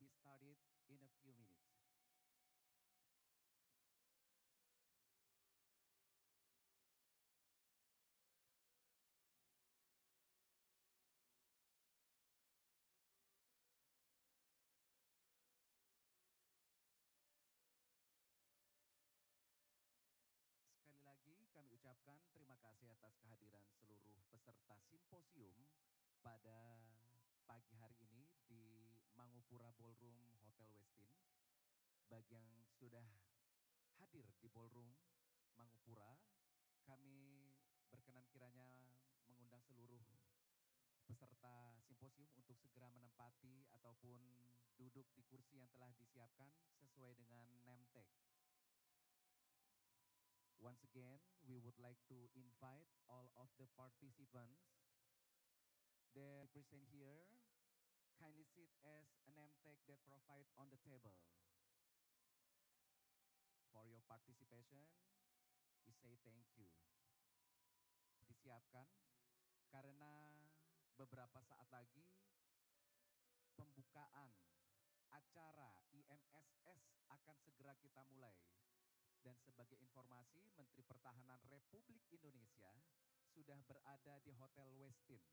be started in a few minutes. Sekali lagi kami ucapkan terima kasih atas kehadiran seluruh peserta simposium pada pagi hari ini di Mangupura Ballroom Hotel Westin. Bagi yang sudah hadir di Ballroom Mangupura, kami berkenan kiranya mengundang seluruh peserta simposium untuk segera menempati ataupun duduk di kursi yang telah disiapkan sesuai dengan name tag. Once again, we would like to invite all of the participants that present here, kindly sit as a name tag that provide on the table. For your participation, we say thank you. Disiapkan karena beberapa saat lagi pembukaan acara IMSS akan segera kita mulai. Dan sebagai informasi, Menteri Pertahanan Republik Indonesia sudah berada di Hotel Westin.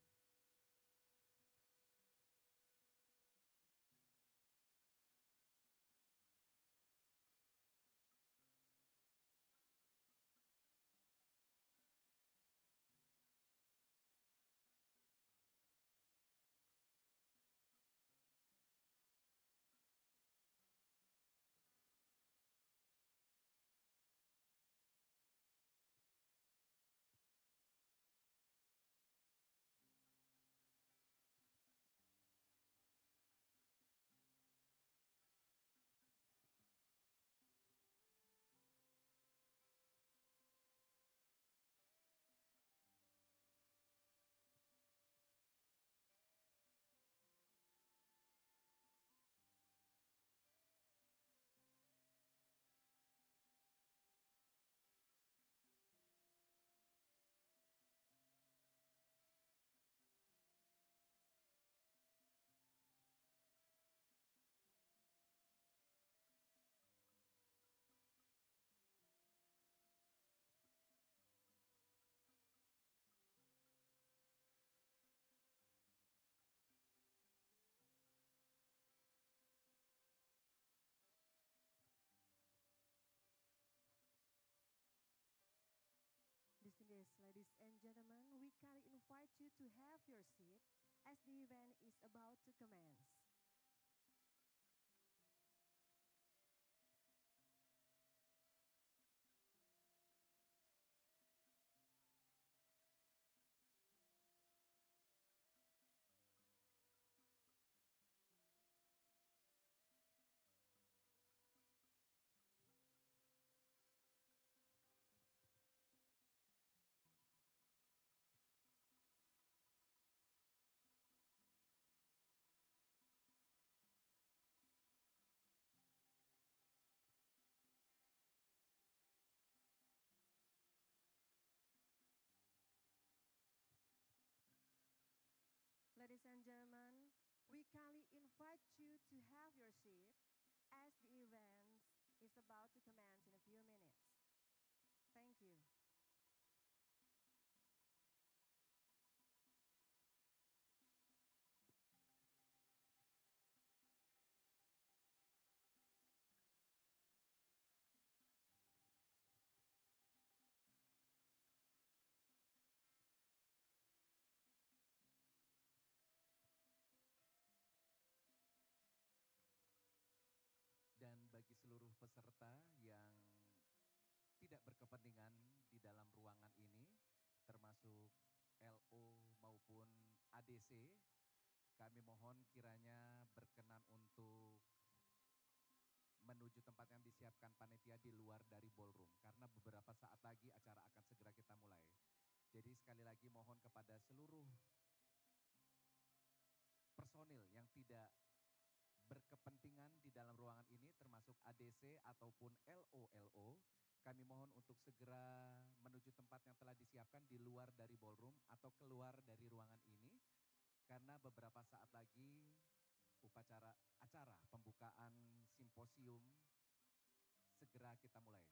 Distinguished ladies and gentlemen, we kindly invite you to have your seat as the event is about to commence. Ladies and gentlemen, we kindly invite you to have your seat as the event is about to commence in a few minutes. Thank you. Dan bagi seluruh peserta yang tidak berkepentingan di dalam ruangan ini, termasuk LO maupun ADC, kami mohon kiranya berkenan untuk menuju tempat yang disiapkan panitia di luar dari ballroom. Karena beberapa saat lagi acara akan segera kita mulai. Jadi sekali lagi mohon kepada seluruh personil yang tidak berkepentingan di dalam ruangan ini termasuk ADC ataupun LO, kami mohon untuk segera menuju tempat yang telah disiapkan di luar dari ballroom atau keluar dari ruangan ini karena beberapa saat lagi acara pembukaan simposium segera kita mulai.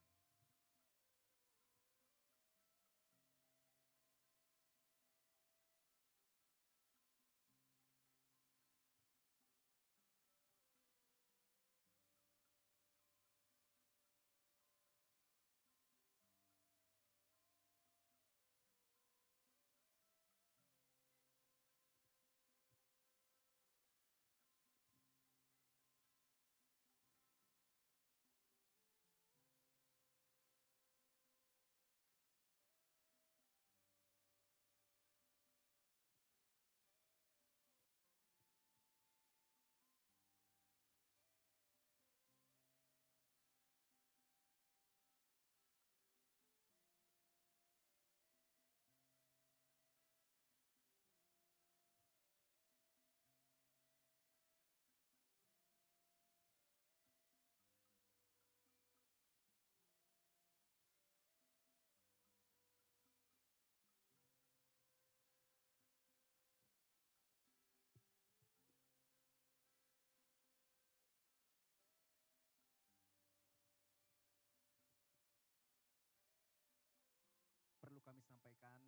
Perlu kami sampaikan,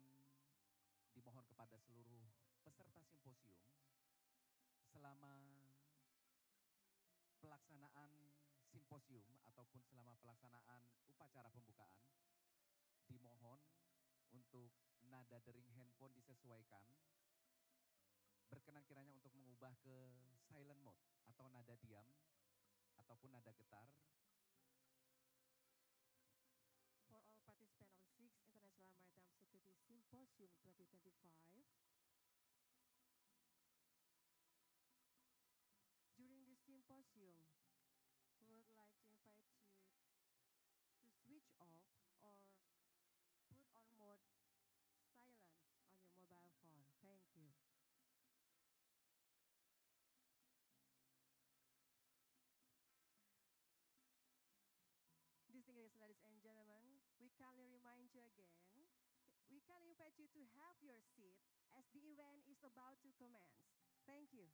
dimohon kepada seluruh peserta simposium, selama pelaksanaan simposium ataupun selama pelaksanaan upacara pembukaan, dimohon untuk nada dering handphone disesuaikan, berkenan kiranya untuk mengubah ke silent mode atau nada diam ataupun nada getar. For all participants of the 6th International Maritime Security Symposium 2025, during this symposium, we would like to invite you to switch off or put on mode silence on your mobile phone. Thank you. Distinguished ladies and gentlemen, we kindly remind you again, we kindly invite you to have your seat as the event is about to commence. Thank you.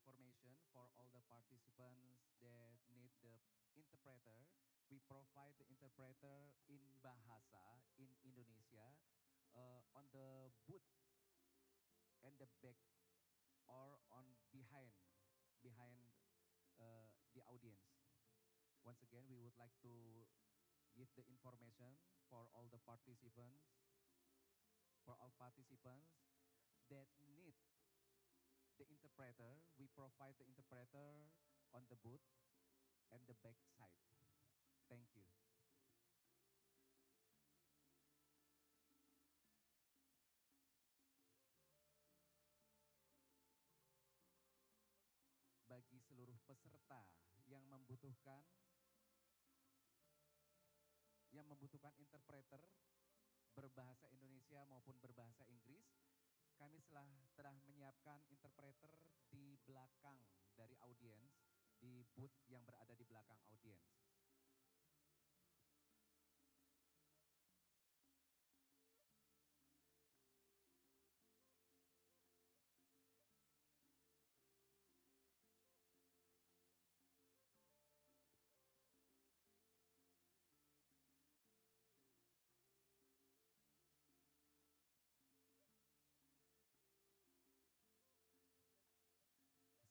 For the information for all the participants that need the interpreter, we provide the interpreter in Bahasa, in Indonesia, on the booth and the back or on behind the audience. Once again, we would like to give the information for all the participants, that need the interpreter. We provide the interpreter on the booth and the back side. Thank you. bagi seluruh peserta yang membutuhkan interpreter berbahasa Indonesia maupun berbahasa Inggris, kami telah menyiapkan interpreter di belakang dari audiens, di booth yang berada di belakang audiens.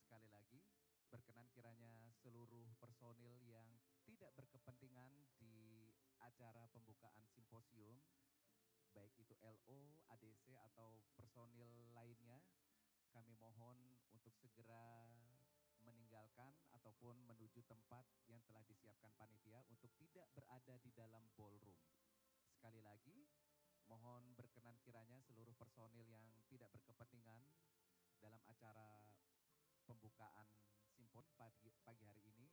Sekali lagi, berkenan kiranya seluruh personil yang tidak berkepentingan di acara pembukaan simposium, baik itu LO, ADC, atau personil lainnya, kami mohon untuk segera meninggalkan ataupun menuju tempat yang telah disiapkan panitia untuk tidak berada di dalam ballroom. Sekali lagi, mohon berkenan kiranya seluruh personil yang tidak berkepentingan dalam acara pembukaan simposium pagi hari ini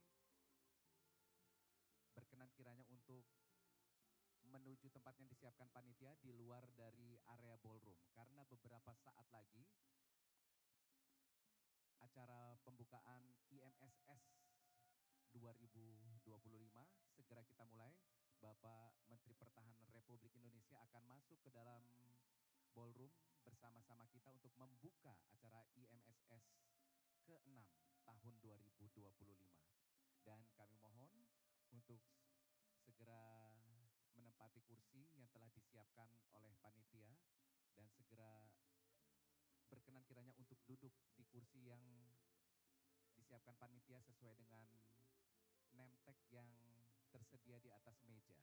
berkenan kiranya untuk menuju tempat yang disiapkan panitia di luar dari area ballroom, karena beberapa saat lagi acara pembukaan IMSS 2025 segera kita mulai. Bapak Menteri Pertahanan Republik Indonesia akan masuk ke dalam ballroom bersama-sama kita untuk membuka acara IMSS ke-6 tahun 2025. Dan kami mohon untuk segera menempati kursi yang telah disiapkan oleh panitia dan segera berkenan kiranya untuk duduk di kursi yang disiapkan panitia sesuai dengan name tag yang tersedia di atas meja.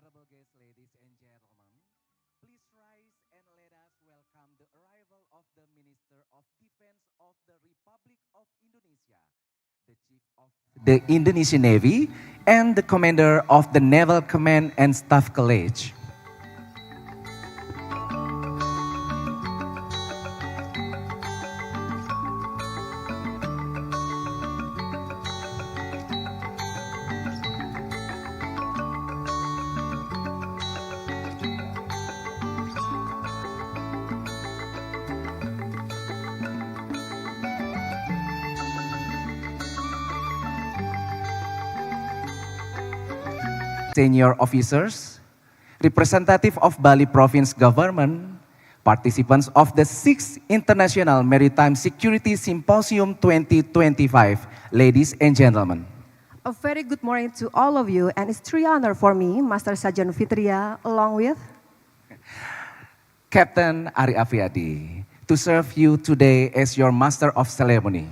Honorable guests, ladies and gentlemen, please rise and let us welcome the arrival of the Minister of Defense of the Republic of Indonesia, the Chief of the Indonesian Navy, and the Commander of the Naval Command and Staff College. Senior officers, representative of Bali Province Government, participants of the 6th International Maritime Security Symposium 2025, ladies and gentlemen. A very good morning to all of you, and it's truly honor for me, Master Sergeant Fitria, along with Captain Ari Afriadi, to serve you today as your Master of Ceremony.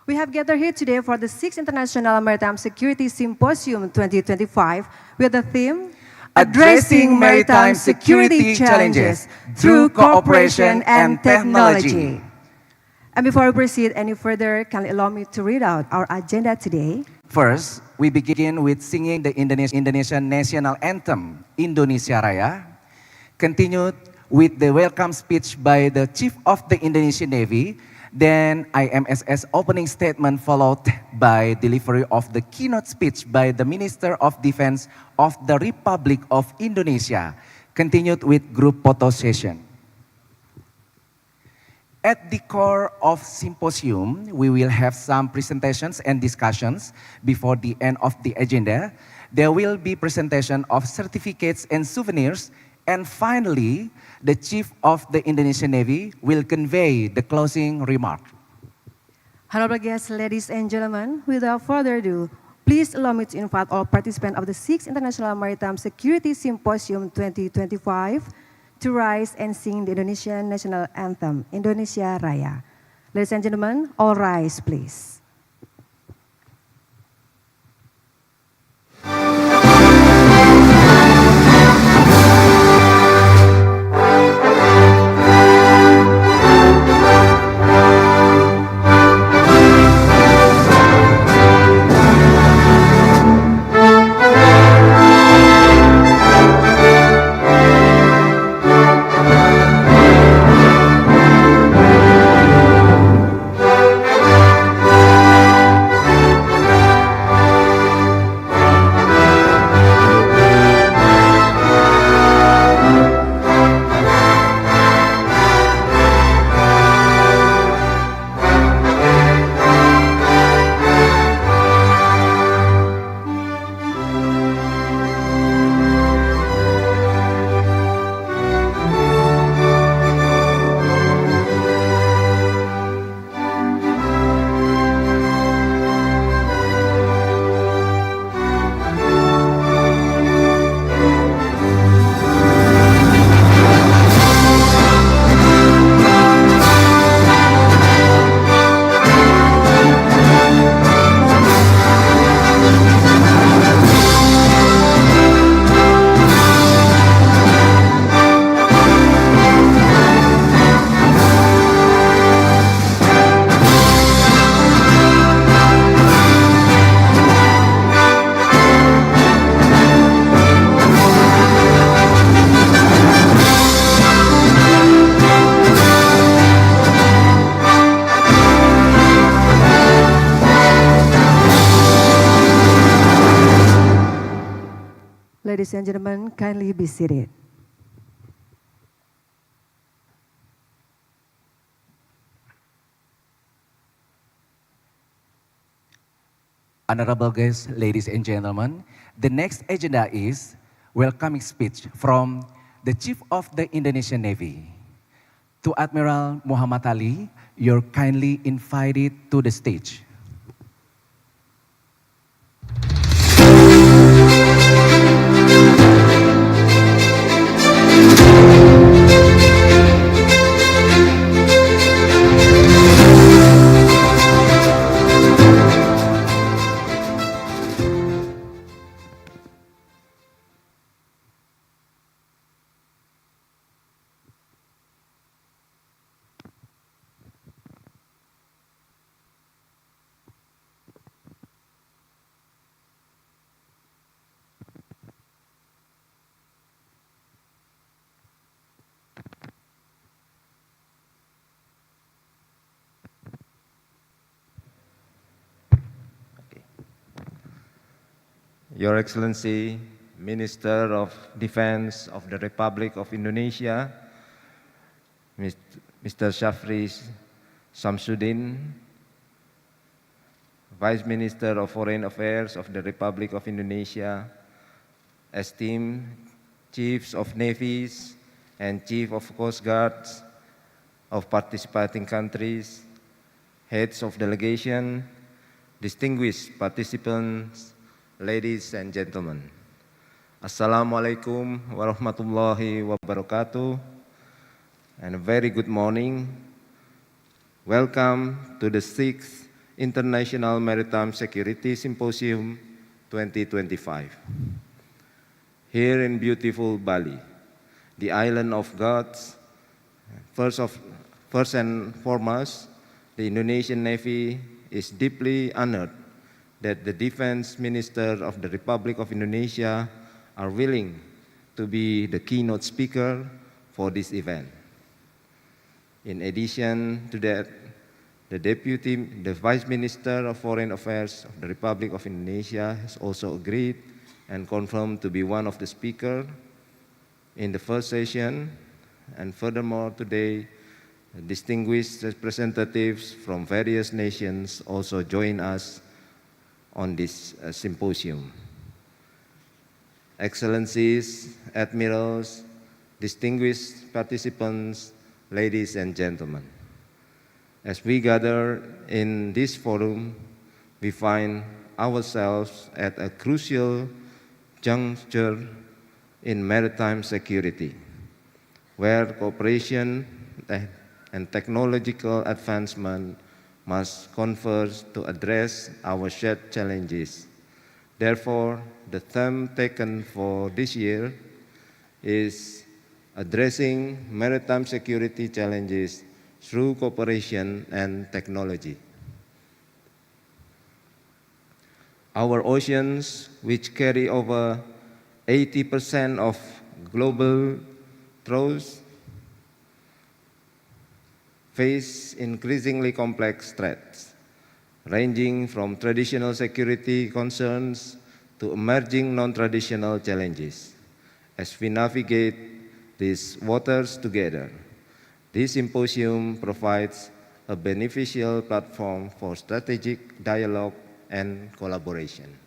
We have gathered here today for the 6th International Maritime Security Symposium 2025 with the theme Addressing Maritime Security Challenges through Cooperation and Technology. And before we proceed any further, kindly allow me to read out our agenda today. First, we begin with singing the Indonesian national anthem, Indonesia Raya, continued with the welcome speech by the Chief of the Indonesian Navy, then IMSS opening statement followed by delivery of the keynote speech by the Minister of Defense of the Republic of Indonesia, continued with group photo session. At the core of Symposium, we will have some presentations and discussions before the end of the agenda. There will be presentation of certificates and souvenirs. And finally, the Chief of the Indonesian Navy will convey the closing remark. Honorable guests, ladies and gentlemen, without further ado, please allow me to invite all participants of the 6th International Maritime Security Symposium 2025 to rise and sing the Indonesian national anthem, Indonesia Raya. Ladies and gentlemen, all rise, please. Ladies and gentlemen, kindly be seated. Honorable guests, ladies and gentlemen, the next agenda is welcoming speech from the Chief of the Indonesian Navy. To Admiral Muhammad Ali, you're kindly invited to the stage. Your Excellency, Minister of Defense of the Republic of Indonesia, Mr. Shafri Samsudin, Vice Minister of Foreign Affairs of the Republic of Indonesia, esteemed Chiefs of Navies and Chief of Coast Guards of participating countries, heads of delegation, distinguished participants, ladies and gentlemen. Assalamualaikum warahmatullahi wabarakatuh, and a very good morning. Welcome to the 6th International Maritime Security Symposium 2025. Here in beautiful Bali, the island of gods, first and foremost, the Indonesian Navy is deeply honored that the Defense Minister of the Republic of Indonesia are willing to be the keynote speaker for this event. In addition to that, the Vice Minister of Foreign Affairs of the Republic of Indonesia has also agreed and confirmed to be one of the speakers in the first session. And furthermore, today, distinguished representatives from various nations also join us on this symposium. Excellencies, admirals, distinguished participants, ladies and gentlemen. As we gather in this forum, we find ourselves at a crucial juncture in maritime security, where cooperation and technological advancement must converge to address our shared challenges. Therefore, the theme taken for this year is addressing maritime security challenges through cooperation and technology. Our oceans, which carry over 80% of global trade, face increasingly complex threats, ranging from traditional security concerns to emerging non-traditional challenges. As we navigate these waters together, this symposium provides a beneficial platform for strategic dialogue and collaboration.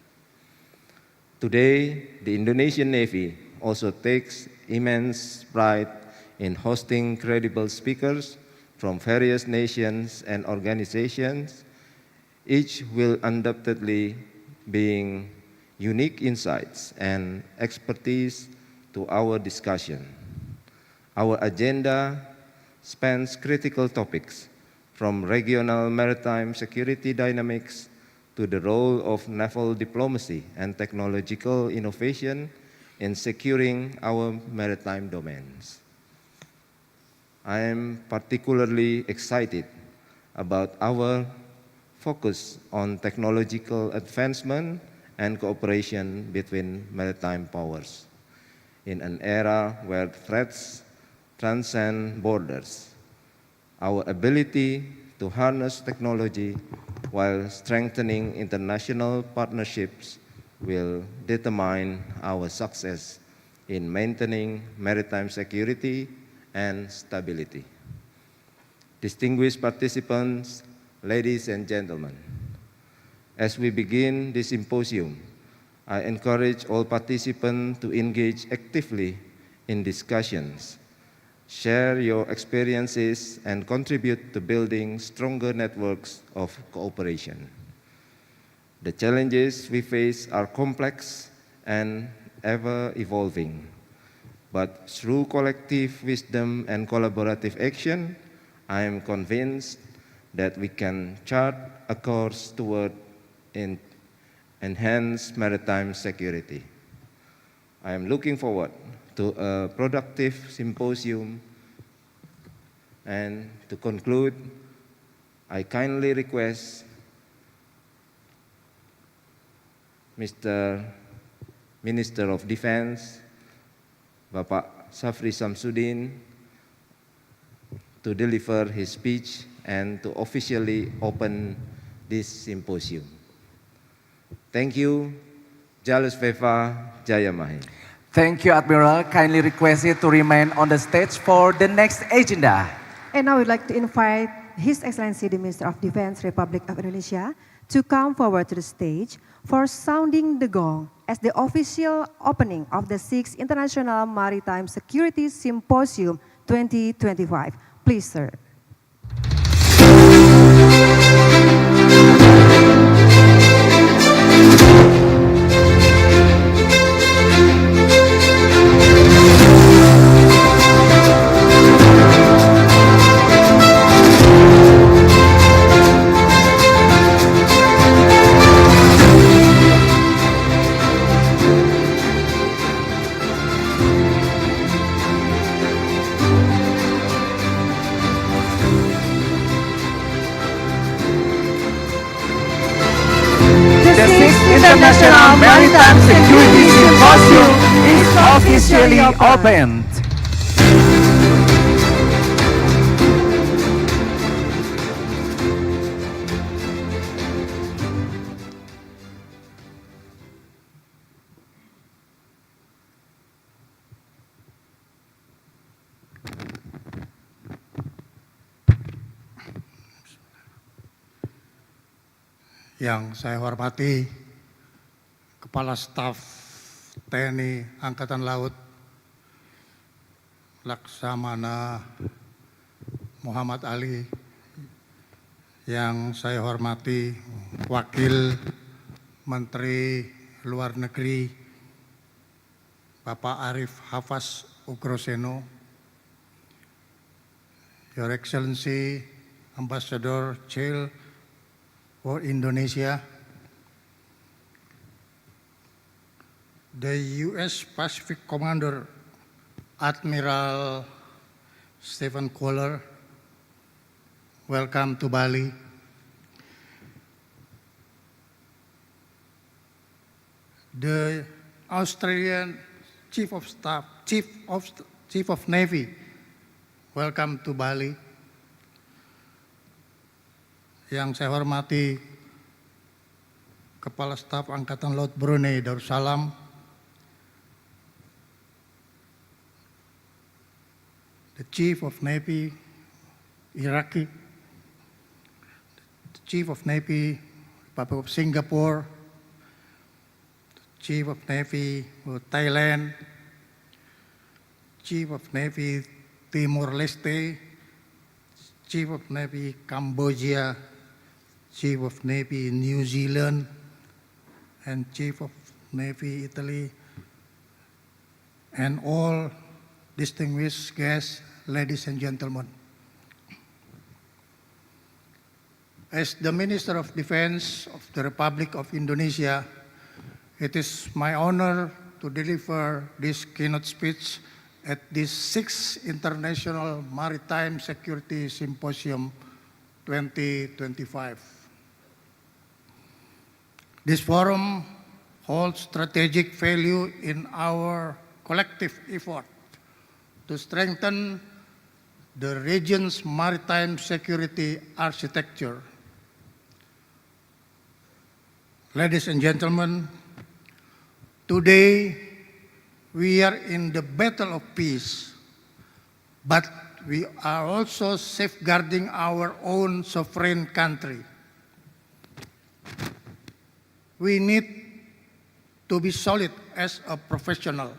Today, the Indonesian Navy also takes immense pride in hosting credible speakers from various nations and organizations, each will undoubtedly bring unique insights and expertise to our discussion. Our agenda spans critical topics from regional maritime security dynamics to the role of naval diplomacy and technological innovation in securing our maritime domains. I am particularly excited about our focus on technological advancement and cooperation between maritime powers. In an era where threats transcend borders, our ability to harness technology while strengthening international partnerships will determine our success in maintaining maritime security and stability. Distinguished participants, ladies and gentlemen, as we begin this symposium, I encourage all participants to engage actively in discussions, share your experiences, and contribute to building stronger networks of cooperation. The challenges we face are complex and ever-evolving, but through collective wisdom and collaborative action, I am convinced that we can chart a course toward enhanced maritime security. I am looking forward to a productive symposium, and to conclude, I kindly request Mr. Minister of Defense, Bapak Shafri Samsudin, to deliver his speech and to officially open this symposium. Thank you, jalesvevajayamahe. Thank you, Admiral. Kindly requested to remain on the stage for the next agenda. And now we'd like to invite His Excellency the Minister of Defense, Republic of Indonesia, to come forward to the stage for sounding the gong as the official opening of the 6th International Maritime Security Symposium 2025. Please, sir. The 6th International Maritime Security Symposium is officially opened. Yang saya hormati Kepala Staf TNI Angkatan Laut Laksamana Muhammad Ali, yang saya hormati Wakil Menteri Luar Negeri Bapak Arif Hafaz Ugroseno, Your Excellency Ambassador Chile for Indonesia, the U.S. Pacific Commander Admiral Stephen Kohler, welcome to Bali. The Australian Chief of Navy, welcome to Bali. Yang saya hormati Kepala Staf Angkatan Laut Brunei Darussalam, the Chief of Navy Iraqi, the Chief of Navy Republic of Singapore, the Chief of Navy of Thailand, Chief of Navy Timor-Leste, Chief of Navy Cambodia, Chief of Navy New Zealand, and Chief of Navy Italy, and all distinguished guests, ladies and gentlemen. As the Minister of Defense of the Republic of Indonesia, it is my honor to deliver this keynote speech at this 6th International Maritime Security Symposium 2025. This forum holds strategic value in our collective effort to strengthen the region's maritime security architecture. Ladies and gentlemen, today we are in the battle of peace, but we are also safeguarding our own sovereign country. We need to be solid as a professional,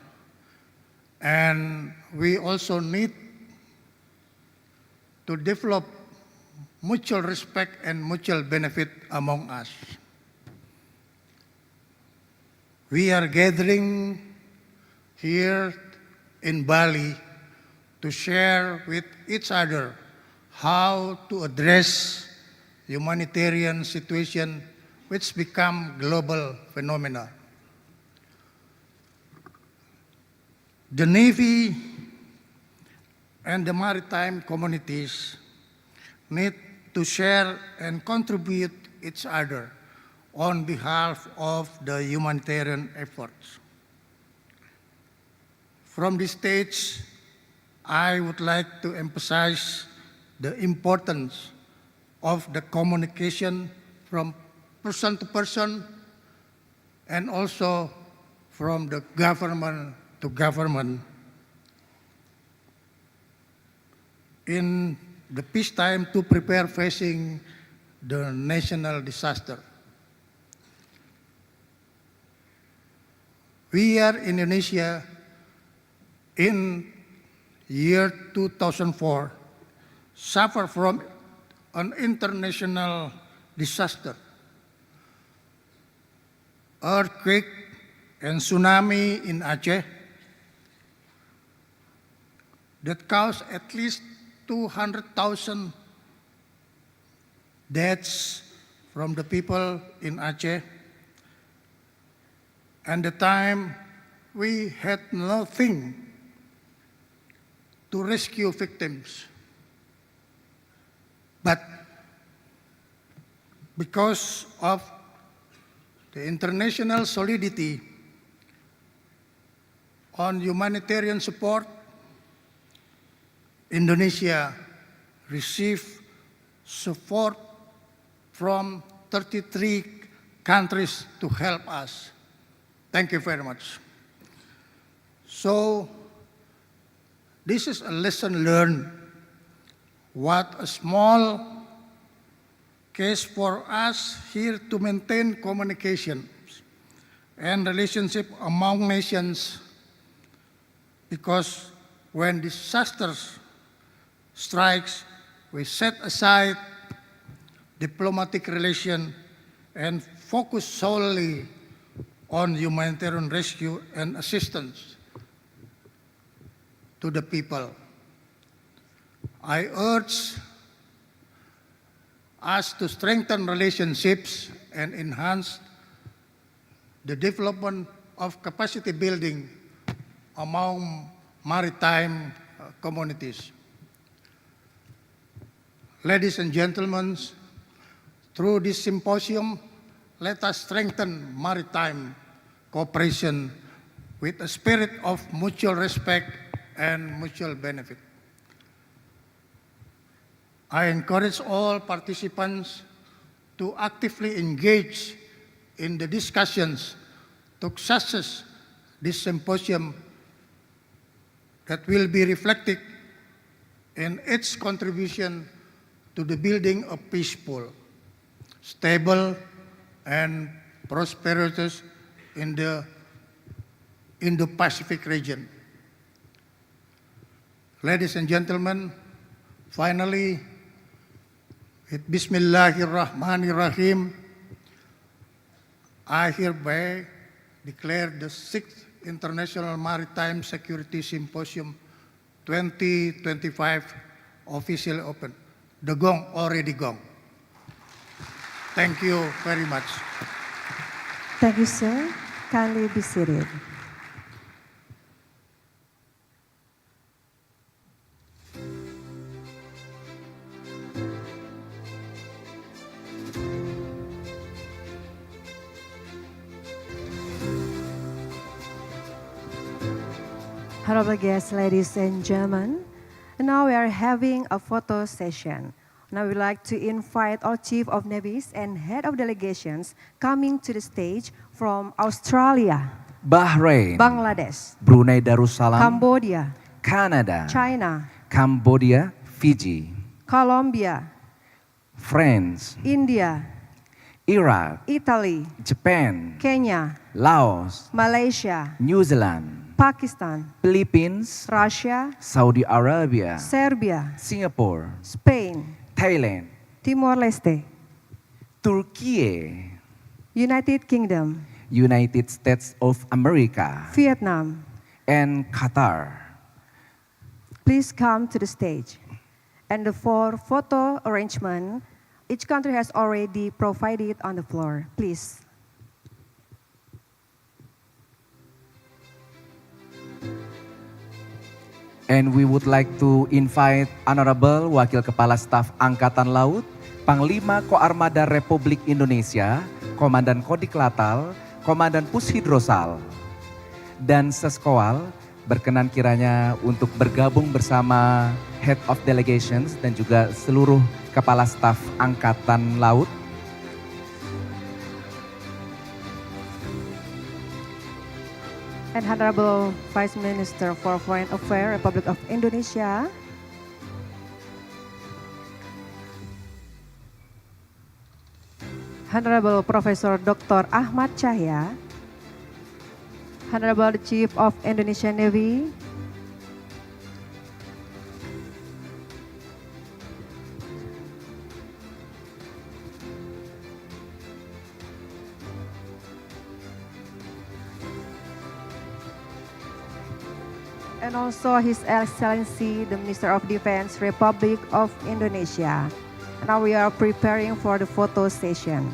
and we also need to develop mutual respect and mutual benefit among us. We are gathering here in Bali to share with each other how to address humanitarian situation which become global phenomena. The Navy and the maritime communities need to share and contribute each other on behalf of the humanitarian efforts. From this stage, I would like to emphasize the importance of the communication from person to person and also from the government to government in the peacetime to prepare facing the national disaster. We are Indonesia in year 2004 suffer from an international disaster, earthquake and tsunami in Aceh that caused at least 200,000 deaths from the people in Aceh. And the time we had nothing to rescue victims. But because of the international solidity on humanitarian support, Indonesia received support from 33 countries to help us. Thank you very much. So, this is a lesson learned, what a small case for us here to maintain communication and relationship among nations, because when disasters strikes, we set aside diplomatic relation and focus solely on humanitarian rescue and assistance to the people. I urge us to strengthen relationships and enhance the development of capacity building among maritime communities. Ladies and gentlemen, through this symposium, let us strengthen maritime cooperation with a spirit of mutual respect and mutual benefit. I encourage all participants to actively engage in the discussions to success this symposium that will be reflected in its contribution to the building of peaceful, stable, and prosperous in the Indo-Pacific region. Ladies and gentlemen, finally, with Bismillahirrahmanirrahim, I hereby declare the 6th International Maritime Security Symposium 2025 officially open. The gong already gong. Thank you very much. Thank you, sir. Kindly be seated. Honorable guests, ladies and gentlemen, now we are having a photo session. Now we'd like to invite all Chief of Navies and Head of Delegations coming to the stage from Australia, Bahrain, Bangladesh, Brunei Darussalam, Cambodia, Canada, China, Cambodia, Fiji, Colombia, France, India, Iraq, Italy, Japan, Kenya, Laos, Malaysia, New Zealand, Pakistan, Philippines, Russia, Saudi Arabia, Serbia, Singapore, Spain, Thailand, Timor-Leste, Turkey, United Kingdom, United States of America, Vietnam. and Qatar. Please come to the stage. And for photo arrangement, each country has already provided on the floor. Please. And we would like to invite Honorable Wakil Kepala Staf Angkatan Laut, Panglima Koarmada Republik Indonesia, Komandan Kodik Latal, Komandan Pushidrosal, dan Seskoal berkenan kiranya untuk bergabung bersama Head of Delegations dan juga seluruh Kepala Staf Angkatan Laut. and Honorable Vice Minister for Foreign Affairs, Republic of Indonesia, Honorable Professor Dr. Ahmad Cahya, Honorable Chief of Indonesian Navy, and also His Excellency, the Minister of Defense, Republic of Indonesia. Now we are preparing for the photo session.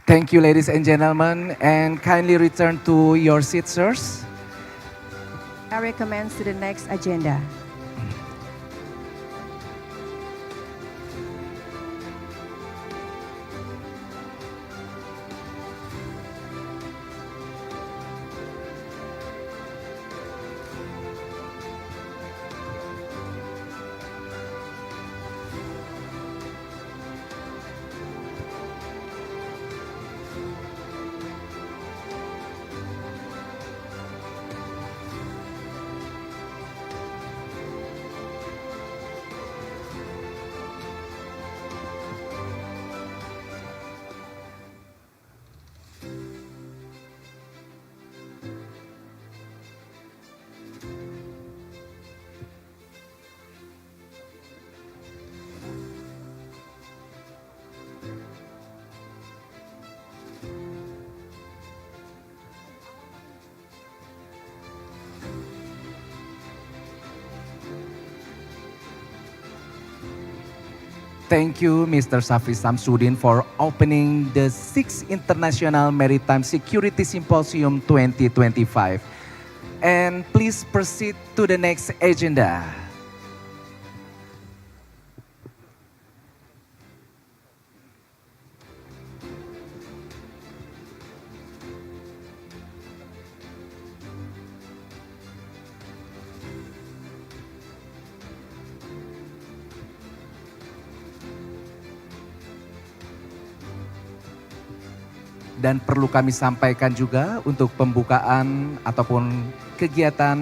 Thank you, ladies and gentlemen, and kindly return to your seats, sirs. I recommend to the next agenda. Thank you, Mr. Safri Samsudin, for opening the 6th International Maritime Security Symposium 2025. And please proceed to the next agenda. Dan perlu kami sampaikan juga untuk pembukaan ataupun kegiatan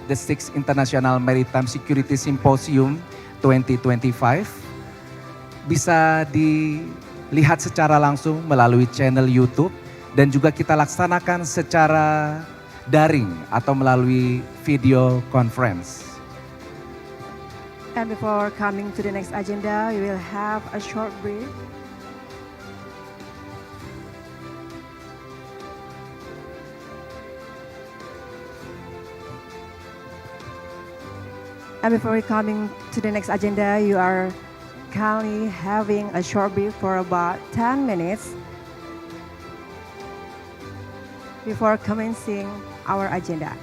The 6th International Maritime Security Symposium 2025 bisa dilihat secara langsung melalui channel YouTube dan juga kita laksanakan secara daring atau melalui video conference. And before coming to the next agenda, we will have a short brief. And before we coming to the next agenda, you are kindly having a short brief for about 10 minutes before commencing our agenda.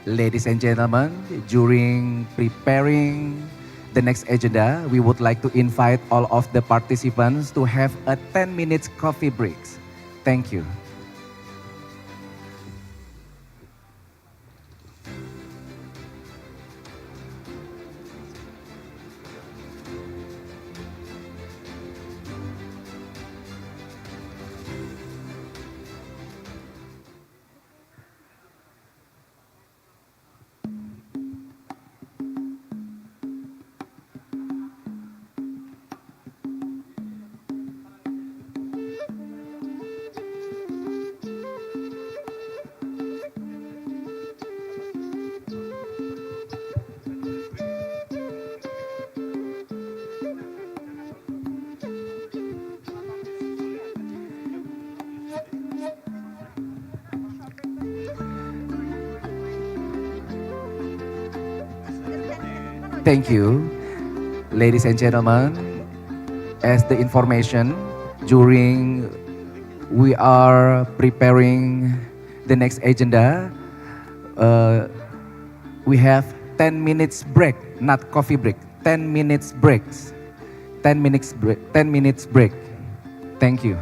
Ladies and gentlemen, during preparing the next agenda, we would like to invite all of the participants to have a 10 minutes coffee break. Thank you. Thank you, ladies and gentlemen. As the information, during we are preparing the next agenda, we have 10 minutes break, not coffee break, 10 minutes breaks, 10 minutes break, 10 minutes break. Thank you.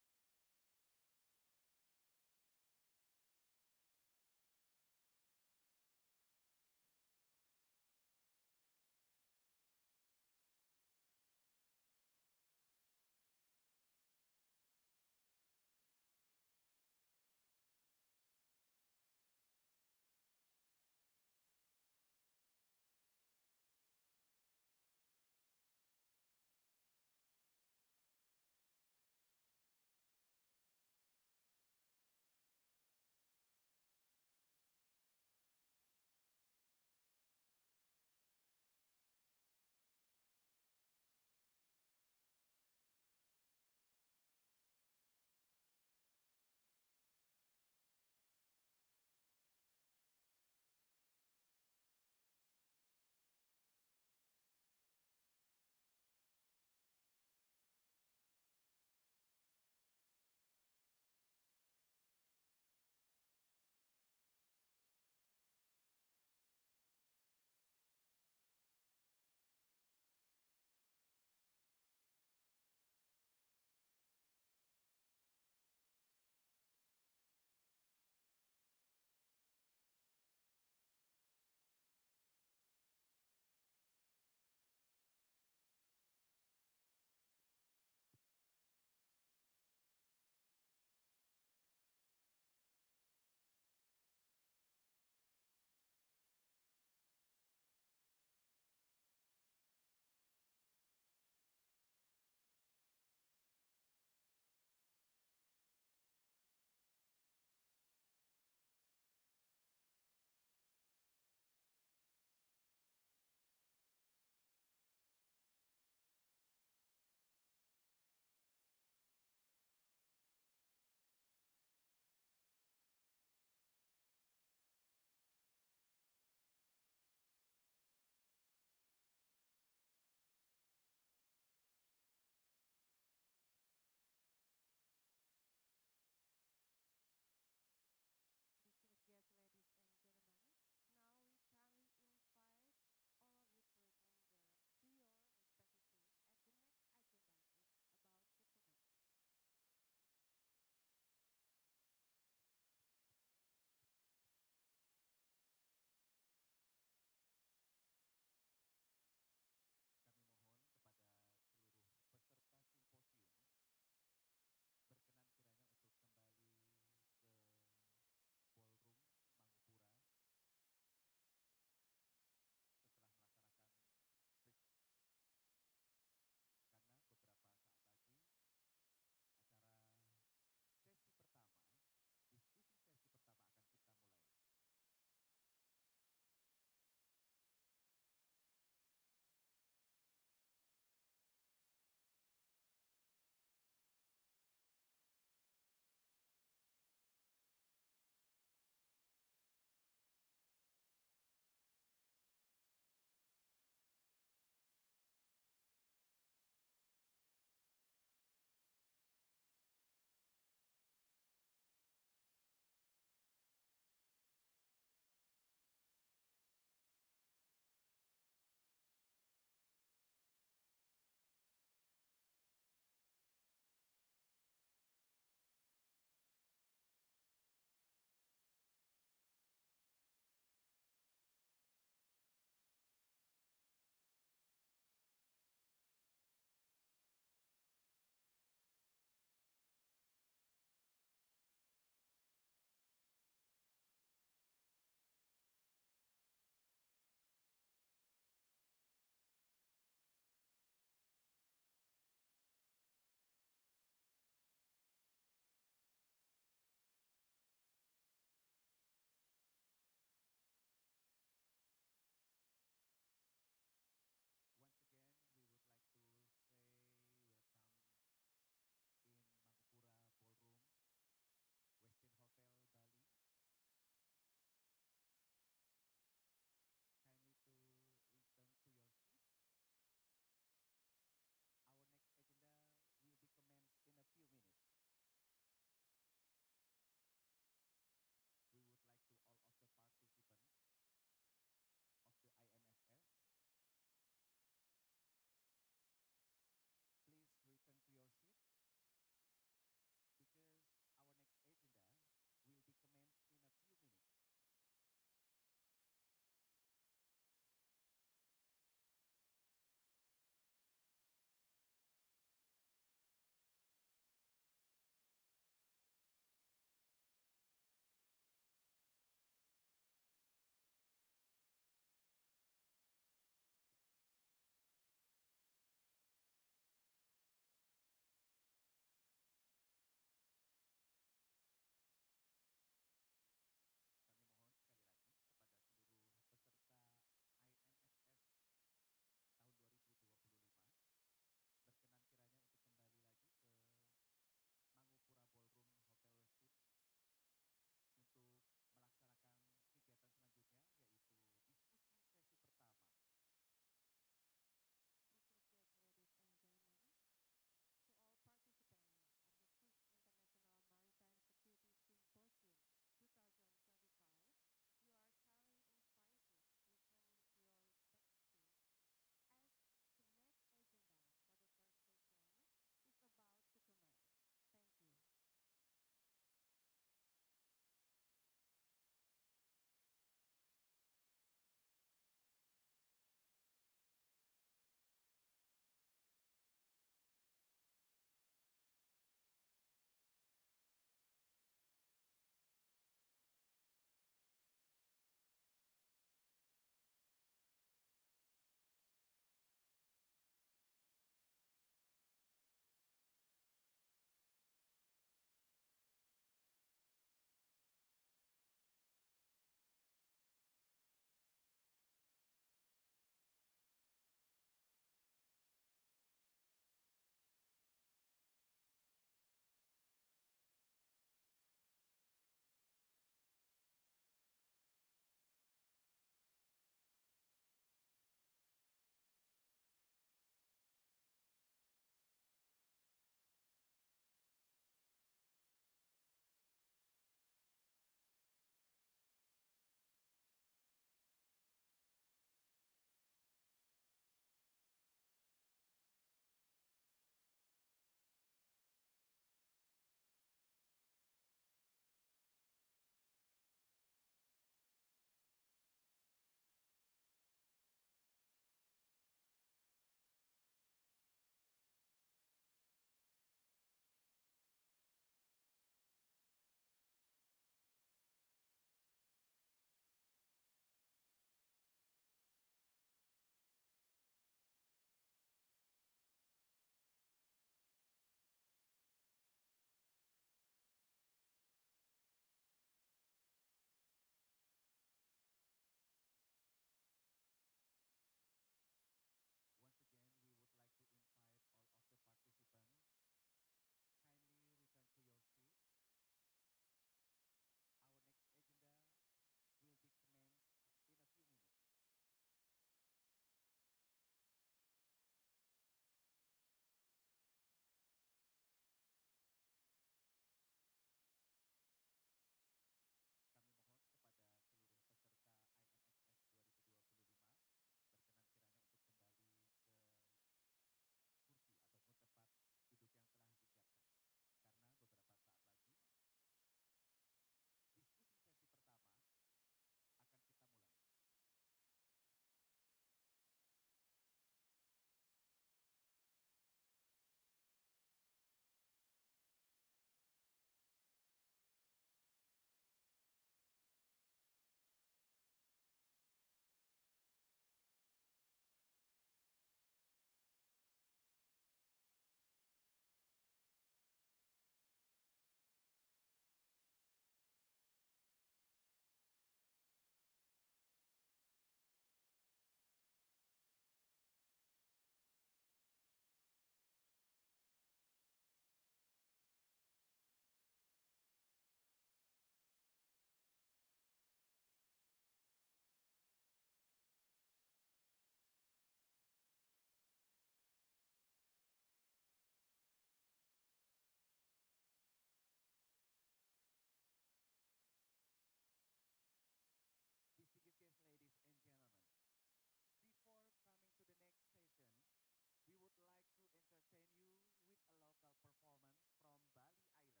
like to entertain you with a local performance from Bali Island.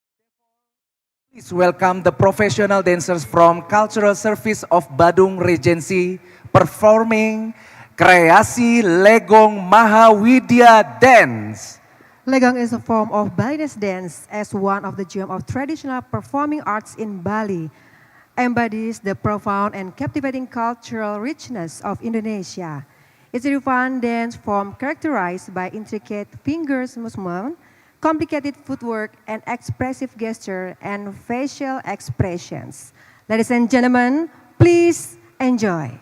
Therefore, please welcome the professional dancers from Cultural Service of Badung Regency performing Kreasi Legong Mahawidya Dance. Legong is a form of Balinese dance as one of the gems of traditional performing arts in Bali, embodies the profound and captivating cultural richness of Indonesia. It's a refined dance form characterized by intricate fingers movement, complicated footwork, and expressive gesture and facial expressions. Ladies and gentlemen, please enjoy.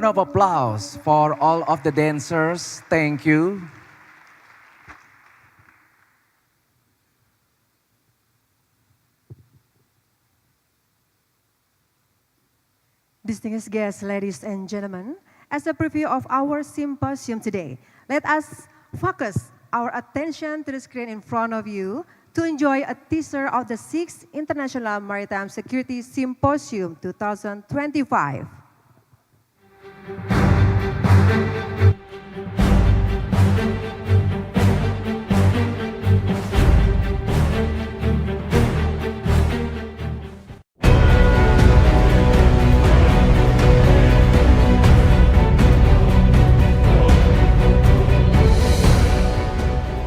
round of applause for all of the dancers. Thank you. Distinguished guests, ladies and gentlemen, as a preview of our symposium today, let us focus our attention to the screen in front of you to enjoy a teaser of the 6th International Maritime Security Symposium 2025.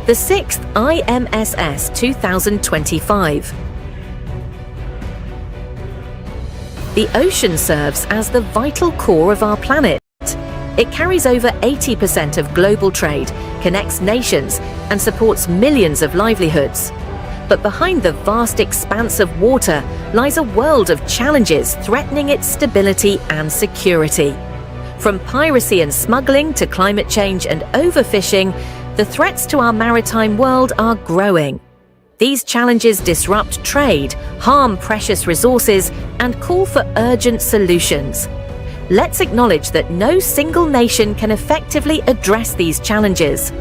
The 6th IMSS 2025. The ocean serves as the vital core of our planet. It carries over 80% of global trade, connects nations, and supports millions of livelihoods. But behind the vast expanse of water lies a world of challenges threatening its stability and security. From piracy and smuggling to climate change and overfishing, the threats to our maritime world are growing. These challenges disrupt trade, harm precious resources, and call for urgent solutions. Let's acknowledge that no single nation can effectively address these challenges.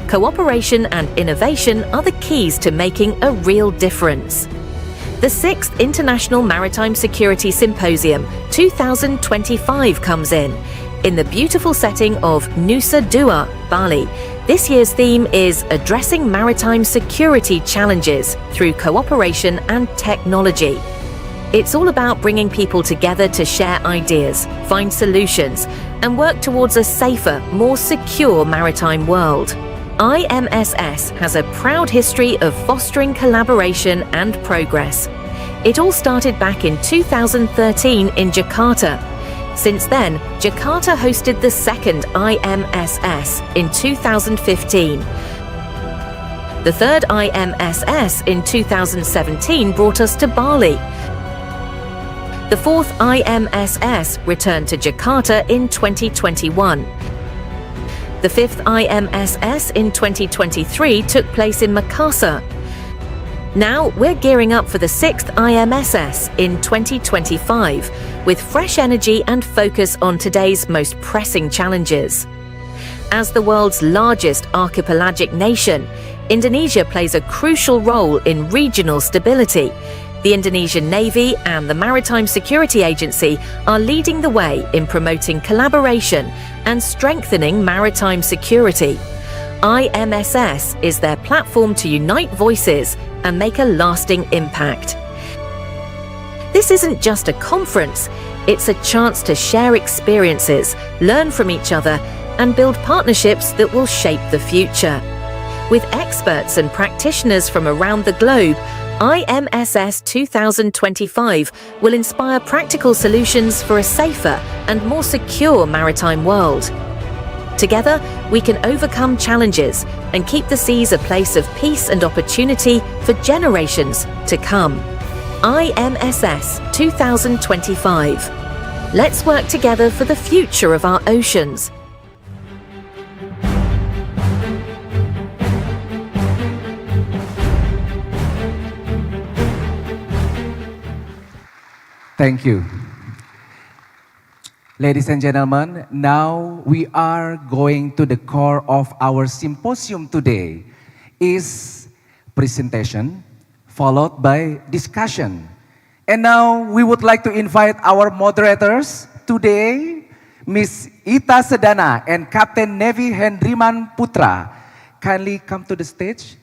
Cooperation and innovation are the keys to making a real difference. The 6th International Maritime Security Symposium 2025 comes in the beautiful setting of Nusa Dua, Bali. This year's theme is Addressing Maritime Security Challenges Through Cooperation and Technology. It's all about bringing people together to share ideas, find solutions, and work towards a safer, more secure maritime world. IMSS has a proud history of fostering collaboration and progress. It all started back in 2013 in Jakarta. Since then, Jakarta hosted the 2nd IMSS in 2015. The 3rd IMSS in 2017 brought us to Bali. The 4th IMSS returned to Jakarta in 2021. The 5th IMSS in 2023 took place in Makassar. Now we're gearing up for the 6th IMSS in 2025 with fresh energy and focus on today's most pressing challenges. As the world's largest archipelagic nation, Indonesia plays a crucial role in regional stability. The Indonesian Navy and the Maritime Security Agency are leading the way in promoting collaboration and strengthening maritime security. IMSS is their platform to unite voices and make a lasting impact. This isn't just a conference, it's a chance to share experiences, learn from each other, and build partnerships that will shape the future. With experts and practitioners from around the globe, IMSS 2025 will inspire practical solutions for a safer and more secure maritime world. Together, we can overcome challenges and keep the seas a place of peace and opportunity for generations to come. IMSS 2025. Let's work together for the future of our oceans. Thank you. Ladies and gentlemen, now we are going to the core of our symposium today is presentation followed by discussion. And now we would like to invite our moderators today, Ms. Ita Sedana and Captain Navy Hendriman Putra. Kindly come to the stage.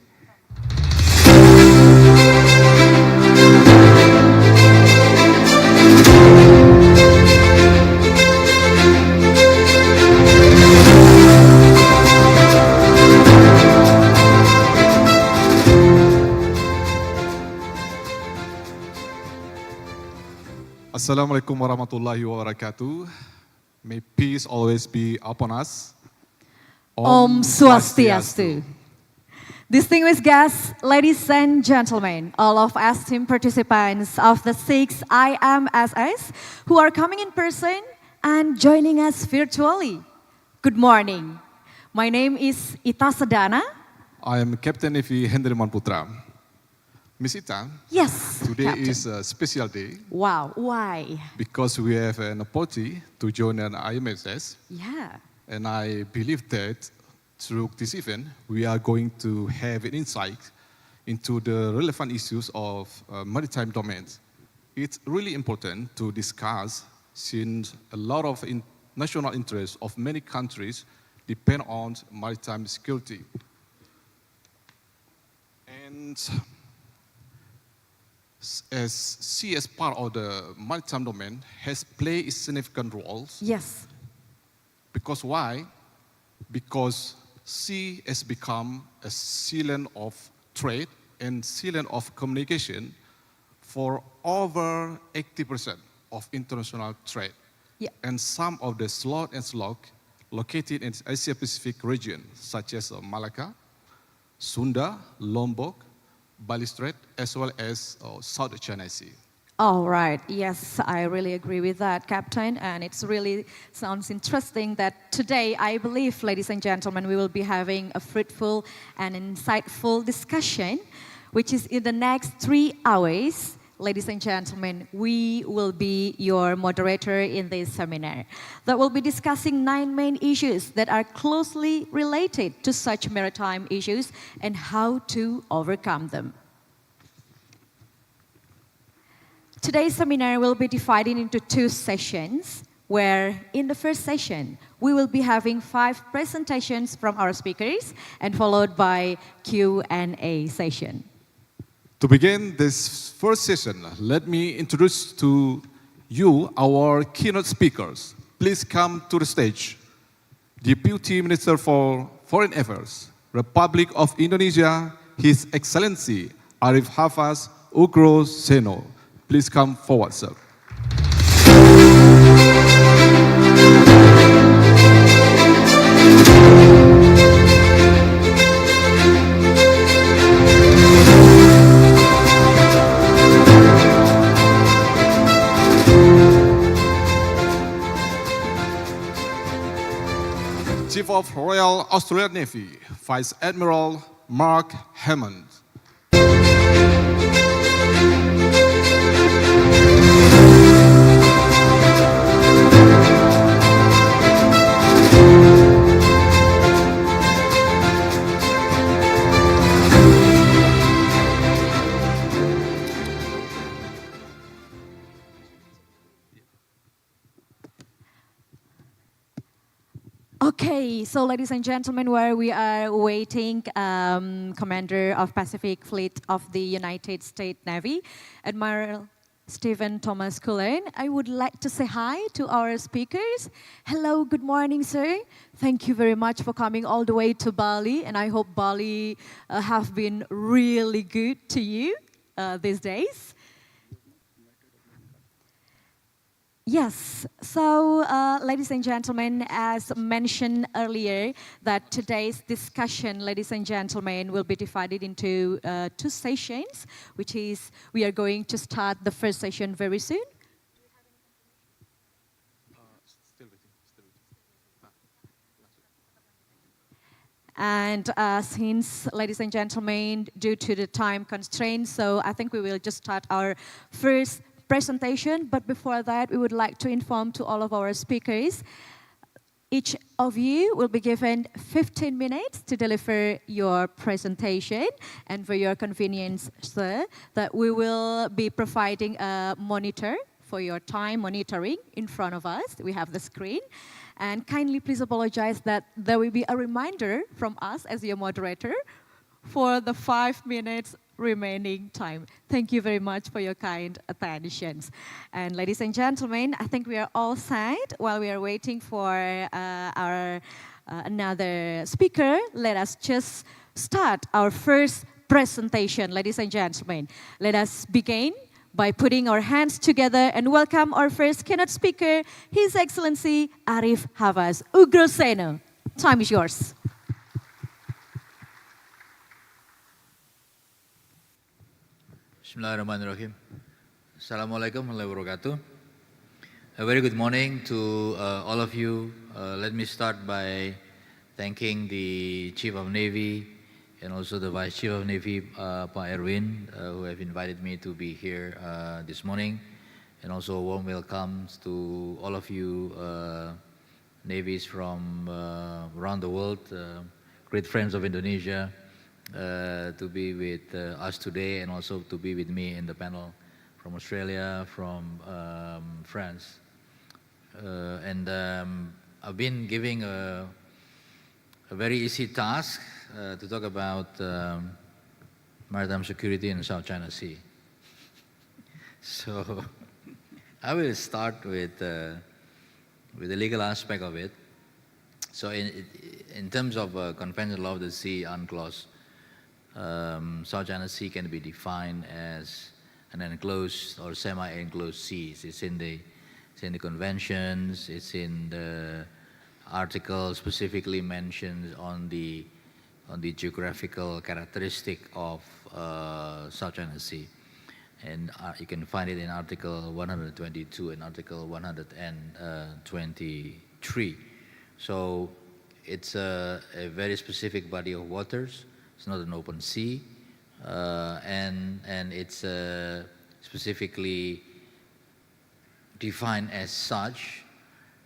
Assalamualaikum warahmatullahi wabarakatuh. May peace always be upon us. Om Swastiastu. Distinguished guests, ladies and gentlemen, all of esteemed participants of the 6th IMSS who are coming in person and joining us virtually. Good morning. My name is Ita Sedana. I am Captain Navy Henderman Putra. Miss Ita, Yes, today Captain. is a special day Wow, why? because we have an opportunity to join an IMSS, Yeah. and I believe that through this event, we are going to have an insight into the relevant issues of maritime domains. It's really important to discuss since a lot of national interests of many countries depend on maritime security. And as sea as part of the maritime domain has played significant roles. Yes. Because why? Because sea has become a sealant of trade and sealant of communication for over 80% of international trade. Yeah. And some of the slot and slug located in the Asia-Pacific region, such as Malacca, Sunda, Lombok, Bali Strait, as well as South China Sea. All right. Yes, I really agree with that, Captain. And it's really sounds interesting that today, I believe, ladies and gentlemen, we will be having a fruitful and insightful discussion, which is in the next 3 hours. Ladies and gentlemen, we will be your moderator in this seminar that will be discussing 9 main issues that are closely related to such maritime issues and how to overcome them. Today's seminar will be divided into 2 sessions, where in the first session, we will be having 5 presentations from our speakers and followed by Q&A session. To begin this first session, let me introduce to you our keynote speakers. Please come to the stage. Deputy Minister for Foreign Affairs, Republic of Indonesia, His Excellency Arif Hafaz Ugro Seno. Please come forward, sir. Chief of Royal Australian Navy, Vice Admiral Mark Hammond. Okay, so ladies and gentlemen, while we are waiting, Commander of Pacific Fleet of the United States Navy, Admiral Stephen Thomas Cullen, I would like to say hi to our speakers. Hello, good morning, sir. Thank you very much for coming all the way to Bali, and I hope Bali have been really good to you these days. Yes, so ladies and gentlemen, as mentioned earlier, that today's discussion, ladies and gentlemen, will be divided into 2 sessions, which is we are going to start the first session very soon. And since, ladies and gentlemen, due to the time constraints, so I think we will just start our first presentation, but before that, we would like to inform to all of our speakers, each of you will be given 15 minutes to deliver your presentation, and for your convenience, sir, that we will be providing a monitor for your time monitoring in front of us. We have the screen, and kindly please apologize that there will be a reminder from us as your moderator for the 5 minutes remaining time. Thank you very much for your kind attentions. And ladies and gentlemen, I think we are all set while we are waiting for our another speaker. Let us just start our first presentation, ladies and gentlemen. Let us begin by putting our hands together and welcome our first keynote speaker, His Excellency Arif Hafaz Ugro Seno. Time is yours. Bismillahirrahmanirrahim. Assalamualaikum warahmatullahi wabarakatuh. A very good morning to all of you. Let me start by thanking the Chief of Navy and also the Vice Chief of Navy, Pa Erwin, who have invited me to be here this morning. And also a warm welcome to all of you Navies from around the world, great friends of Indonesia, to be with us today and also to be with me in the panel from Australia, from France. I've been giving a very easy task to talk about maritime security in the South China Sea. So I will start with the legal aspect of it. So in terms of Convention Law of the Sea, UNCLOS, South China Sea can be defined as an enclosed or semi-enclosed seas. It's in the conventions, it's in the article specifically mentions on the geographical characteristic of South China Sea. And you can find it in Article 122 and Article 123. So it's a very specific body of waters. It's not an open sea, and it's specifically defined as such,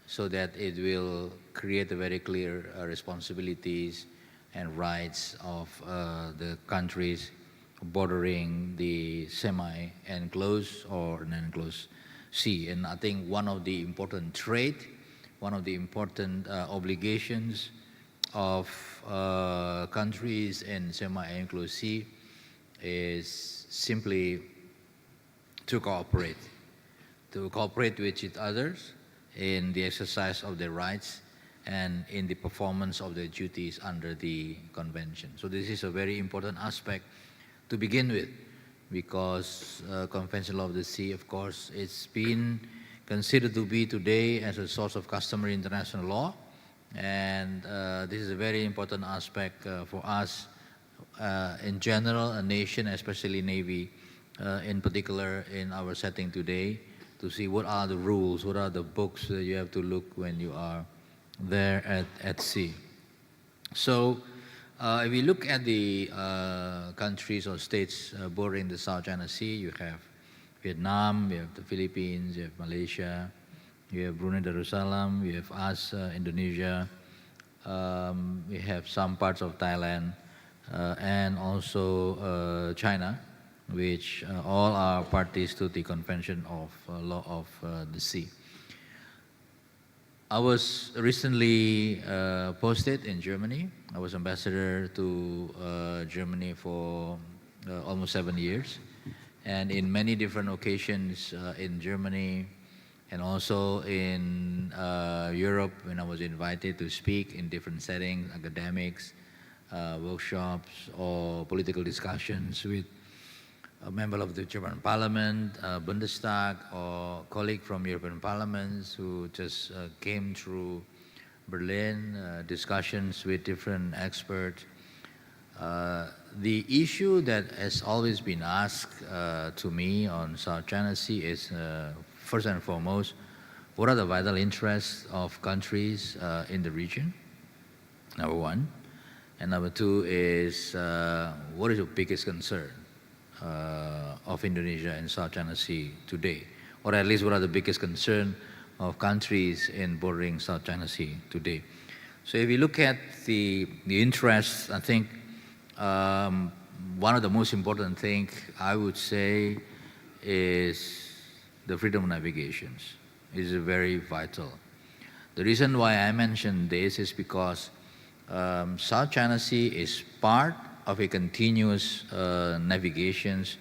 so that it will create a very clear responsibilities and rights of the countries bordering the semi-enclosed or an enclosed sea. And I think one of the important obligations of countries in semi-enclosed sea is simply to cooperate with each other in the exercise of their rights and in the performance of their duties under the convention. So this is a very important aspect to begin with, because Convention Law of the Sea, of course, it's been considered to be today as a source of customary international law, and this is a very important aspect for us in general, a nation, especially Navy, in particular in our setting today, to see what are the rules, what are the books that you have to look when you are there at sea. So if we look at the countries or states bordering the South China Sea, you have Vietnam, you have the Philippines, you have Malaysia, you have Brunei Darussalam, you have us, Indonesia, we have some parts of Thailand, and also China, which all are parties to the Convention of Law of the Sea. I was recently posted in Germany. I was ambassador to Germany for almost 7 years. And in many different occasions in Germany and also in Europe, when I was invited to speak in different settings, academics, workshops, or political discussions with a member of the German Parliament, Bundestag, or colleague from European parliaments who just came through Berlin, discussions with different experts. The issue that has always been asked to me on South China Sea is, first and foremost, what are the vital interests of countries in the region, number one. And number two is, what is your biggest concern of Indonesia and South China Sea today? Or at least what are the biggest concern of countries in bordering South China Sea today? So if you look at the interests, I think one of the most important things I would say is the freedom of navigations. It is very vital. The reason why I mention this is because South China Sea is part of a continuous navigations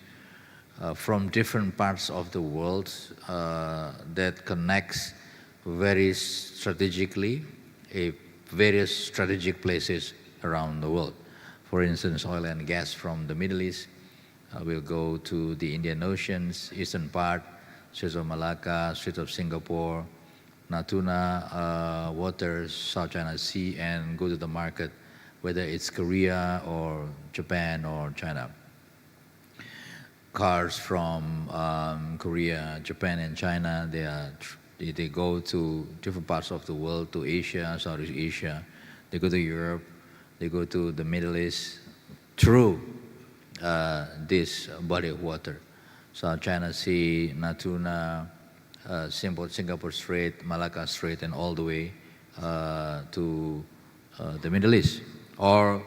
from different parts of the world that connects very strategically various strategic places around the world. For instance, oil and gas from the Middle East will go to the Indian Ocean's eastern part, Strait of Malacca, Strait of Singapore, Natuna waters, South China Sea, and go to the market, whether it's Korea or Japan or China. Cars from Korea, Japan, and China, they are They go to different parts of the world, to Asia, Southeast Asia. They go to Europe. They go to the Middle East through this body of water. South China Sea, Natuna, Singapore Strait, Malacca Strait, and all the way to the Middle East. Or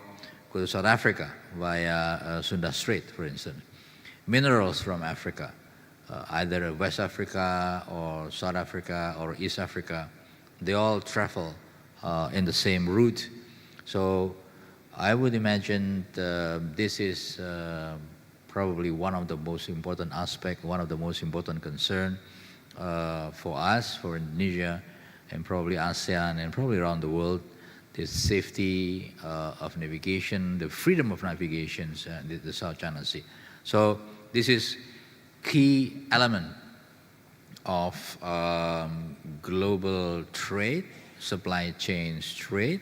go to South Africa via Sunda Strait, for instance. Minerals from Africa, either West Africa or South Africa or East Africa, they all travel in the same route. So I would imagine this is probably one of the most important aspects, one of the most important concern for us, for Indonesia, and probably ASEAN, and probably around the world, the safety of navigation, the freedom of navigation in the South China Sea. So this is key element of global trade, supply chain trade,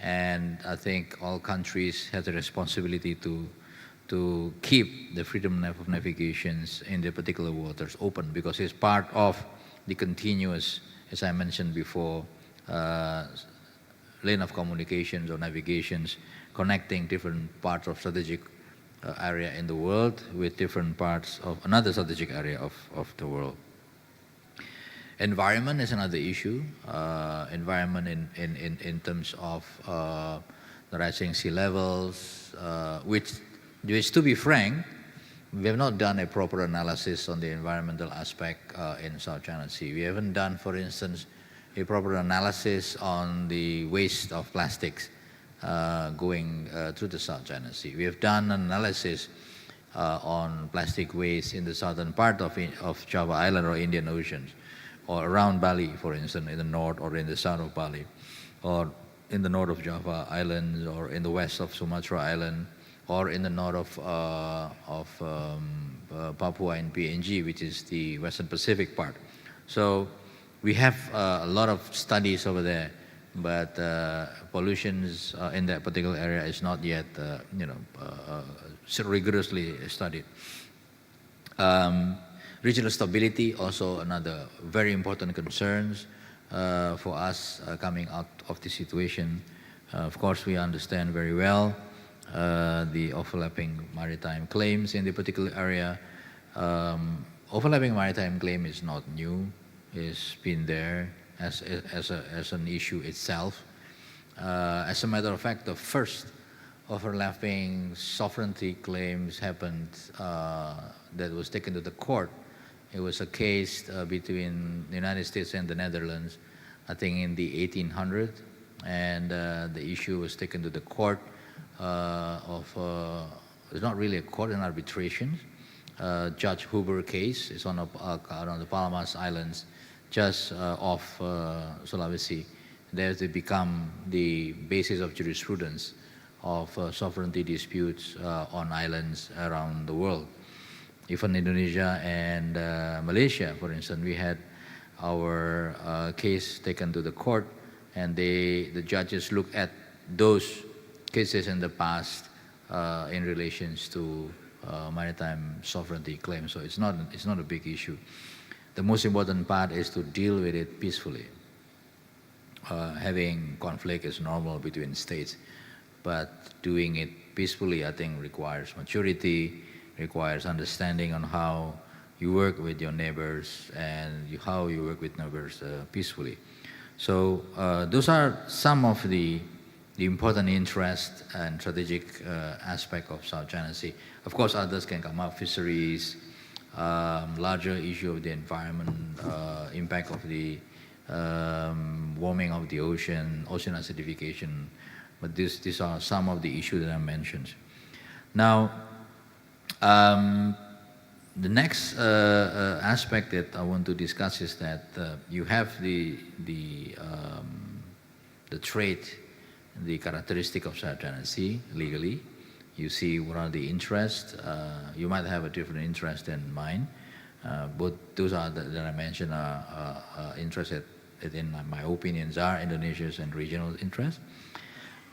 and I think all countries have the responsibility to keep the freedom of navigations in the particular waters open, because it's part of the continuous, as I mentioned before, lane of communications or navigations connecting different parts of strategic area in the world with different parts of another strategic area of the world. Environment is another issue. Environment in terms of the rising sea levels, which to be frank, we have not done a proper analysis on the environmental aspect in South China Sea. We haven't done, for instance, a proper analysis on the waste of plastics going through the South China Sea. We have done an analysis on plastic waste in the southern part of Java Island or Indian Oceans, or around Bali, for instance, in the north or in the south of Bali, or in the north of Java Islands, or in the west of Sumatra Island, or in the north of Papua and PNG, which is the Western Pacific part. So we have a lot of studies over there, but pollutions in that particular area is not yet, rigorously studied. Regional stability, also another very important concerns for us coming out of this situation. Of course, we understand very well the overlapping maritime claims in the particular area. Overlapping maritime claim is not new. It's been there as an issue itself. As a matter of fact, the first overlapping sovereignty claims happened that was taken to the court. It was a case between the United States and the Netherlands, I think in the 1800s, and the issue was taken to the court it's not really a court, an arbitration. Judge Huber case is on the Palamas Islands, just off Sulawesi. There they become the basis of jurisprudence of sovereignty disputes on islands around the world. Even Indonesia and Malaysia, for instance, we had our case taken to the court, and the judges look at those cases in the past in relations to maritime sovereignty claims. So it's not a big issue. The most important part is to deal with it peacefully. Having conflict is normal between states, but doing it peacefully, I think, requires maturity, requires understanding on how you work with your neighbors and how you work with neighbors peacefully. So those are some of the important interest and strategic aspect of South China Sea. Of course, others can come up: fisheries, larger issue of the environment, impact of the warming of the ocean acidification. But these are some of the issues that I mentioned. Now, the next aspect that I want to discuss is that you have the trade, the characteristic of South China Sea legally. You see what are the interests. You might have a different interest than mine. Both those are that I mentioned are interested in my opinions are Indonesia's and regional interests.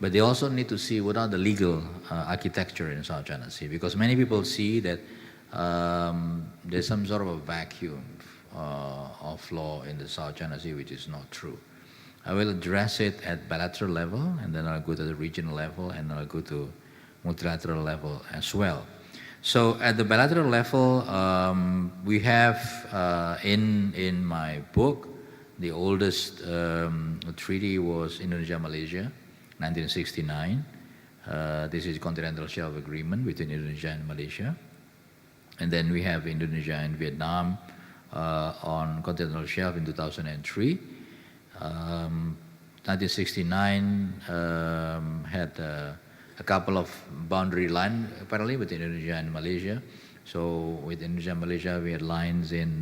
But they also need to see what are the legal architecture in South China Sea, because many people see that there's some sort of a vacuum of law in the South China Sea, which is not true. I will address it at bilateral level, and then I'll go to the regional level, and I'll go to multilateral level as well. So at the bilateral level, we have in my book, the oldest treaty was Indonesia-Malaysia, 1969. This is Continental Shelf Agreement between Indonesia and Malaysia. And then we have Indonesia and Vietnam on Continental Shelf in 2003. 1969 had a couple of boundary lines apparently between Indonesia and Malaysia. So with Indonesia and Malaysia, we had lines in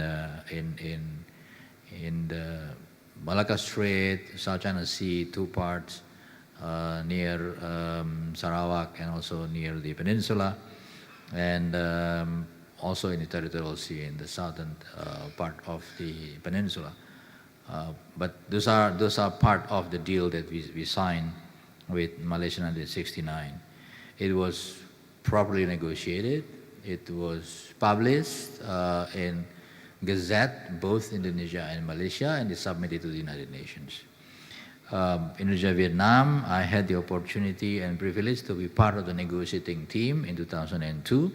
the Malacca Strait, South China Sea, two parts near Sarawak and also near the peninsula, and also in the territorial sea in the southern part of the peninsula. But those are part of the deal that we signed with Malaysia in 1969. It was properly negotiated. It was published in Gazette, both Indonesia and Malaysia, and it's submitted to the United Nations. Indonesia, Vietnam, I had the opportunity and privilege to be part of the negotiating team in 2002,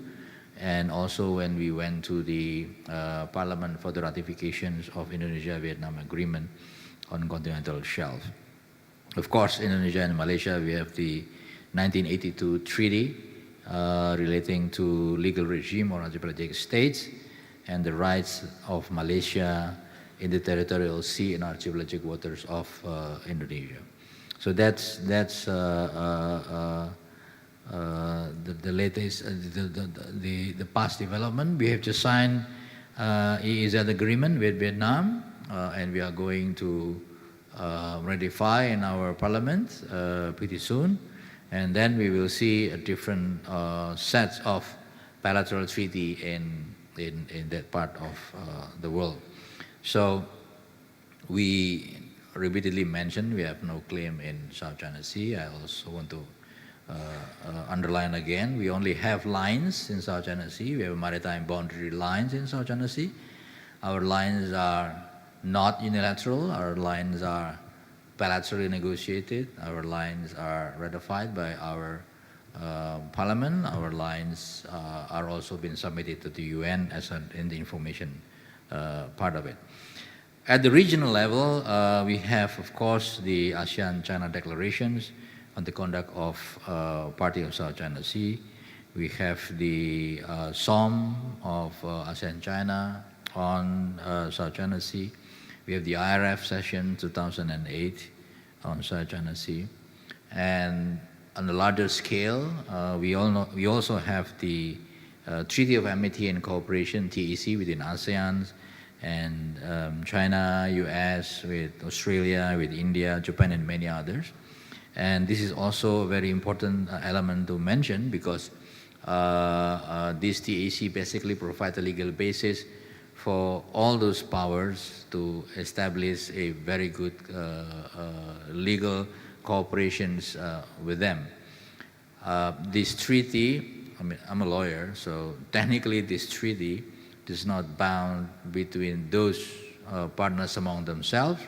and also when we went to the Parliament for the ratifications of Indonesia-Vietnam Agreement on Continental Shelf. Of course, Indonesia and Malaysia, we have the 1982 treaty relating to legal regime or archipelagic states and the rights of Malaysia in the territorial sea and archipelagic waters of Indonesia. So that's the latest, the past development. We have just signed EEZ agreement with Vietnam, and we are going to ratify in our parliament pretty soon, and then we will see a different sets of bilateral treaty in that part of the world. So we repeatedly mentioned we have no claim in South China Sea. I also want to underline again, we only have lines in South China Sea. We have maritime boundary lines in South China Sea. Our lines are not unilateral. Our lines are bilaterally negotiated. Our lines are ratified by our parliament. Our lines are also been submitted to the UN as in the information part of it. At the regional level, we have, of course, the ASEAN-China declarations on the conduct of Party of South China Sea. We have the SOM of ASEAN-China on South China Sea. We have the IRF session 2008 on South China Sea. And on a larger scale, we also have the Treaty of Amity and Cooperation, TEC, within ASEAN, and China, US, with Australia, with India, Japan, and many others. And this is also a very important element to mention because this TEC basically provides a legal basis for all those powers to establish a very good legal cooperations with them. This treaty, I mean, I'm a lawyer, so technically this treaty is not bound between those partners among themselves,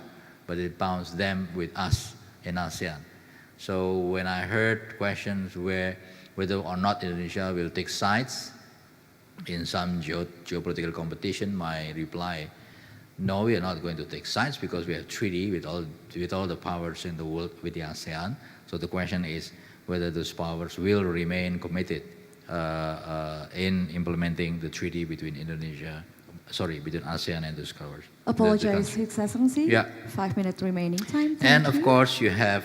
but it bounds them with us in ASEAN. So when I heard questions whether or not Indonesia will take sides in some geopolitical competition, my reply, no, we are not going to take sides because we have treaty with all the powers in the world with the ASEAN. So the question is whether those powers will remain committed in implementing the treaty between between ASEAN and those powers. Apologize, His Excellency. Yeah. 5 minutes remaining time. And of course, you have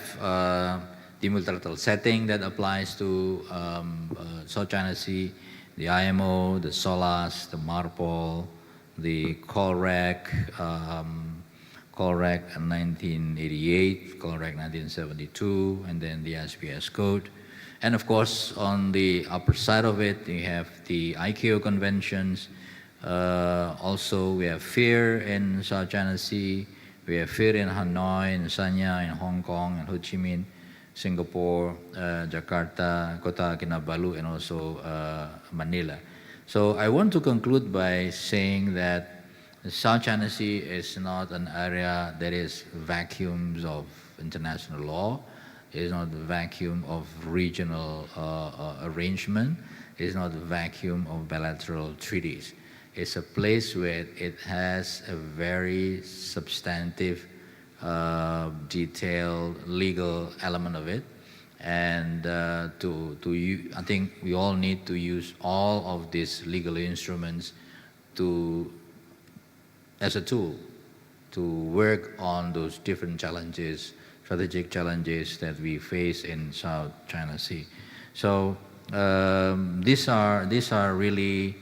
the multilateral setting that applies to South China Sea, the IMO, the SOLAS, the MARPOL, the COLREC, COLREC 1988, COLREC 1972, and then the SPS Code. And of course, on the upper side of it, you have the ICAO conventions. Also, we have FIR in South China Sea. We have FIR in Hanoi, in Sanya, in Hong Kong, and Ho Chi Minh, Singapore, Jakarta, Kota Kinabalu, and also Manila. So I want to conclude by saying that The South China Sea is not an area that is vacuums of international law. It is not a vacuum of regional arrangement. It is not a vacuum of bilateral treaties. It's a place where it has a very substantive, detailed legal element of it. And I think we all need to use all of these legal instruments as a tool to work on those different challenges, strategic challenges that we face in South China Sea. So these are really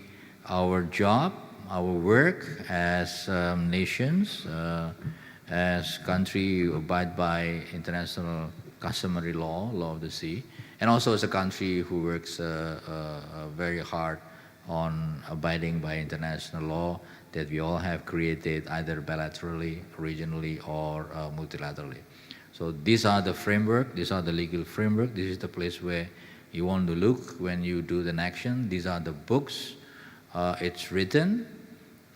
our job, our work as nations, as country who abide by international customary law of the sea, and also as a country who works very hard on abiding by international law that we all have created either bilaterally, regionally, or multilaterally. So these are the framework, these are the legal framework, this is the place where you want to look when you do an action. These are the books, it's written.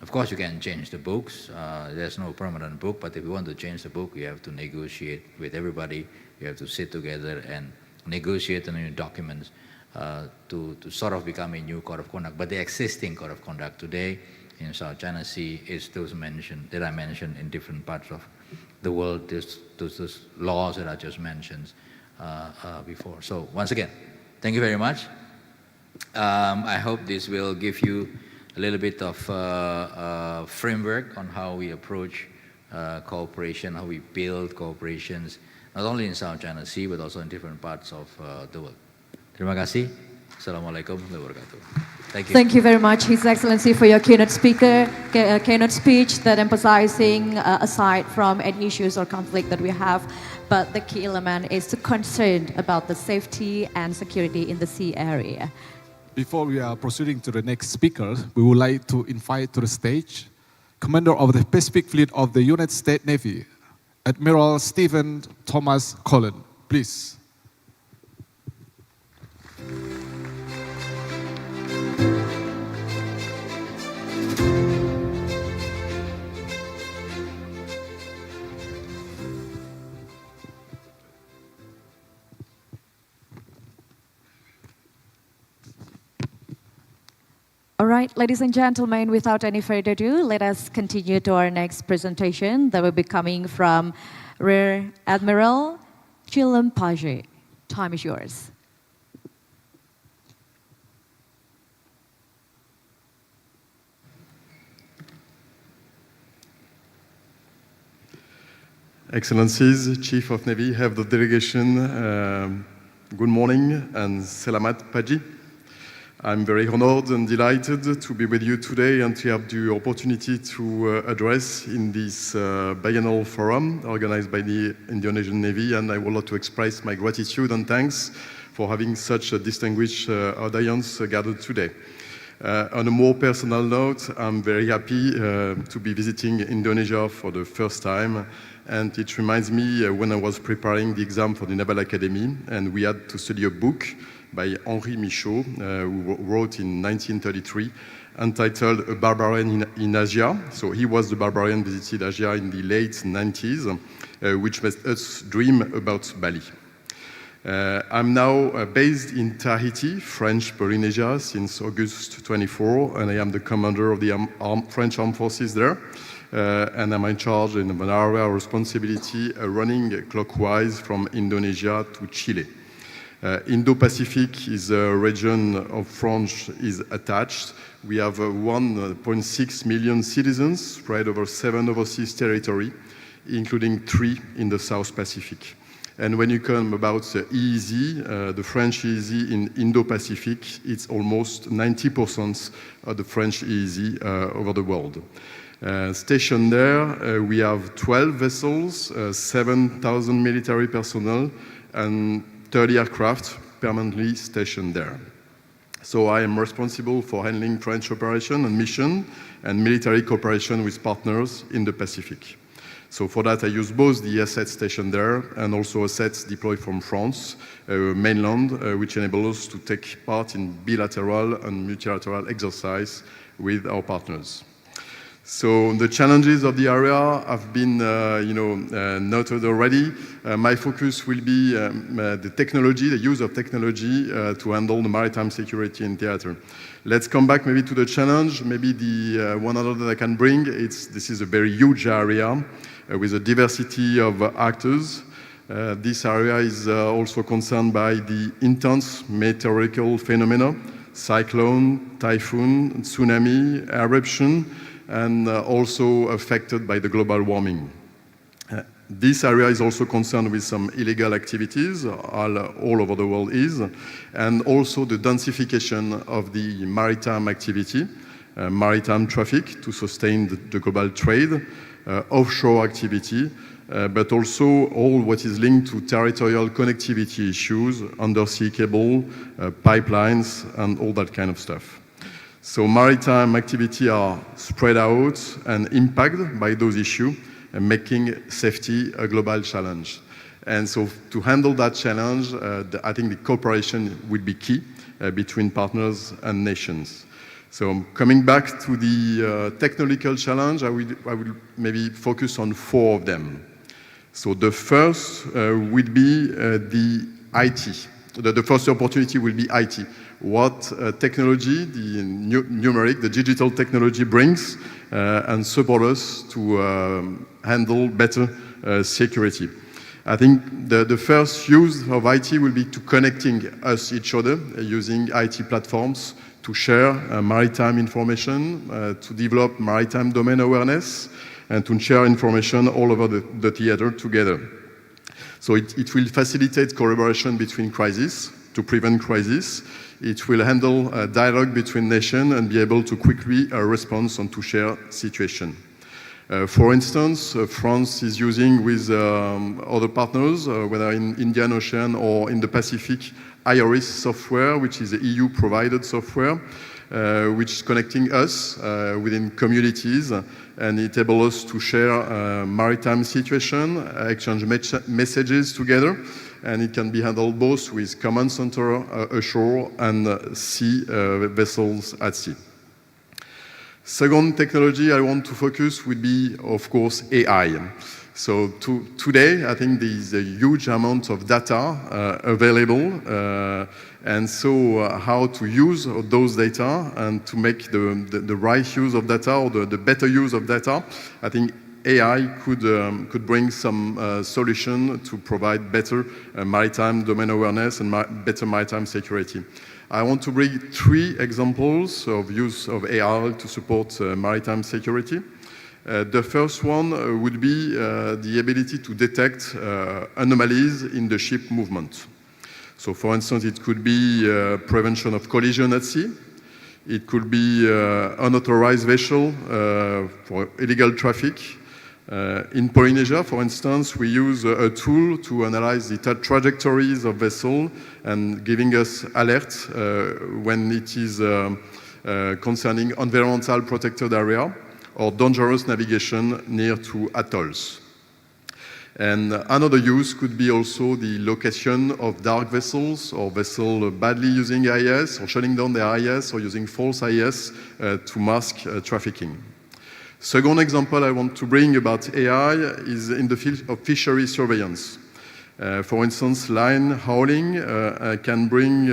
Of course you can change the books, there's no permanent book, but if you want to change the book, you have to negotiate with everybody, you have to sit together and negotiate on new documents to sort of become a new code of conduct. But the existing code of conduct today in South China Sea is those that I mentioned in different parts of the world, those laws that I just mentioned before. So once again, thank you very much. I hope this will give you a little bit of framework on how we approach cooperation, how we build cooperations, not only in South China Sea, but also in different parts of the world. Terima kasih. Assalamualaikum warahmatullahi wabarakatuh. Thank you. Thank you very much, His Excellency, for your keynote speech that emphasizing, aside from any issues or conflict that we have, but the key element is to concern about the safety and security in the sea area. Before we are proceeding to the next speaker, we would like to invite to the stage Commander of the Pacific Fleet of the United States Navy, Admiral Stephen Thomas Cullen. Please. All right, ladies and gentlemen, without any further ado, let us continue to our next presentation that will be coming from Rear Admiral jalesvevajayamahe. Time is yours. Excellencies, Chief of Navy, Head of the Delegation, good morning and selamat pagi. I'm very honored and delighted to be with you today and to have the opportunity to address in this biennial forum organized by the Indonesian Navy, and I would like to express my gratitude and thanks for having such a distinguished audience gathered today. On a more personal note, I'm very happy to be visiting Indonesia for the first time, and it reminds me when I was preparing the exam for the Naval Academy and we had to study a book by Henri Michaud, who wrote in 1933, entitled A Barbarian in Asia. So he was the barbarian visited Asia in the late 90s, which made us dream about Bali. I'm now based in Tahiti, French Polynesia, since August 24, and I am the commander of the French Armed Forces there. And I'm in charge in an area of responsibility running clockwise from Indonesia to Chile. Indo-Pacific is a region of France is attached. We have 1.6 million citizens spread over 7 overseas territories, including 3 in the South Pacific. And when you come about the EEZ, the French EEZ in Indo-Pacific, it's almost 90% of the French EEZ over the world. Stationed there, we have 12 vessels, 7,000 military personnel, and 30 aircraft permanently stationed there. So I am responsible for handling French operation and mission and military cooperation with partners in the Pacific. So for that, I use both the assets stationed there and also assets deployed from France, mainland, which enable us to take part in bilateral and multilateral exercise with our partners. So the challenges of the area have been noted already. My focus will be the technology, the use of technology to handle the maritime security in theater. Let's come back maybe to the challenge. Maybe the one other that I can bring, this is a very huge area with a diversity of actors. This area is also concerned by the intense meteorological phenomena, cyclone, typhoon, tsunami, eruption, and also affected by the global warming. This area is also concerned with some illegal activities, all over the world is, and also the densification of the maritime activity, maritime traffic to sustain the global trade, offshore activity, but also all what is linked to territorial connectivity issues, undersea cable, pipelines, and all that kind of stuff. So maritime activity are spread out and impacted by those issues, and making safety a global challenge. And so to handle that challenge, I think the cooperation will be key between partners and nations. So coming back to the technical challenge, I will maybe focus on 4 of them. So the first would be the IT. The first opportunity will be IT. What technology, the numeric, the digital technology brings and support us to handle better security. I think the first use of IT will be to connecting us each other using IT platforms to share maritime information, to develop maritime domain awareness, and to share information all over the theater together. So it will facilitate collaboration between crises to prevent crisis. It will handle dialogue between nations and be able to quickly respond and to share situation. For instance, France is using with other partners, whether in Indian Ocean or in the Pacific, IRIS software, which is a EU-provided software, which is connecting us within communities, and it enables us to share maritime situation, exchange messages together, and it can be handled both with command center ashore and sea vessels at sea. Second technology I want to focus would be, of course, AI. So today, I think there is a huge amount of data available, and so how to use those data and to make the right use of data or the better use of data, I think AI could bring some solution to provide better maritime domain awareness and better maritime security. I want to bring 3 examples of use of AI to support maritime security. The first one would be the ability to detect anomalies in the ship movement. So for instance, it could be prevention of collision at sea. It could be unauthorized vessel for illegal traffic. In Polynesia, for instance, we use a tool to analyze the trajectories of vessels and giving us alerts when it is concerning environmental protected area or dangerous navigation near to atolls. And another use could be also the location of dark vessels or vessels badly using AIS or shutting down the AIS or using false AIS to mask trafficking. Second example I want to bring about AI is in the field of fishery surveillance. For instance, line hauling can bring,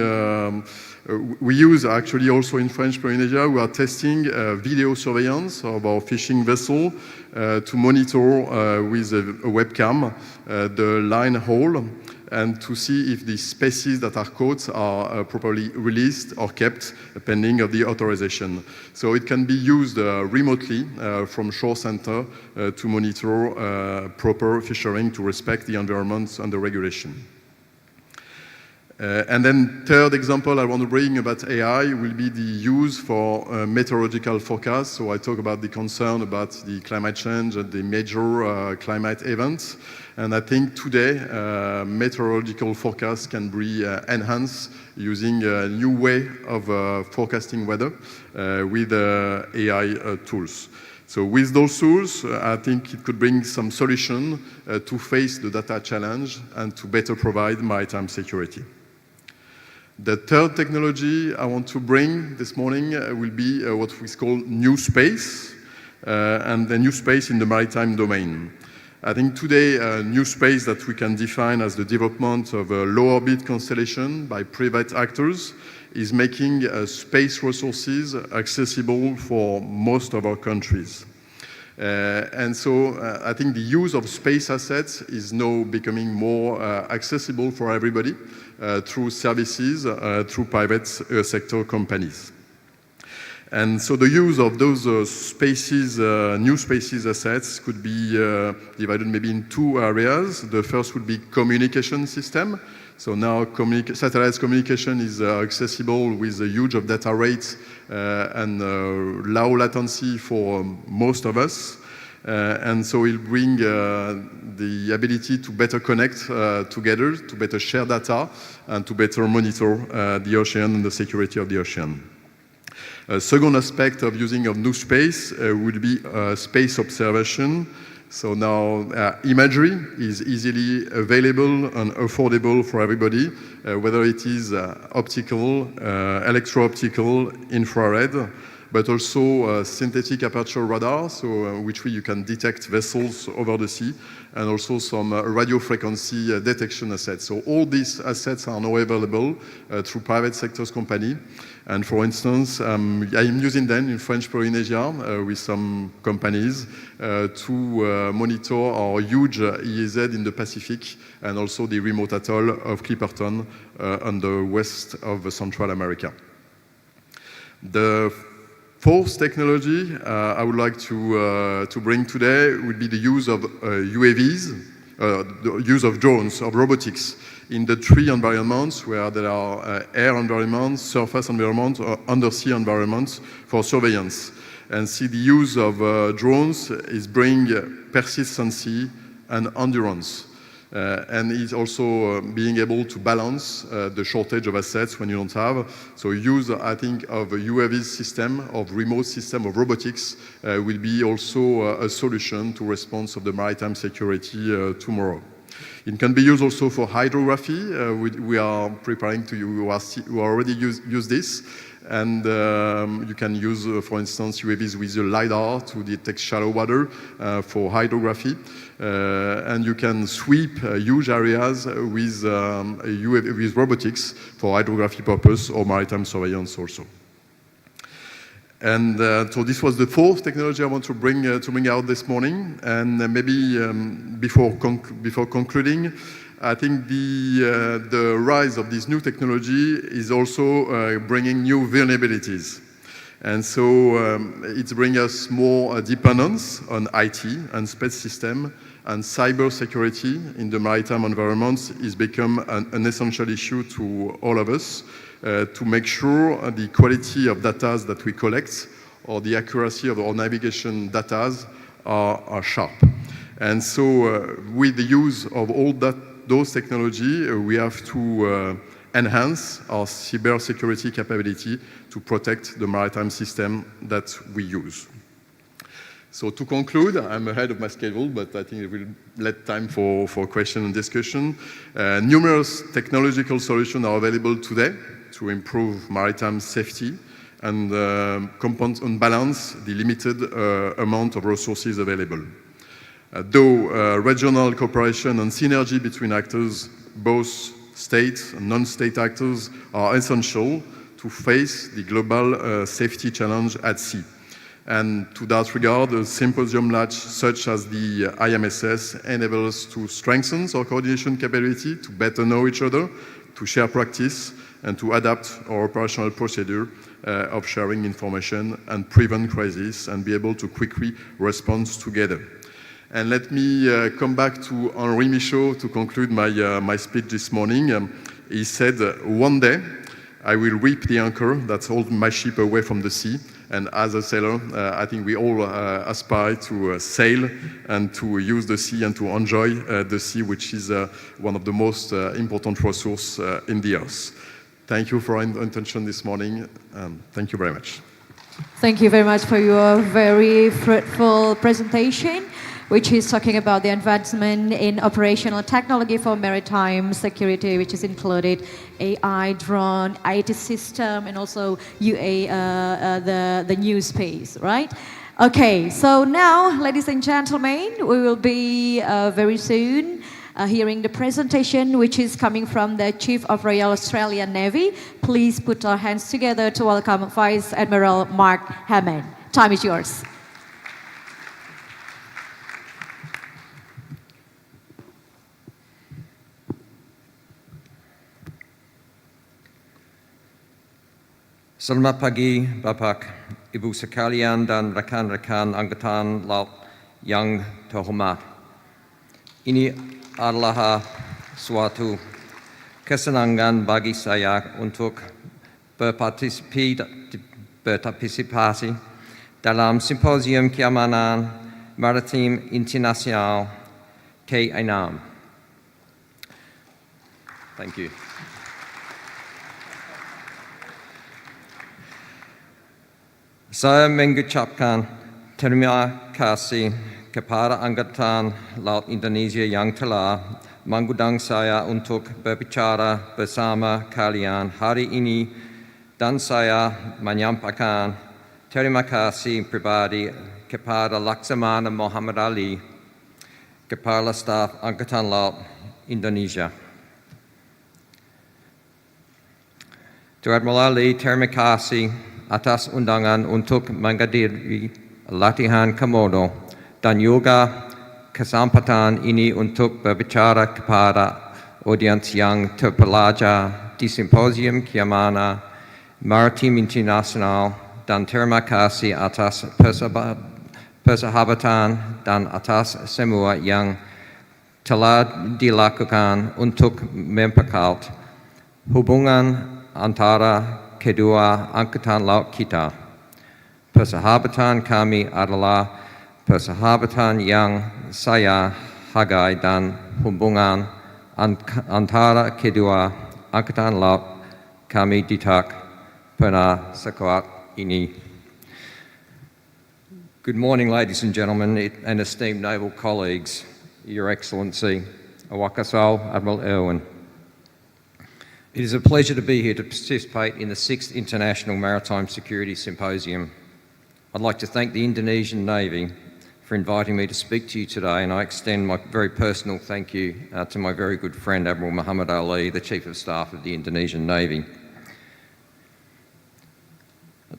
we use actually also in French Polynesia, we are testing video surveillance of our fishing vessel to monitor with a webcam the line haul and to see if the species that are caught are properly released or kept pending of the authorization. So it can be used remotely from shore center to monitor proper fishing to respect the environment and the regulation. And then third example I want to bring about AI will be the use for meteorological forecasts. So I talk about the concern about the climate change and the major climate events. And I think today meteorological forecasts can be enhanced using a new way of forecasting weather with AI tools. So with those tools, I think it could bring some solution to face the data challenge and to better provide maritime security. The third technology I want to bring this morning will be what we call new space. and the new space in the maritime domain. I think today a new space that we can define as the development of a low orbit constellation by private actors is making space resources accessible for most of our countries. And so I think the use of space assets is now becoming more accessible for everybody through services, through private sector companies. And so the use of those spaces, new spaces assets could be divided maybe in two areas. The first would be communication system. So now satellite communication is accessible with a huge of data rates and low latency for most of us. And so it'll bring the ability to better connect together, to better share data, and to better monitor the ocean and the security of the ocean. A second aspect of using of new space would be space observation. So now imagery is easily available and affordable for everybody, whether it is optical, electro-optical, infrared, but also synthetic aperture radar, so which way you can detect vessels over the sea, and also some radio frequency detection assets. So all these assets are now available through private sectors company. And for instance, I'm using them in French Polynesia with some companies to monitor our huge EEZ in the Pacific and also the remote atoll of Clipperton on the west of Central America. The fourth technology I would like to bring today would be the use of UAVs, the use of drones, of robotics in the three environments where there are air environments, surface environments, or undersea environments for surveillance. And see the use of drones is bring persistency and endurance. And is also being able to balance the shortage of assets when you don't have. So use, I think, of a UAV system, of remote system of robotics will be also a solution to response of the maritime security tomorrow. It can be used also for hydrography. We are preparing to who already use this. And you can use, for instance, UAVs with a LiDAR to detect shallow water for hydrography. And you can sweep huge areas with robotics for hydrography purpose or maritime surveillance also. And so this was the fourth technology I want to bring out this morning. And maybe before concluding, I think the rise of this new technology is also bringing new vulnerabilities. And so it's bringing us more dependence on IT and space system, and cyber security in the maritime environments is become an essential issue to all of us to make sure the quality of data that we collect or the accuracy of our navigation data are sharp. And so with the use of all those technology, we have to enhance our cybersecurity capability to protect the maritime system that we use. So to conclude, I'm ahead of my schedule, but I think it will let time for question and discussion. Numerous technological solutions are available today to improve maritime safety and balance the limited amount of resources available. Though regional cooperation and synergy between actors, both state and non-state actors, are essential to face the global safety challenge at sea. And to that regard, a symposium such as the IMSS enables us to strengthen our coordination capability, to better know each other, to share practice, and to adapt our operational procedure of sharing information and prevent crises and be able to quickly respond together. And let me come back to Henri Michaud to conclude my speech this morning. He said, one day I will reap the anchor that holds my ship away from the sea. And as a sailor, I think we all aspire to sail and to use the sea and to enjoy the sea, which is one of the most important resources in the earth. Thank you for your attention this morning. Thank you very much. Thank you very much for your very fruitful presentation, which is talking about the advancement in operational technology for maritime security, which is included AI, drone, IT system, and also the new space, right? Okay, so now, ladies and gentlemen, we will be very soon hearing the presentation which is coming from the Chief of Royal Australian Navy. Please put our hands together to welcome Vice Admiral Mark Hammond. Time is yours. Selamat pagi, Bapak, Ibu sekalian dan rekan-rekan Angkatan Laut yang terhormat. Ini adalah suatu kesenangan bagi saya untuk berpartisipasi dalam Symposium Keamanan Maritime Internasional ke-6. Thank you. Saya mengucapkan terima kasih kepada Angkatan Laut Indonesia yang telah mengundang saya untuk berbicara bersama kalian hari ini, dan saya menyampaikan terima kasih pribadi kepada Laksamana Muhammad Ali, Kepala Staf Angkatan Laut Indonesia. Tuan Admiral Ali, terima kasih atas undangan untuk menghadiri latihan Komodo dan juga kesempatan ini untuk berbicara kepada audiens yang terpelajar di Symposium Keamanan Maritime Internasional, dan terima kasih atas persahabatan dan atas semua yang telah dilakukan untuk memperkuat hubungan antara kedua angkatan laut kita. Persahabatan kami adalah persahabatan yang saya hargai, dan hubungan antara kedua angkatan laut kami tidak pernah sekuat ini. Good morning, ladies and gentlemen, and esteemed naval colleagues, Your Excellency, Awakasal Admiral Irwin. It is a pleasure to be here to participate in the 6th International Maritime Security Symposium. I'd like to thank the Indonesian Navy for inviting me to speak to you today, and I extend my very personal thank you to my very good friend Admiral Muhammad Ali, the Chief of Staff of the Indonesian Navy.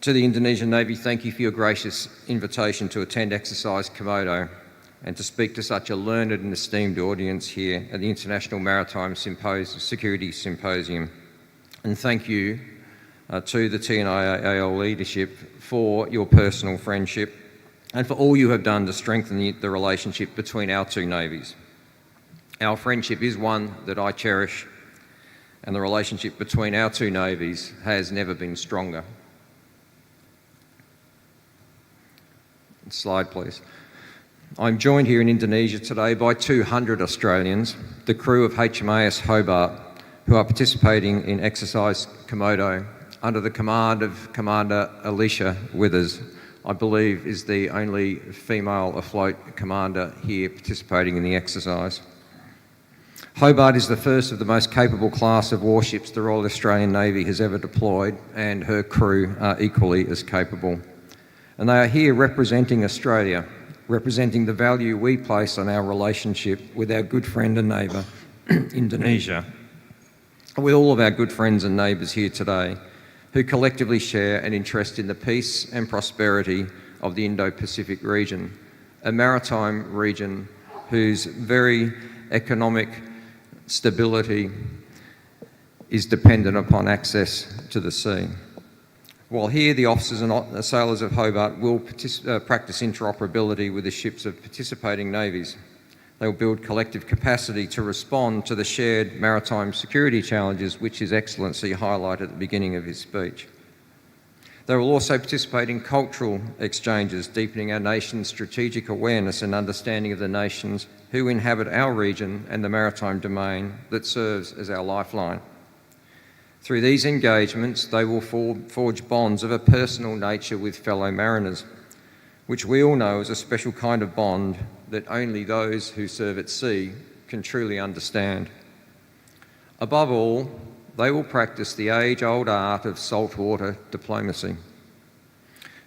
To the Indonesian Navy, thank you for your gracious invitation to attend Exercise Komodo and to speak to such a learned and esteemed audience here at the International Maritime Security Symposium. And thank you to the tnial leadership for your personal friendship and for all you have done to strengthen the relationship between our two navies. Our friendship is one that I cherish, and the relationship between our two navies has never been stronger. Slide, please. I'm joined here in Indonesia today by 200 Australians, the crew of HMAS Hobart, who are participating in Exercise Komodo under the command of Commander Alicia Withers. I believe is the only female afloat commander here participating in the exercise. Hobart is the first of the most capable class of warships the Royal Australian Navy has ever deployed, and her crew are equally as capable. And they are here representing Australia, representing the value we place on our relationship with our good friend and neighbour, Indonesia, with all of our good friends and neighbours here today, who collectively share an interest in the peace and prosperity of the Indo-Pacific region, a maritime region whose very economic stability is dependent upon access to the sea. While here, the officers and sailors of Hobart will practice interoperability with the ships of participating navies. They will build collective capacity to respond to the shared maritime security challenges which His Excellency highlighted at the beginning of his speech. They will also participate in cultural exchanges, deepening our nation's strategic awareness and understanding of the nations who inhabit our region and the maritime domain that serves as our lifeline. Through these engagements, they will forge bonds of a personal nature with fellow mariners, which we all know is a special kind of bond that only those who serve at sea can truly understand. Above all, they will practice the age-old art of saltwater diplomacy.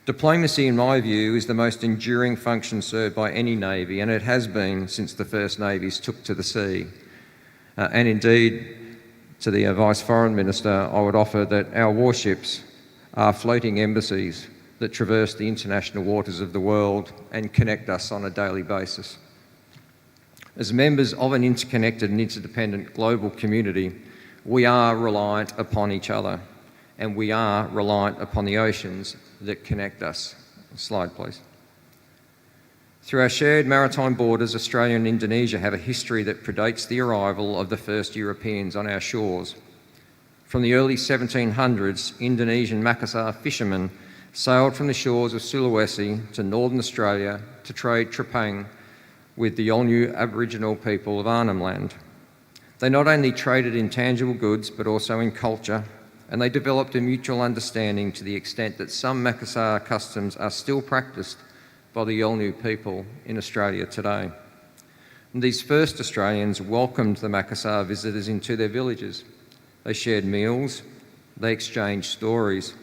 Diplomacy, in my view, is the most enduring function served by any navy, and it has been since the first navies took to the sea. And indeed, to the Vice Foreign Minister, I would offer that our warships are floating embassies that traverse the international waters of the world and connect us on a daily basis. As members of an interconnected and interdependent global community, we are reliant upon each other, and we are reliant upon the oceans that connect us. Slide, please. Through our shared maritime borders, Australia and Indonesia have a history that predates the arrival of the first Europeans on our shores. From the early 1700s, Indonesian Makassar fishermen sailed from the shores of Sulawesi to northern Australia to trade trepang with the Yolngu Aboriginal people of Arnhem Land. They not only traded in tangible goods, but also in culture, and they developed a mutual understanding to the extent that some Makassar customs are still practiced by the Yolngu people in Australia today. And these first Australians welcomed the Makassar visitors into their villages. They shared meals, they exchanged stories,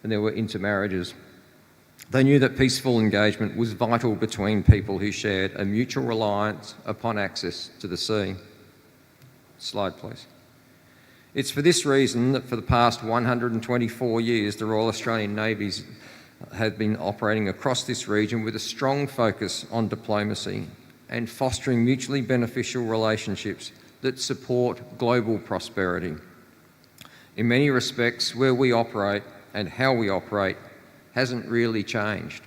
and there were intermarriages. They knew that peaceful engagement was vital between people who shared a mutual reliance upon access to the sea. Slide, please. It's for this reason that for the past 124 years, the Royal Australian Navies have been operating across this region with a strong focus on diplomacy and fostering mutually beneficial relationships that support global prosperity. In many respects, where we operate and how we operate hasn't really changed,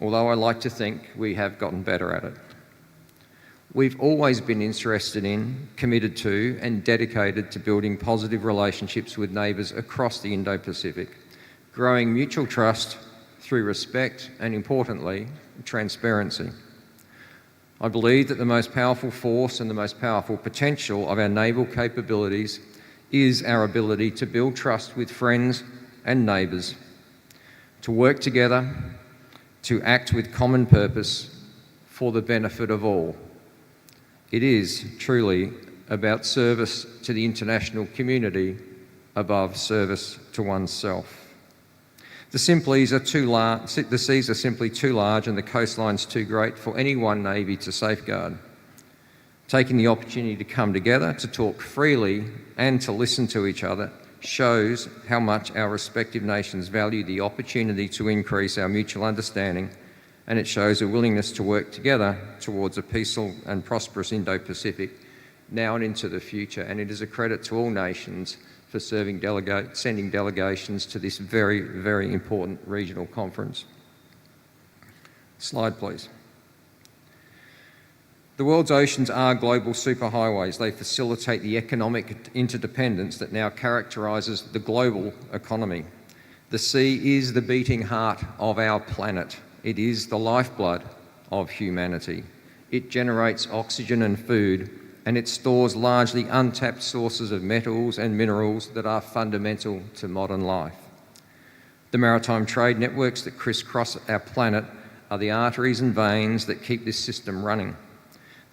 although I like to think we have gotten better at it. We've always been interested in, committed to, and dedicated to building positive relationships with neighbours across the Indo-Pacific, growing mutual trust through respect and, importantly, transparency. I believe that the most powerful force and the most powerful potential of our naval capabilities is our ability to build trust with friends and neighbours, to work together, to act with common purpose for the benefit of all. It is truly about service to the international community above service to oneself. The seas are simply too large and the coastlines too great for any one navy to safeguard. Taking the opportunity to come together, to talk freely and to listen to each other shows how much our respective nations value the opportunity to increase our mutual understanding, and it shows a willingness to work together towards a peaceful and prosperous Indo-Pacific now and into the future. And it is a credit to all nations for sending delegations to this very, very important regional conference. Slide, please. The world's oceans are global superhighways. They facilitate the economic interdependence that now characterises the global economy. The sea is the beating heart of our planet. It is the lifeblood of humanity. It generates oxygen and food, and it stores largely untapped sources of metals and minerals that are fundamental to modern life. The maritime trade networks that crisscross our planet are the arteries and veins that keep this system running.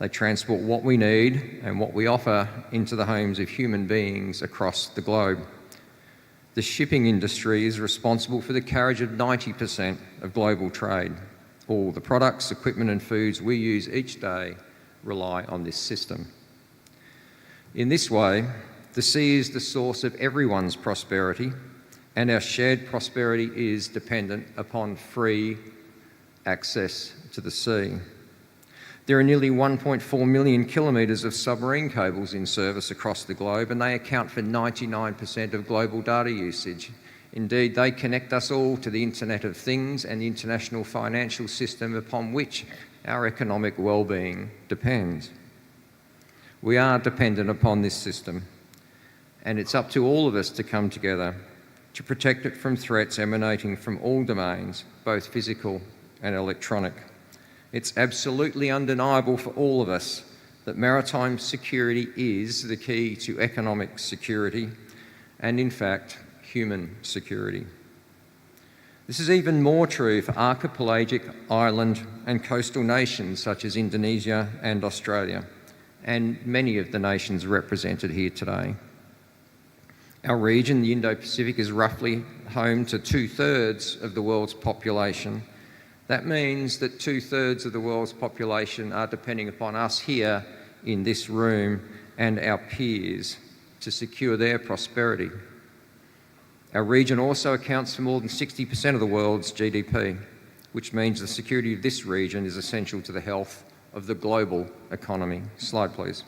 They transport what we need and what we offer into the homes of human beings across the globe. The shipping industry is responsible for the carriage of 90% of global trade. All the products, equipment and foods we use each day rely on this system. In this way, the sea is the source of everyone's prosperity, and our shared prosperity is dependent upon free access to the sea. There are nearly 1.4 million kilometres of submarine cables in service across the globe, and they account for 99% of global data usage. Indeed, they connect us all to the Internet of Things and the international financial system upon which our economic well-being depends. We are dependent upon this system, and it's up to all of us to come together to protect it from threats emanating from all domains, both physical and electronic. It's absolutely undeniable for all of us that maritime security is the key to economic security and, in fact, human security. This is even more true for archipelagic, island and coastal nations such as Indonesia and Australia, and many of the nations represented here today. Our region, the Indo-Pacific, is roughly home to 2/3 of the world's population. That means that 2/3 of the world's population are depending upon us here in this room and our peers to secure their prosperity. Our region also accounts for more than 60% of the world's GDP, which means the security of this region is essential to the health of the global economy. Slide, please.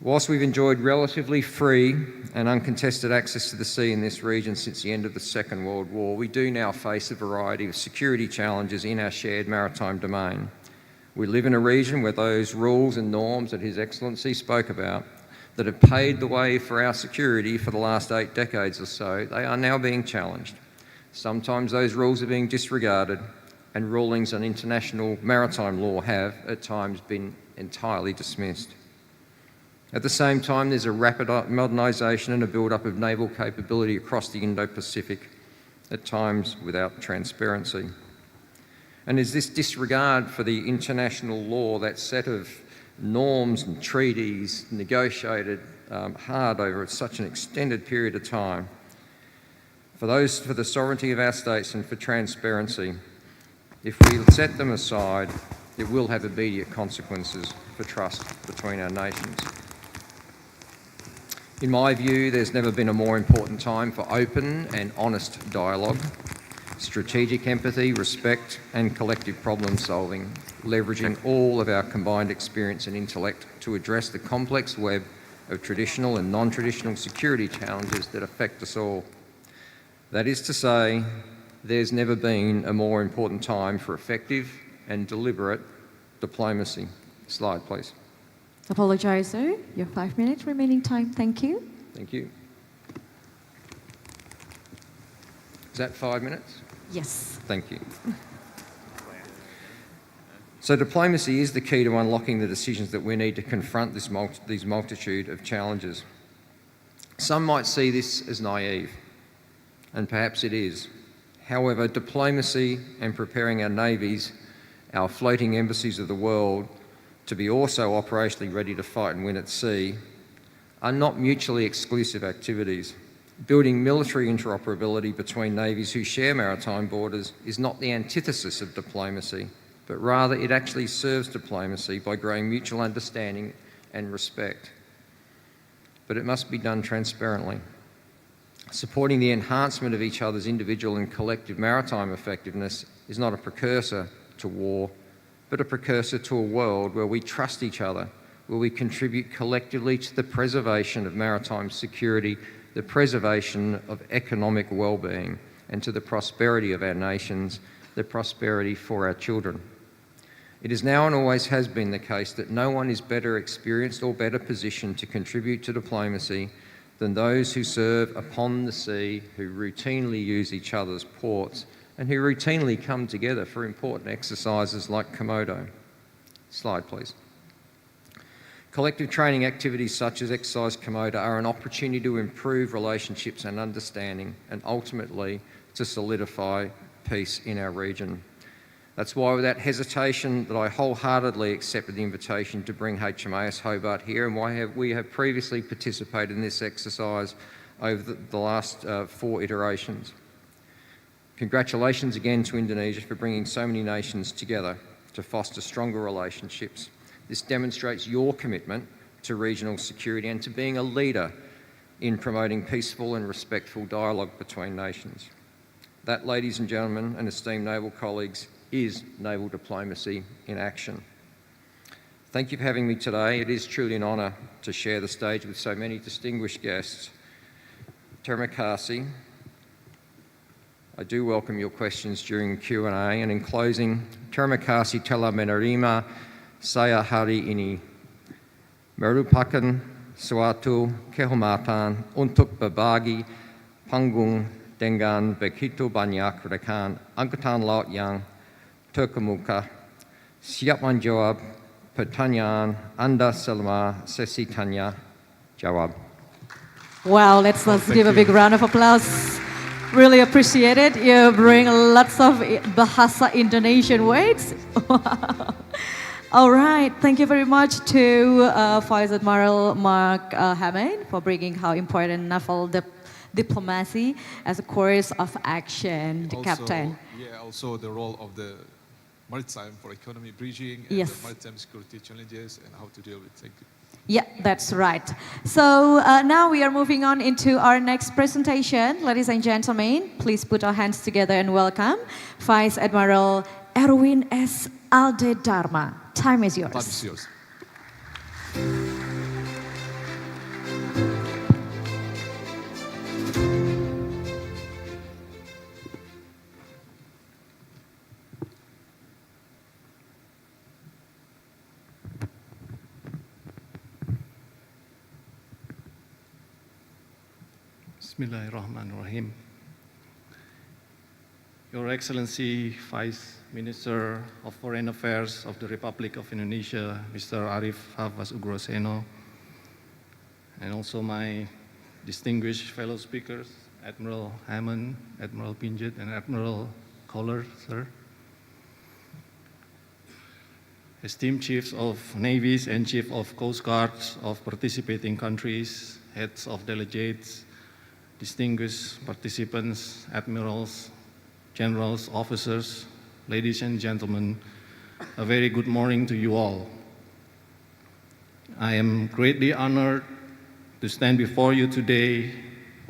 Whilst we've enjoyed relatively free and uncontested access to the sea in this region since the end of the Second World War, we do now face a variety of security challenges in our shared maritime domain. We live in a region where those rules and norms that His Excellency spoke about that have paved the way for our security for the last 8 decades or so, they are now being challenged. Sometimes those rules are being disregarded, and rulings on international maritime law have, at times, been entirely dismissed. At the same time, there's a rapid modernisation and a build-up of naval capability across the Indo-Pacific, at times without transparency. And there's this disregard for the international law, that set of norms and treaties negotiated hard over such an extended period of time. For the sovereignty of our states and for transparency, if we set them aside, it will have immediate consequences for trust between our nations. In my view, there's never been a more important time for open and honest dialogue, strategic empathy, respect, and collective problem solving, leveraging all of our combined experience and intellect to address the complex web of traditional and non-traditional security challenges that affect us all. That is to say, there's never been a more important time for effective and deliberate diplomacy. Slide, please. Apologise, sir. Your 5 minutes remaining time. Thank you. Thank you. Is that 5 minutes? Yes. Thank you. So diplomacy is the key to unlocking the decisions that we need to confront these multitude of challenges. Some might see this as naive, and perhaps it is. However, diplomacy and preparing our navies, our floating embassies of the world, to be also operationally ready to fight and win at sea, are not mutually exclusive activities. Building military interoperability between navies who share maritime borders is not the antithesis of diplomacy, but rather it actually serves diplomacy by growing mutual understanding and respect. But it must be done transparently. Supporting the enhancement of each other's individual and collective maritime effectiveness is not a precursor to war, but a precursor to a world where we trust each other, where we contribute collectively to the preservation of maritime security, the preservation of economic well-being, and to the prosperity of our nations, the prosperity for our children. It is now and always has been the case that no one is better experienced or better positioned to contribute to diplomacy than those who serve upon the sea, who routinely use each other's ports, and who routinely come together for important exercises like Komodo. Slide, please. Collective training activities such as Exercise Komodo are an opportunity to improve relationships and understanding, and ultimately to solidify peace in our region. That's why, without hesitation, that I wholeheartedly accepted the invitation to bring HMAS Hobart here, and why we have previously participated in this exercise over the last 4 iterations. Congratulations again to Indonesia for bringing so many nations together to foster stronger relationships. This demonstrates your commitment to regional security and to being a leader in promoting peaceful and respectful dialogue between nations. That, ladies and gentlemen, and esteemed naval colleagues, is naval diplomacy in action. Thank you for having me today. It is truly an honour to share the stage with so many distinguished guests. Terima kasih. I do welcome your questions during Q&A, and in closing, terima kasih telah menerima saya hari ini. Merupakan suatu kehormatan untuk berbagi panggung dengan begitu banyak rekan Angkatan Laut yang terkemuka. Siap menjawab pertanyaan Anda selama sesi tanya jawab. Wow, let's give a big round of applause. Really appreciate it. You bring lots of Bahasa Indonesian words. All right, thank you very much to Vice Admiral Mark Hammond for bringing how important naval diplomacy as a course of action, Captain. Yeah, also the role of the maritime for economy bridging and Yes. the maritime security challenges and how to deal with. Thank you. Yeah, that's right. So now we are moving on into our next presentation. Ladies and gentlemen, please put our hands together and welcome Vice Admiral Erwin S. Alde-Dharma. Time is yours. Time is yours. Bismillahirrahmanirrahim. Your Excellency, Vice Minister of Foreign Affairs of the Republic of Indonesia, Mr. Arif Hafaz Ugroseno, and also my distinguished fellow speakers, Admiral Hammond, Admiral Pinjet, and Admiral Kohler, sir. Esteemed Chiefs of Navies and Chief of Coast Guards of participating countries, heads of delegates, distinguished participants, admirals, generals, officers, ladies and gentlemen, a very good morning to you all. I am greatly honored to stand before you today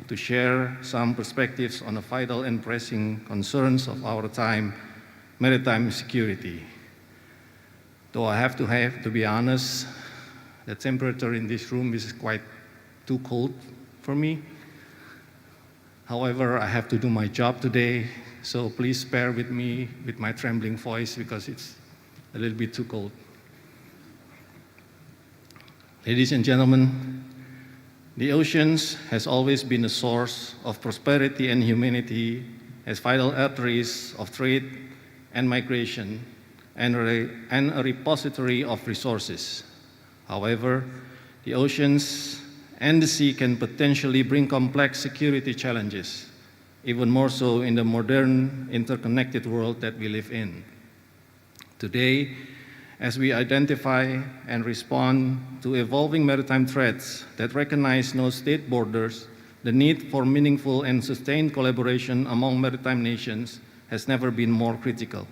to share some perspectives on the vital and pressing concerns of our time, maritime security. Though I have to be honest, the temperature in this room is quite too cold for me. However, I have to do my job today, so please bear with me with my trembling voice because it's a little bit too cold. Ladies and gentlemen, the oceans has always been a source of prosperity and humanity as vital arteries of trade and migration and a repository of resources. However, the oceans and the sea can potentially bring complex security challenges, even more so in the modern interconnected world that we live in. Today, as we identify and respond to evolving maritime threats that recognize no state borders, the need for meaningful and sustained collaboration among maritime nations has never been more critical.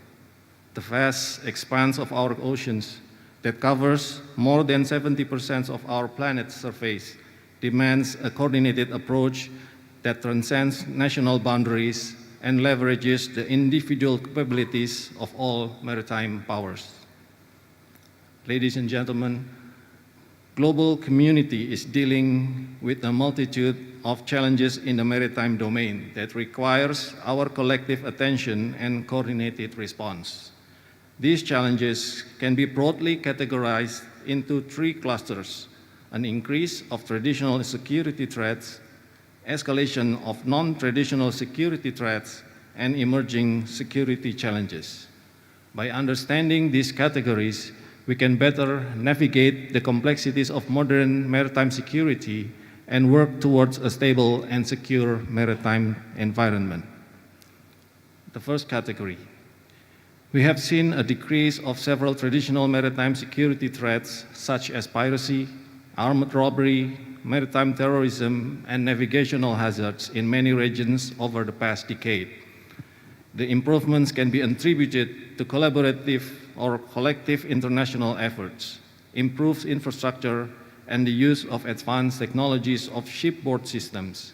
The vast expanse of our oceans that covers more than 70% of our planet's surface demands a coordinated approach that transcends national boundaries and leverages the individual capabilities of all maritime powers. Ladies and gentlemen, global community is dealing with a multitude of challenges in the maritime domain that requires our collective attention and coordinated response. These challenges can be broadly categorized into three clusters: an increase of traditional security threats, escalation of non-traditional security threats, and emerging security challenges. By understanding these categories, we can better navigate the complexities of modern maritime security and work towards a stable and secure maritime environment. The first category. We have seen a decrease of several traditional maritime security threats such as piracy, armed robbery, maritime terrorism, and navigational hazards in many regions over the past decade. The improvements can be attributed to collaborative or collective international efforts, improved infrastructure, and the use of advanced technologies of shipboard systems.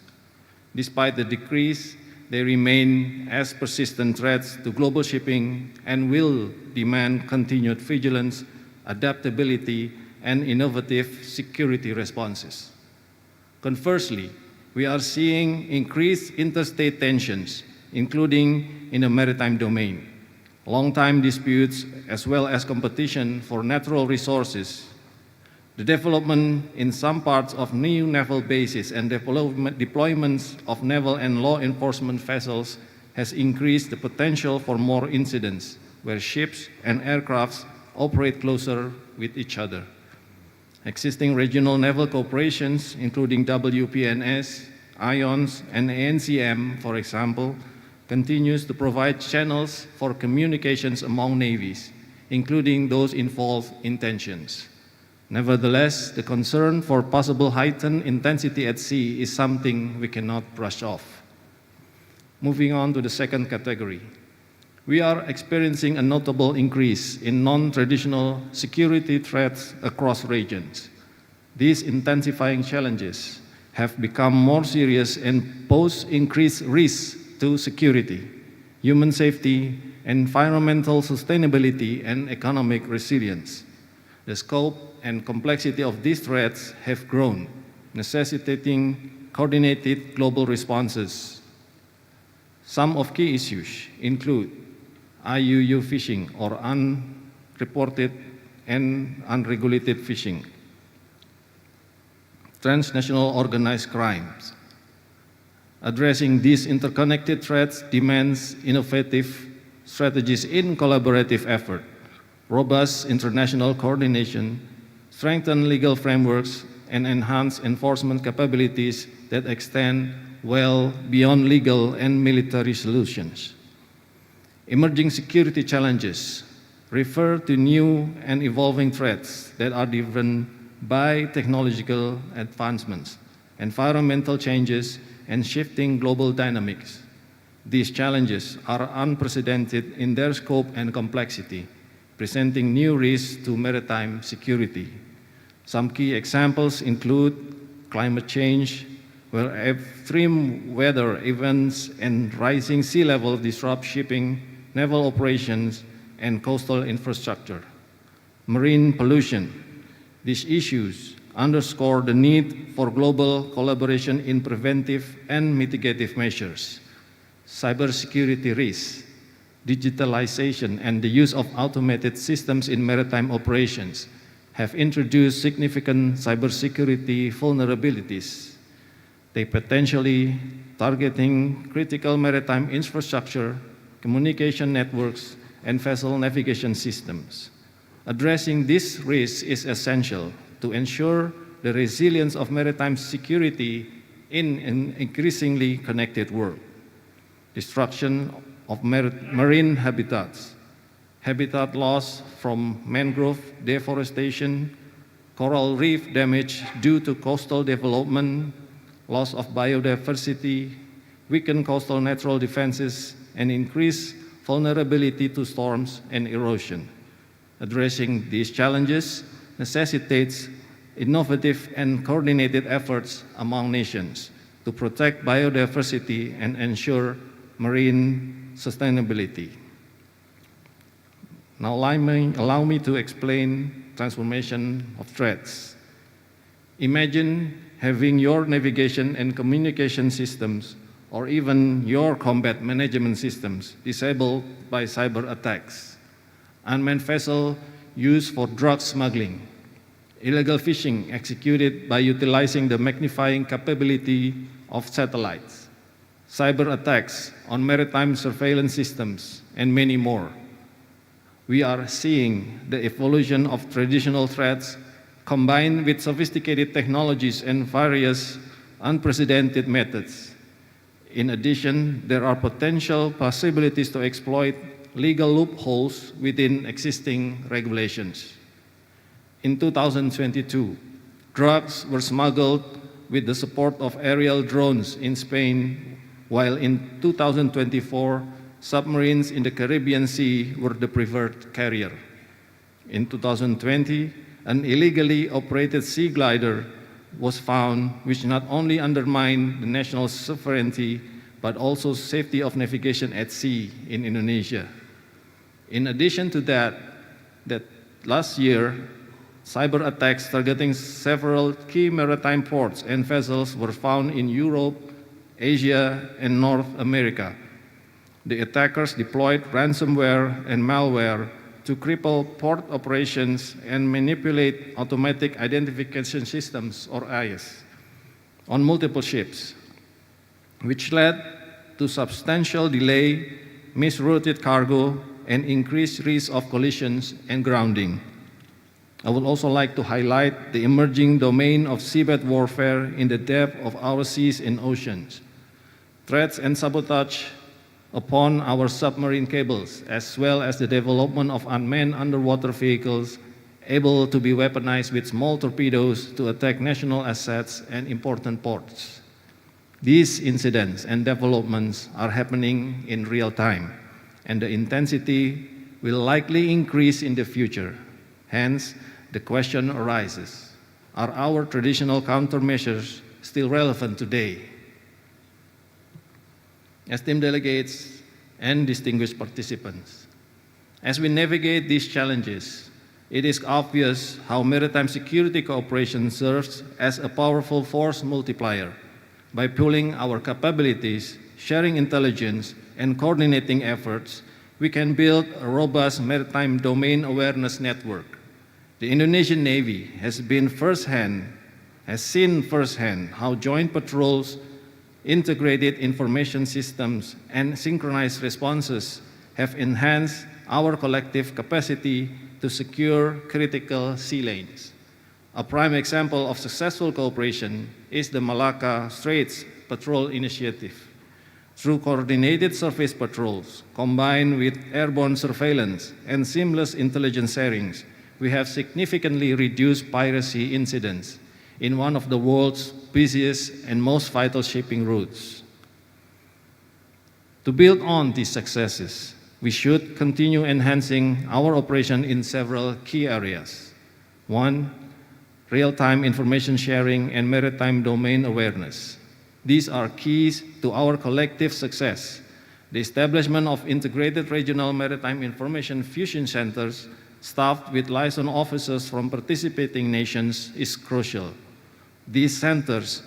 Despite the decrease, they remain as persistent threats to global shipping and will demand continued vigilance, adaptability, and innovative security responses. Conversely, we are seeing increased interstate tensions, including in the maritime domain. Long-time disputes, as well as competition for natural resources, the development in some parts of new naval bases and deployments of naval and law enforcement vessels has increased the potential for more incidents where ships and aircrafts operate closer with each other. Existing regional naval cooperations, including WPNS, IONS, and ANCM, for example, continues to provide channels for communications among navies, including those involved in tensions. Nevertheless, the concern for possible heightened intensity at sea is something we cannot brush off. Moving on to the second category. We are experiencing a notable increase in non-traditional security threats across regions. These intensifying challenges have become more serious and pose increased risks to security, human safety, environmental sustainability, and economic resilience. The scope and complexity of these threats have grown, necessitating coordinated global responses. Some of key issues include IUU fishing, or unreported and unregulated fishing, transnational organized crimes. Addressing these interconnected threats demands innovative strategies in collaborative effort, robust international coordination, strengthened legal frameworks, and enhanced enforcement capabilities that extend well beyond legal and military solutions. Emerging security challenges refer to new and evolving threats that are driven by technological advancements, environmental changes, and shifting global dynamics. These challenges are unprecedented in their scope and complexity, presenting new risks to maritime security. Some key examples include climate change, where extreme weather events and rising sea level disrupt shipping, naval operations, and coastal infrastructure. Marine pollution. These issues underscore the need for global collaboration in preventive and mitigative measures. Cybersecurity risks, digitalization, and the use of automated systems in maritime operations have introduced significant cybersecurity vulnerabilities. They potentially targeting critical maritime infrastructure, communication networks, and vessel navigation systems. Addressing these risks is essential to ensure the resilience of maritime security in an increasingly connected world. Destruction of marine habitats, habitat loss from mangrove deforestation, coral reef damage due to coastal development, loss of biodiversity, weakened coastal natural defenses, and increased vulnerability to storms and erosion. Addressing these challenges necessitates innovative and coordinated efforts among nations to protect biodiversity and ensure marine sustainability. Now allow me to explain transformation of threats. Imagine having your navigation and communication systems, or even your combat management systems, disabled by cyber attacks. Unmanned vessel used for drug smuggling. Illegal fishing executed by utilizing the magnifying capability of satellites. Cyber attacks on maritime surveillance systems, and many more. We are seeing the evolution of traditional threats combined with sophisticated technologies and various unprecedented methods. In addition, there are potential possibilities to exploit legal loopholes within existing regulations. In 2022, drugs were smuggled with the support of aerial drones in Spain, while in 2024, submarines in the Caribbean Sea were the preferred carrier. In 2020, an illegally operated sea glider was found, which not only undermined the national sovereignty, but also safety of navigation at sea in Indonesia. In addition to that last year, cyber attacks targeting several key maritime ports and vessels were found in Europe, Asia, and North America. The attackers deployed ransomware and malware to cripple port operations and manipulate automatic identification systems, or AIS, on multiple ships, which led to substantial delay, misrouted cargo, and increased risk of collisions and grounding. I would also like to highlight the emerging domain of seabed warfare in the depth of our seas and oceans. Threats and sabotage upon our submarine cables, as well as the development of unmanned underwater vehicles able to be weaponized with small torpedoes to attack national assets and important ports. These incidents and developments are happening in real time, and the intensity will likely increase in the future. Hence, the question arises, are our traditional countermeasures still relevant today? Esteemed delegates and distinguished participants, as we navigate these challenges, it is obvious how maritime security cooperation serves as a powerful force multiplier. By pooling our capabilities, sharing intelligence, and coordinating efforts, we can build a robust maritime domain awareness network. The Indonesian Navy has seen firsthand how joint patrols, integrated information systems, and synchronized responses have enhanced our collective capacity to secure critical sea lanes. A prime example of successful cooperation is the Malacca Straits Patrol Initiative. Through coordinated surface patrols, combined with airborne surveillance and seamless intelligence sharings, we have significantly reduced piracy incidents in one of the world's busiest and most vital shipping routes. To build on these successes, we should continue enhancing our operation in several key areas. One, real-time information sharing and maritime domain awareness. These are keys to our collective success. The establishment of integrated regional maritime information fusion centers staffed with licensed officers from participating nations is crucial. These centers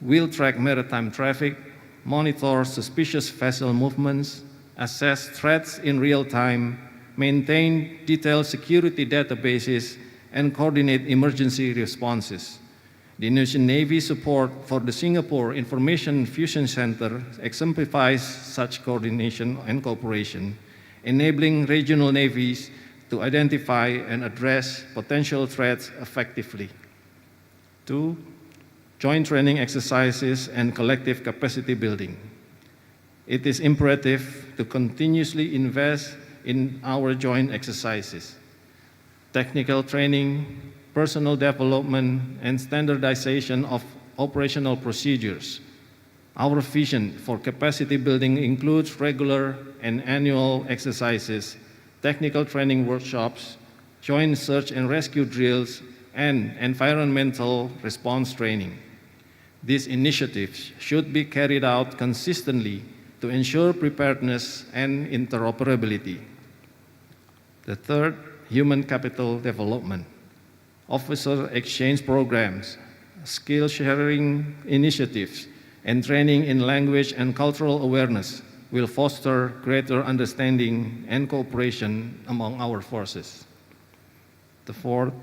will track maritime traffic, monitor suspicious vessel movements, assess threats in real time, maintain detailed security databases, and coordinate emergency responses. The Indonesian Navy support for the Singapore Information Fusion Center exemplifies such coordination and cooperation, enabling regional navies to identify and address potential threats effectively. Two, joint training exercises and collective capacity building. It is imperative to continuously invest in our joint exercises. Technical training, personal development, and standardization of operational procedures. Our vision for capacity building includes regular and annual exercises, technical training workshops, joint search and rescue drills, and environmental response training. These initiatives should be carried out consistently to ensure preparedness and interoperability. The third, human capital development. Officer exchange programs, skill sharing initiatives, and training in language and cultural awareness will foster greater understanding and cooperation among our forces. The fourth,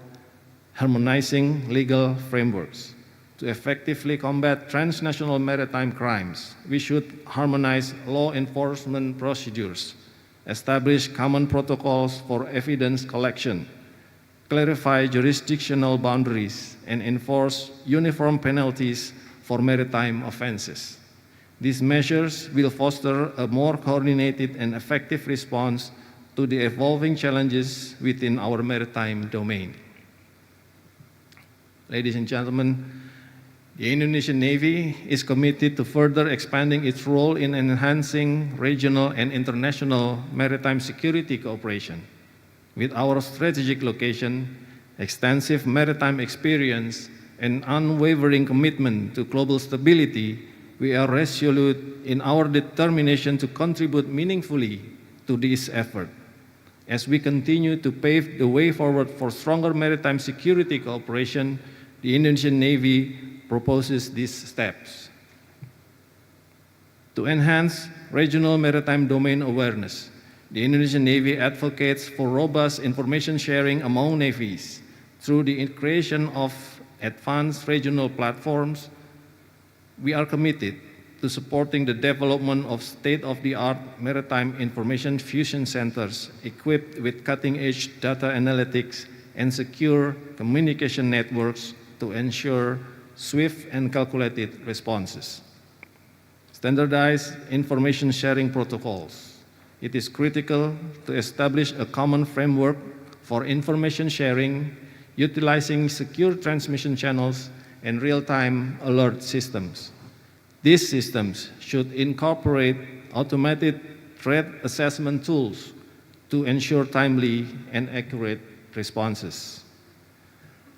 harmonizing legal frameworks. To effectively combat transnational maritime crimes, we should harmonize law enforcement procedures, establish common protocols for evidence collection, clarify jurisdictional boundaries, and enforce uniform penalties for maritime offenses. These measures will foster a more coordinated and effective response to the evolving challenges within our maritime domain. Ladies and gentlemen, the Indonesian Navy is committed to further expanding its role in enhancing regional and international maritime security cooperation. With our strategic location, extensive maritime experience, and unwavering commitment to global stability, we are resolute in our determination to contribute meaningfully to this effort. As we continue to pave the way forward for stronger maritime security cooperation, the Indonesian Navy proposes these steps. To enhance regional maritime domain awareness, the Indonesian Navy advocates for robust information sharing among navies through the creation of advanced regional platforms. We are committed to supporting the development of state-of-the-art maritime information fusion centers equipped with cutting-edge data analytics and secure communication networks to ensure swift and calculated responses. standardized information sharing protocols. It is critical to establish a common framework for information sharing, utilizing secure transmission channels and real-time alert systems. These systems should incorporate automated threat assessment tools to ensure timely and accurate responses.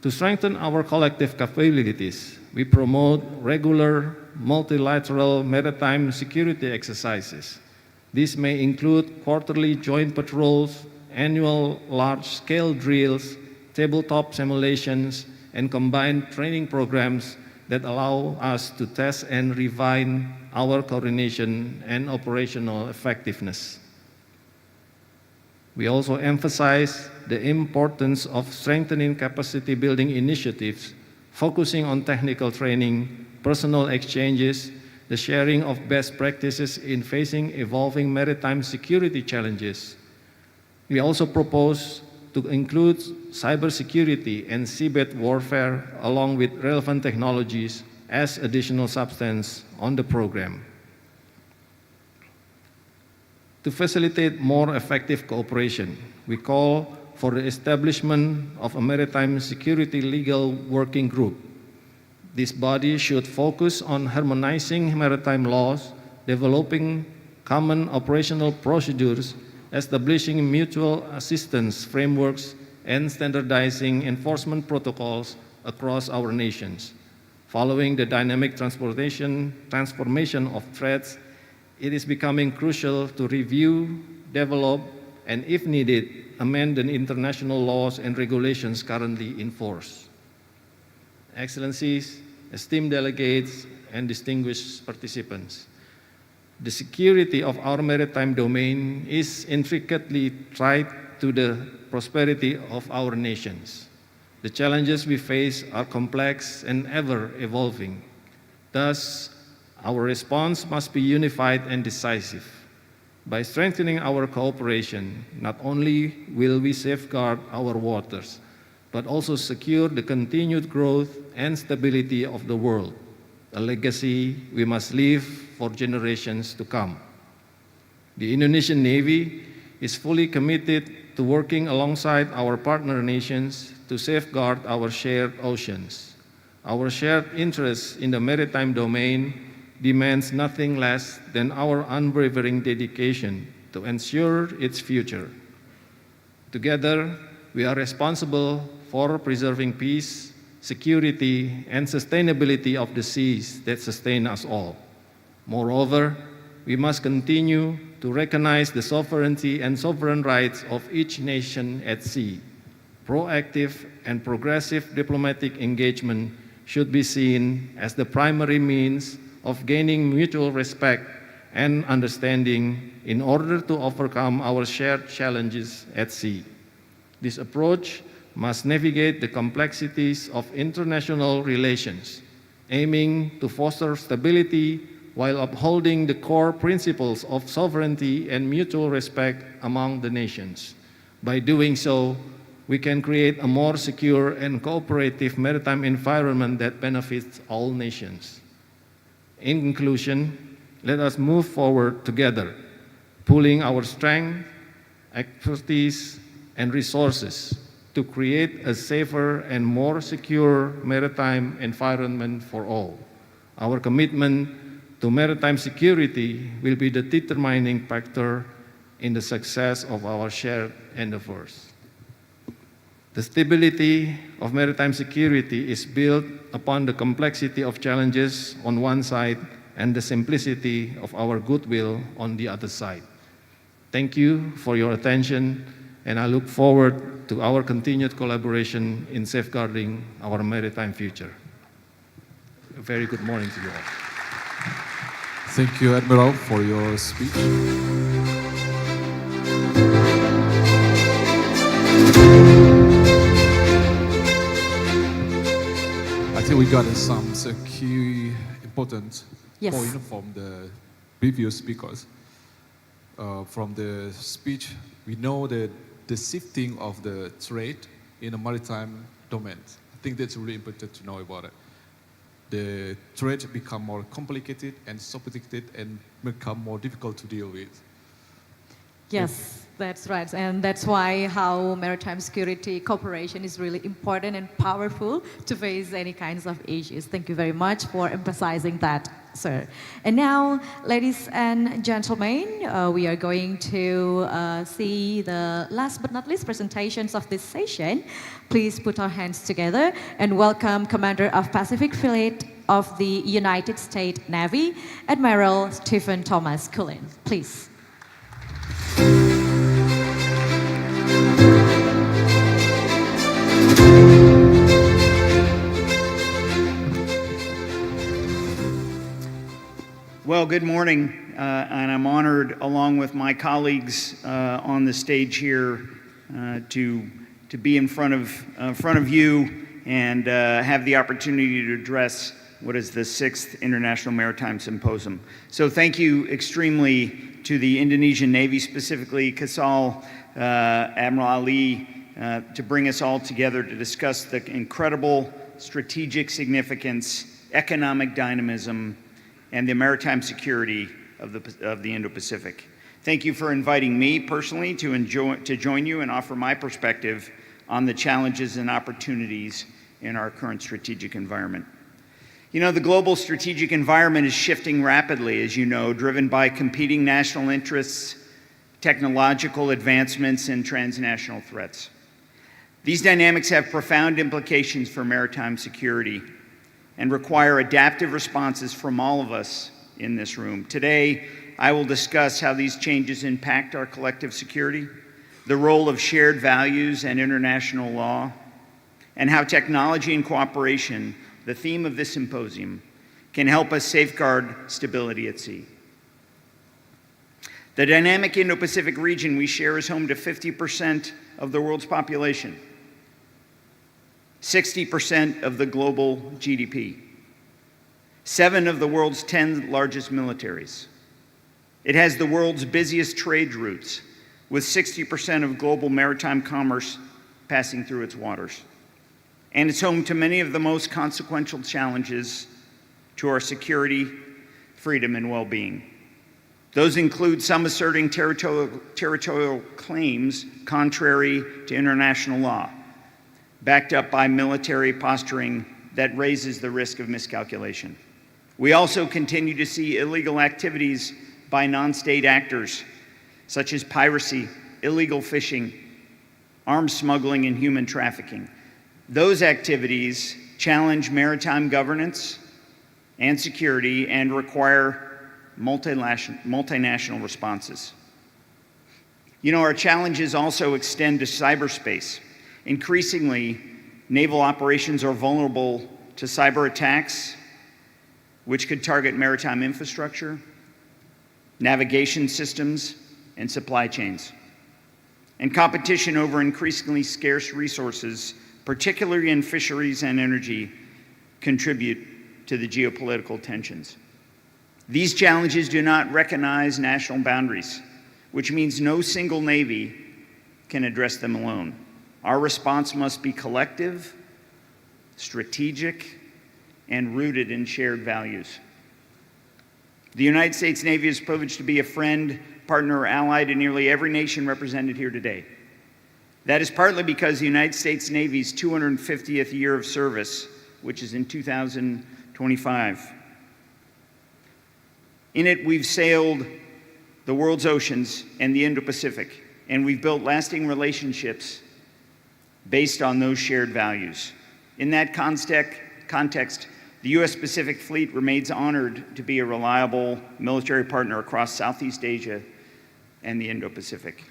To strengthen our collective capabilities, we promote regular multilateral maritime security exercises. These may include quarterly joint patrols, annual large-scale drills, tabletop simulations, and combined training programs that allow us to test and refine our coordination and operational effectiveness. We also emphasize the importance of strengthening capacity building initiatives, focusing on technical training, personal exchanges, the sharing of best practices in facing evolving maritime security challenges. We also propose to include cybersecurity and seabed warfare along with relevant technologies as additional substance on the program. To facilitate more effective cooperation, we call for the establishment of a maritime security legal working group. This body should focus on harmonizing maritime laws, developing common operational procedures, establishing mutual assistance frameworks, and standardizing enforcement protocols across our nations. Following the dynamic transformation of threats, it is becoming crucial to review, develop, and if needed, amend the international laws and regulations currently in force. Excellencies, esteemed delegates, and distinguished participants, the security of our maritime domain is intricately tied to the prosperity of our nations. The challenges we face are complex and ever-evolving. Thus, our response must be unified and decisive. By strengthening our cooperation, not only will we safeguard our waters, but also secure the continued growth and stability of the world, a legacy we must leave for generations to come. The Indonesian Navy is fully committed to working alongside our partner nations to safeguard our shared oceans. Our shared interest in the maritime domain demands nothing less than our unwavering dedication to ensure its future. Together, we are responsible for preserving peace, security, and sustainability of the seas that sustain us all. Moreover, we must continue to recognize the sovereignty and sovereign rights of each nation at sea. Proactive and progressive diplomatic engagement should be seen as the primary means of gaining mutual respect and understanding in order to overcome our shared challenges at sea. This approach must navigate the complexities of international relations, aiming to foster stability while upholding the core principles of sovereignty and mutual respect among the nations. By doing so, we can create a more secure and cooperative maritime environment that benefits all nations. In conclusion, let us move forward together, pooling our strength, expertise, and resources to create a safer and more secure maritime environment for all. Our commitment to maritime security will be the determining factor in the success of our shared endeavors. The stability of maritime security is built upon the complexity of challenges on one side and the simplicity of our goodwill on the other side. Thank you for your attention, and I look forward to our continued collaboration in safeguarding our maritime future. A very good morning to you all. Thank you, Admiral, for your speech. I think we got some key important Yes. point from the previous speakers. From the speech, we know that the shifting of the trade in the maritime domain. I think that's really important to know about it. the threat become more complicated and sophisticated and become more difficult to deal with. Yes, that's right. And that's why how maritime security cooperation is really important and powerful to face any kinds of issues. Thank you very much for emphasizing that, sir. And now, ladies and gentlemen, we are going to see the last but not least presentations of this session. Please put our hands together and welcome Commander of Pacific Fleet of the United States Navy, Admiral Stephen Thomas Cullen. Please. Well, good morning, and I'm honored, along with my colleagues on the stage here, to be in front of you and have the opportunity to address what is the 6th International Maritime Symposium. So thank you extremely to the Indonesian Navy, specifically Kasal Admiral Ali, to bring us all together to discuss the incredible strategic significance, economic dynamism, and the maritime security of the Indo-Pacific. Thank you for inviting me personally to join you and offer my perspective on the challenges and opportunities in our current strategic environment. You know, the global strategic environment is shifting rapidly, as you know, driven by competing national interests, technological advancements, and transnational threats. These dynamics have profound implications for maritime security and require adaptive responses from all of us in this room. Today, I will discuss how these changes impact our collective security, the role of shared values and international law, and how technology and cooperation, the theme of this symposium, can help us safeguard stability at sea. The dynamic Indo-Pacific region we share is home to 50% of the world's population, 60% of the global GDP, 7 of the world's 10 largest militaries. It has the world's busiest trade routes, with 60% of global maritime commerce passing through its waters. And it's home to many of the most consequential challenges to our security, freedom, and well-being. Those include some asserting territorial claims contrary to international law, backed up by military posturing that raises the risk of miscalculation. We also continue to see illegal activities by non-state actors, such as piracy, illegal fishing, arms smuggling, and human trafficking. Those activities challenge maritime governance and security and require multinational responses. You know, our challenges also extend to cyberspace. Increasingly, naval operations are vulnerable to cyber attacks, which could target maritime infrastructure, navigation systems, and supply chains. And competition over increasingly scarce resources, particularly in fisheries and energy, contribute to the geopolitical tensions. These challenges do not recognize national boundaries, which means no single navy can address them alone. Our response must be collective, strategic, and rooted in shared values. The United States Navy is privileged to be a friend, partner, or ally to nearly every nation represented here today. That is partly because the United States Navy's 250th year of service, which is in 2025. In it, we've sailed the world's oceans and the Indo-Pacific, and we've built lasting relationships based on those shared values. In that context, the U.S. Pacific Fleet remains honored to be a reliable military partner across Southeast Asia and the Indo-Pacific.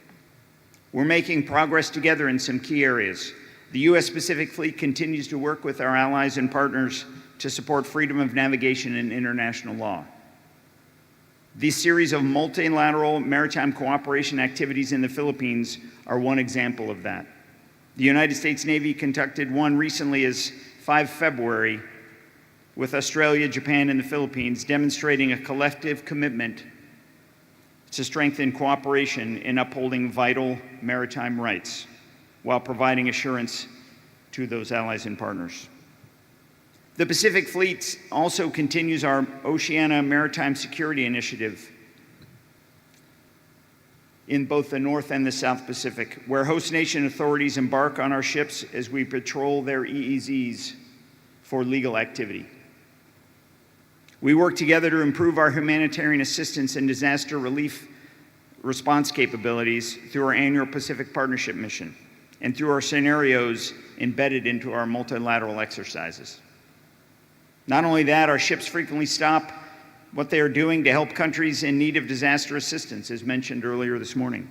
We're making progress together in some key areas. The U.S. Pacific Fleet continues to work with our allies and partners to support freedom of navigation and international law. These series of multilateral maritime cooperation activities in the Philippines are one example of that. The United States Navy conducted one recently as 5 February with Australia, Japan, and the Philippines, demonstrating a collective commitment to strengthen cooperation in upholding vital maritime rights while providing assurance to those allies and partners. The Pacific Fleet also continues our Oceania Maritime Security Initiative in both the North and the South Pacific, where host nation authorities embark on our ships as we patrol their EEZs for legal activity. We work together to improve our humanitarian assistance and disaster relief response capabilities through our annual Pacific Partnership Mission and through our scenarios embedded into our multilateral exercises. Not only that, our ships frequently stop what they are doing to help countries in need of disaster assistance, as mentioned earlier this morning.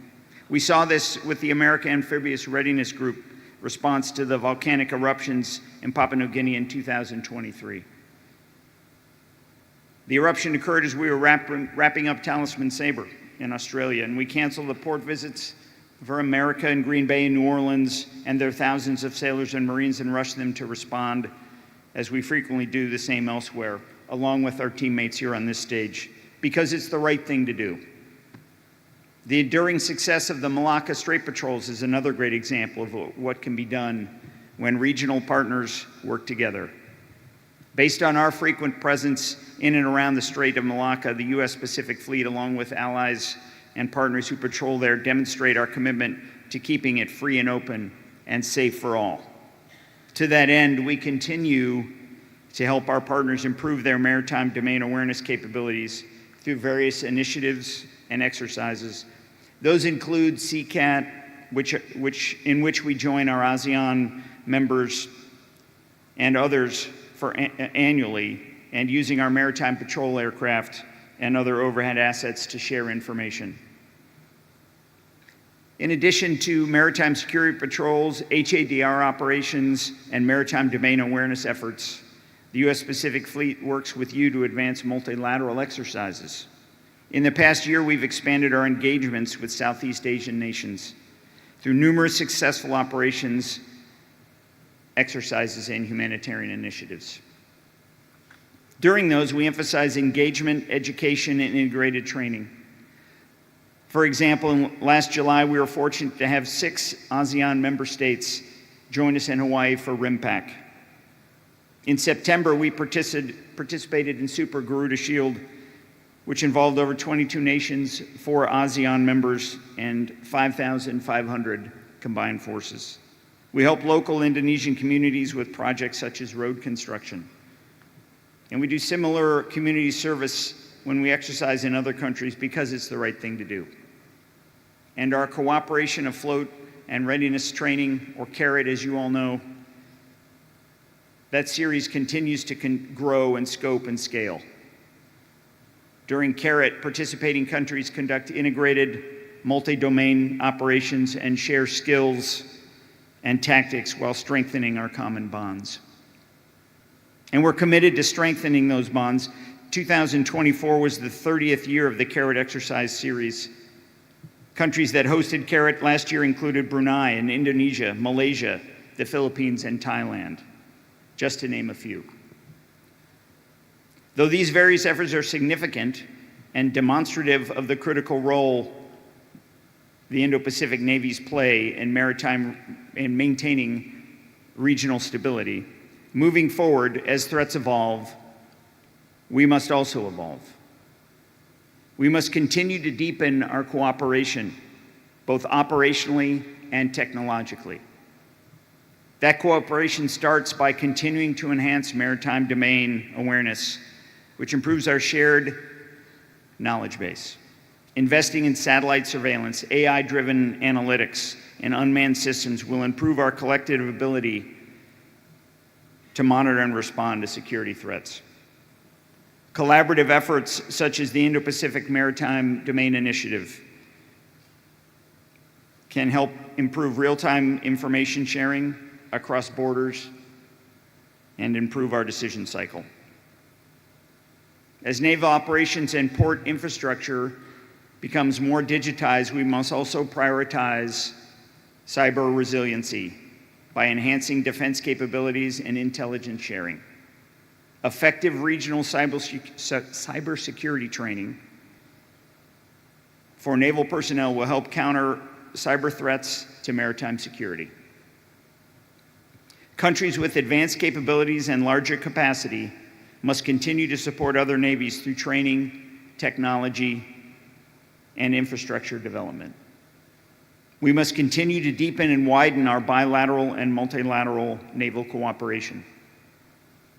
We saw this with the American Amphibious Readiness Group response to the volcanic eruptions in Papua New Guinea in 2023. The eruption occurred as we were wrapping up Talisman Sabre in Australia, and we canceled the port visits for America in Green Bay and New Orleans and their thousands of sailors and Marines and rushed them to respond, as we frequently do the same elsewhere, along with our teammates here on this stage, because it's the right thing to do. The enduring success of the Malacca Strait Patrols is another great example of what can be done when regional partners work together. Based on our frequent presence in and around the Strait of Malacca, the U.S. Pacific Fleet, along with allies and partners who patrol there, demonstrate our commitment to keeping it free and open and safe for all. To that end, we continue to help our partners improve their maritime domain awareness capabilities through various initiatives and exercises. Those include CCAT, in which we join our ASEAN members and others annually, and using our maritime patrol aircraft and other overhead assets to share information. In addition to maritime security patrols, HADR operations, and maritime domain awareness efforts, the U.S. Pacific Fleet works with you to advance multilateral exercises. In the past year, we've expanded our engagements with Southeast Asian nations through numerous successful operations, exercises, and humanitarian initiatives. During those, we emphasize engagement, education, and integrated training. For example, last July, we were fortunate to have 6 ASEAN member states join us in Hawaii for RIMPAC. In September, we participated in Super Garuda Shield, which involved over 22 nations, 4 ASEAN members, and 5,500 combined forces. We help local Indonesian communities with projects such as road construction. And we do similar community service when we exercise in other countries because it's the right thing to do. And our cooperation afloat and readiness training, or CARAT as you all know, that series continues to grow in scope and scale. During CARAT, participating countries conduct integrated multi-domain operations and share skills and tactics while strengthening our common bonds. And we're committed to strengthening those bonds. 2024 was the 30th year of the CARAT exercise series. Countries that hosted CARAT last year included Brunei and Indonesia, Malaysia, the Philippines, and Thailand, just to name a few. Though these various efforts are significant and demonstrative of the critical role the Indo-Pacific navies play in maintaining regional stability, moving forward as threats evolve, we must also evolve. We must continue to deepen our cooperation, both operationally and technologically. That cooperation starts by continuing to enhance maritime domain awareness, which improves our shared knowledge base. Investing in satellite surveillance, AI-driven analytics, and unmanned systems will improve our collective ability to monitor and respond to security threats. Collaborative efforts such as the Indo-Pacific Maritime Domain Initiative can help improve real-time information sharing across borders and improve our decision cycle. As naval operations and port infrastructure becomes more digitized, we must also prioritize cyber resiliency by enhancing defense capabilities and intelligence sharing. Effective regional cybersecurity training for naval personnel will help counter cyber threats to maritime security. Countries with advanced capabilities and larger capacity must continue to support other navies through training, technology, and infrastructure development. We must continue to deepen and widen our bilateral and multilateral naval cooperation.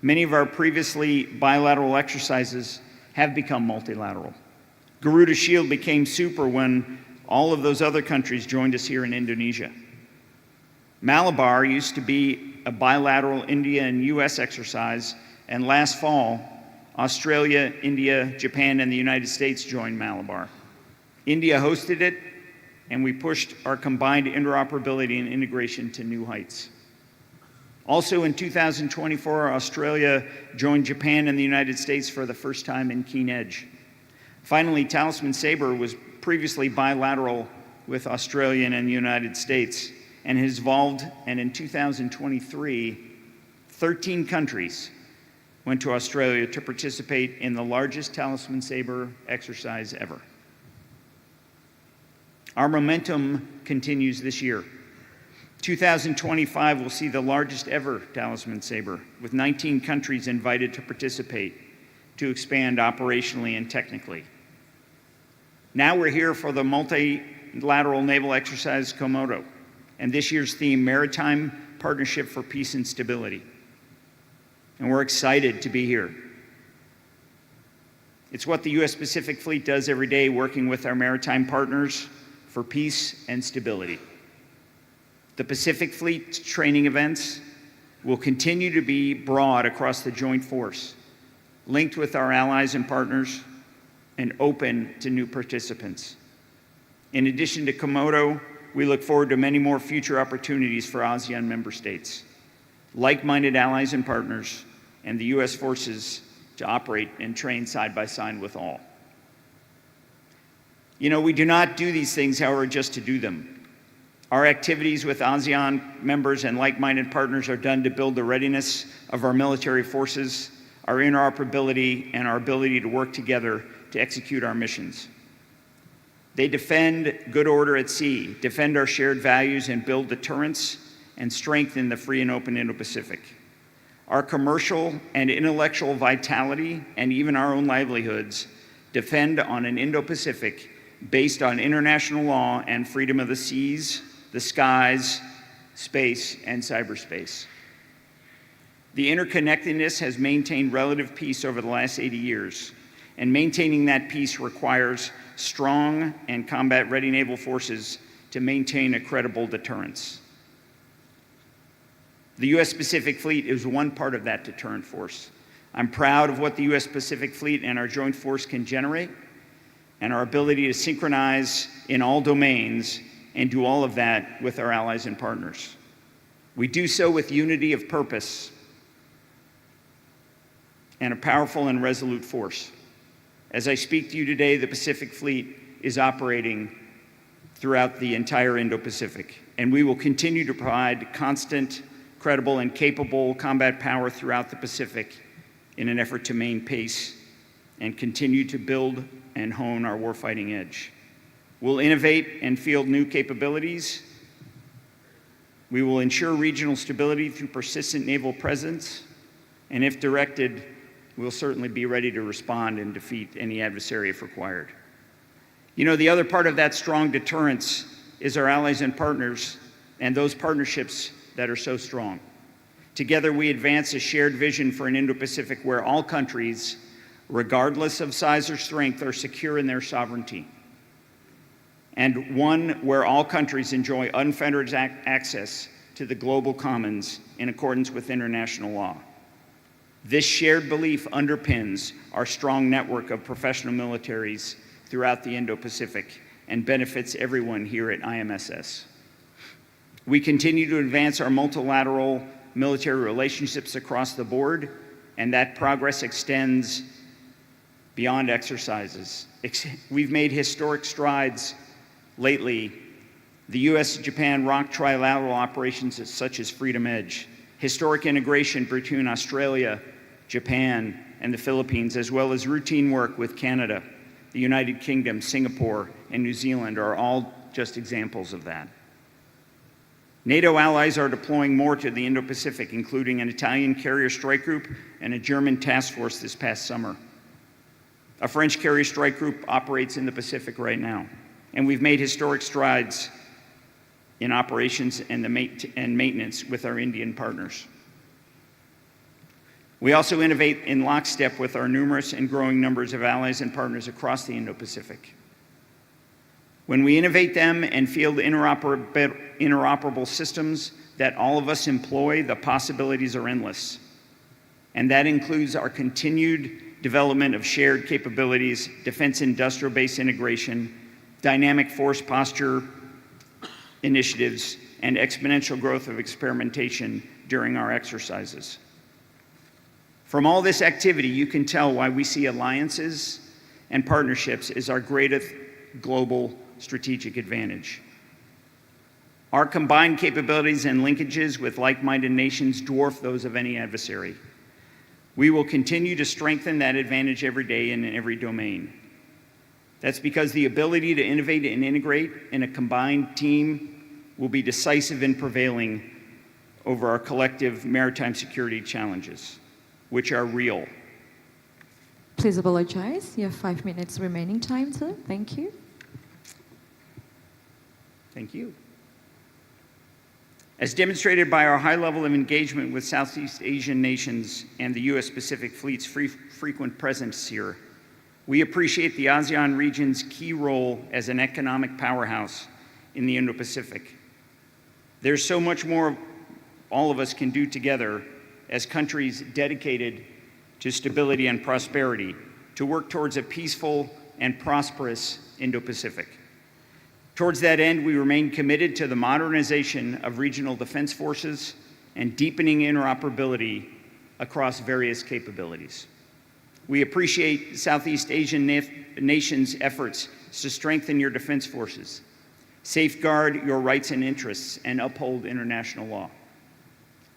Many of our previously bilateral exercises have become multilateral. Garuda Shield became super when all of those other countries joined us here in Indonesia. Malabar used to be a bilateral India and US exercise, and last fall, Australia, India, Japan, and the United States joined Malabar. India hosted it, and we pushed our combined interoperability and integration to new heights. Also in 2024, Australia joined Japan and the United States for the first time in Keen Edge. Finally, Talisman Sabre was previously bilateral with Australia and the United States and has evolved, and in 2023, 13 countries went to Australia to participate in the largest Talisman Sabre exercise ever. Our momentum continues this year. 2025 will see the largest ever Talisman Sabre, with 19 countries invited to participate to expand operationally and technically. Now we're here for the multilateral naval exercise Komodo, and this year's theme, Maritime Partnership for Peace and Stability. And we're excited to be here. It's what the U.S. Pacific Fleet does every day, working with our maritime partners for peace and stability. The Pacific Fleet training events will continue to be broad across the joint force, linked with our allies and partners, and open to new participants. In addition to Komodo, we look forward to many more future opportunities for ASEAN member states, like-minded allies and partners, and the U.S. forces to operate and train side by side with all. You know, we do not do these things, however, just to do them. Our activities with ASEAN members and like-minded partners are done to build the readiness of our military forces, our interoperability, and our ability to work together to execute our missions. They defend good order at sea, defend our shared values, and build deterrence and strengthen the free and open Indo-Pacific. Our commercial and intellectual vitality, and even our own livelihoods, depend on an Indo-Pacific based on international law and freedom of the seas, the skies, space, and cyberspace. The interconnectedness has maintained relative peace over the last 80 years, and maintaining that peace requires strong and combat-ready naval forces to maintain a credible deterrence. The U.S. Pacific Fleet is one part of that deterrent force. I'm proud of what the U.S. Pacific Fleet and our joint force can generate, and our ability to synchronize in all domains and do all of that with our allies and partners. We do so with unity of purpose and a powerful and resolute force. As I speak to you today, the Pacific Fleet is operating throughout the entire Indo-Pacific, and we will continue to provide constant, credible, and capable combat power throughout the Pacific in an effort to maintain pace and continue to build and hone our warfighting edge. We'll innovate and field new capabilities. We will ensure regional stability through persistent naval presence, and if directed, we'll certainly be ready to respond and defeat any adversary if required. You know, the other part of that strong deterrence is our allies and partners, and those partnerships that are so strong. Together, we advance a shared vision for an Indo-Pacific where all countries, regardless of size or strength, are secure in their sovereignty, and one where all countries enjoy unfettered access to the global commons in accordance with international law. This shared belief underpins our strong network of professional militaries throughout the Indo-Pacific and benefits everyone here at IMSS. We continue to advance our multilateral military relationships across the board, and that progress extends beyond exercises. We've made historic strides lately. The U.S.-Japan ROC trilateral operations such as Freedom Edge, historic integration between Australia, Japan, and the Philippines, as well as routine work with Canada, the United Kingdom, Singapore, and New Zealand are all just examples of that. NATO allies are deploying more to the Indo-Pacific, including an Italian carrier strike group and a German task force this past summer. A French carrier strike group operates in the Pacific right now, and we've made historic strides in operations and maintenance with our Indian partners. We also innovate in lockstep with our numerous and growing numbers of allies and partners across the Indo-Pacific. When we innovate them and field interoperable systems that all of us employ, the possibilities are endless. And that includes our continued development of shared capabilities, defense industrial base integration, dynamic force posture initiatives, and exponential growth of experimentation during our exercises. From all this activity, you can tell why we see alliances and partnerships as our greatest global strategic advantage. Our combined capabilities and linkages with like-minded nations dwarf those of any adversary. We will continue to strengthen that advantage every day and in every domain. That's because the ability to innovate and integrate in a combined team will be decisive in prevailing over our collective maritime security challenges, which are real. Please apologize. You have 5 minutes remaining time, sir. Thank you. Thank you. As demonstrated by our high level of engagement with Southeast Asian nations and the U.S. Pacific Fleet's frequent presence here, we appreciate the ASEAN region's key role as an economic powerhouse in the Indo-Pacific. There's so much more all of us can do together as countries dedicated to stability and prosperity to work towards a peaceful and prosperous Indo-Pacific. Towards that end, we remain committed to the modernization of regional defense forces and deepening interoperability across various capabilities. We appreciate Southeast Asian nations' efforts to strengthen your defense forces, safeguard your rights and interests, and uphold international law.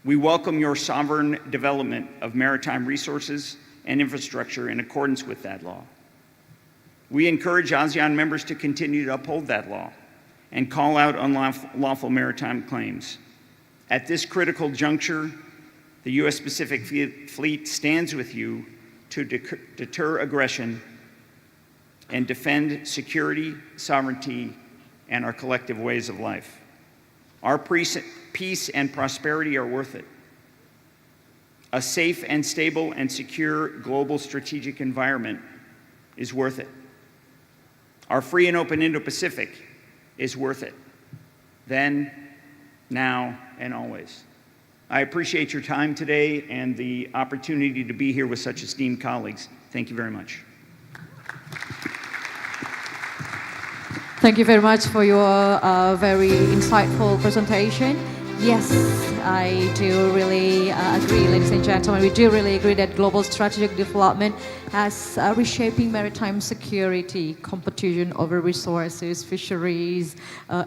We welcome your sovereign development of maritime resources and infrastructure in accordance with that law. We encourage ASEAN members to continue to uphold that law and call out unlawful maritime claims. At this critical juncture, the U.S. Pacific Fleet stands with you to deter aggression and defend security, sovereignty, and our collective ways of life. Our peace and prosperity are worth it. A safe and stable and secure global strategic environment is worth it. Our free and open Indo-Pacific is worth it. Then, now, and always. I appreciate your time today and the opportunity to be here with such esteemed colleagues. Thank you very much. Thank you very much for your very insightful presentation. Yes, I do really agree, ladies and gentlemen. We do really agree that global strategic development has reshaping maritime security, competition over resources, fisheries,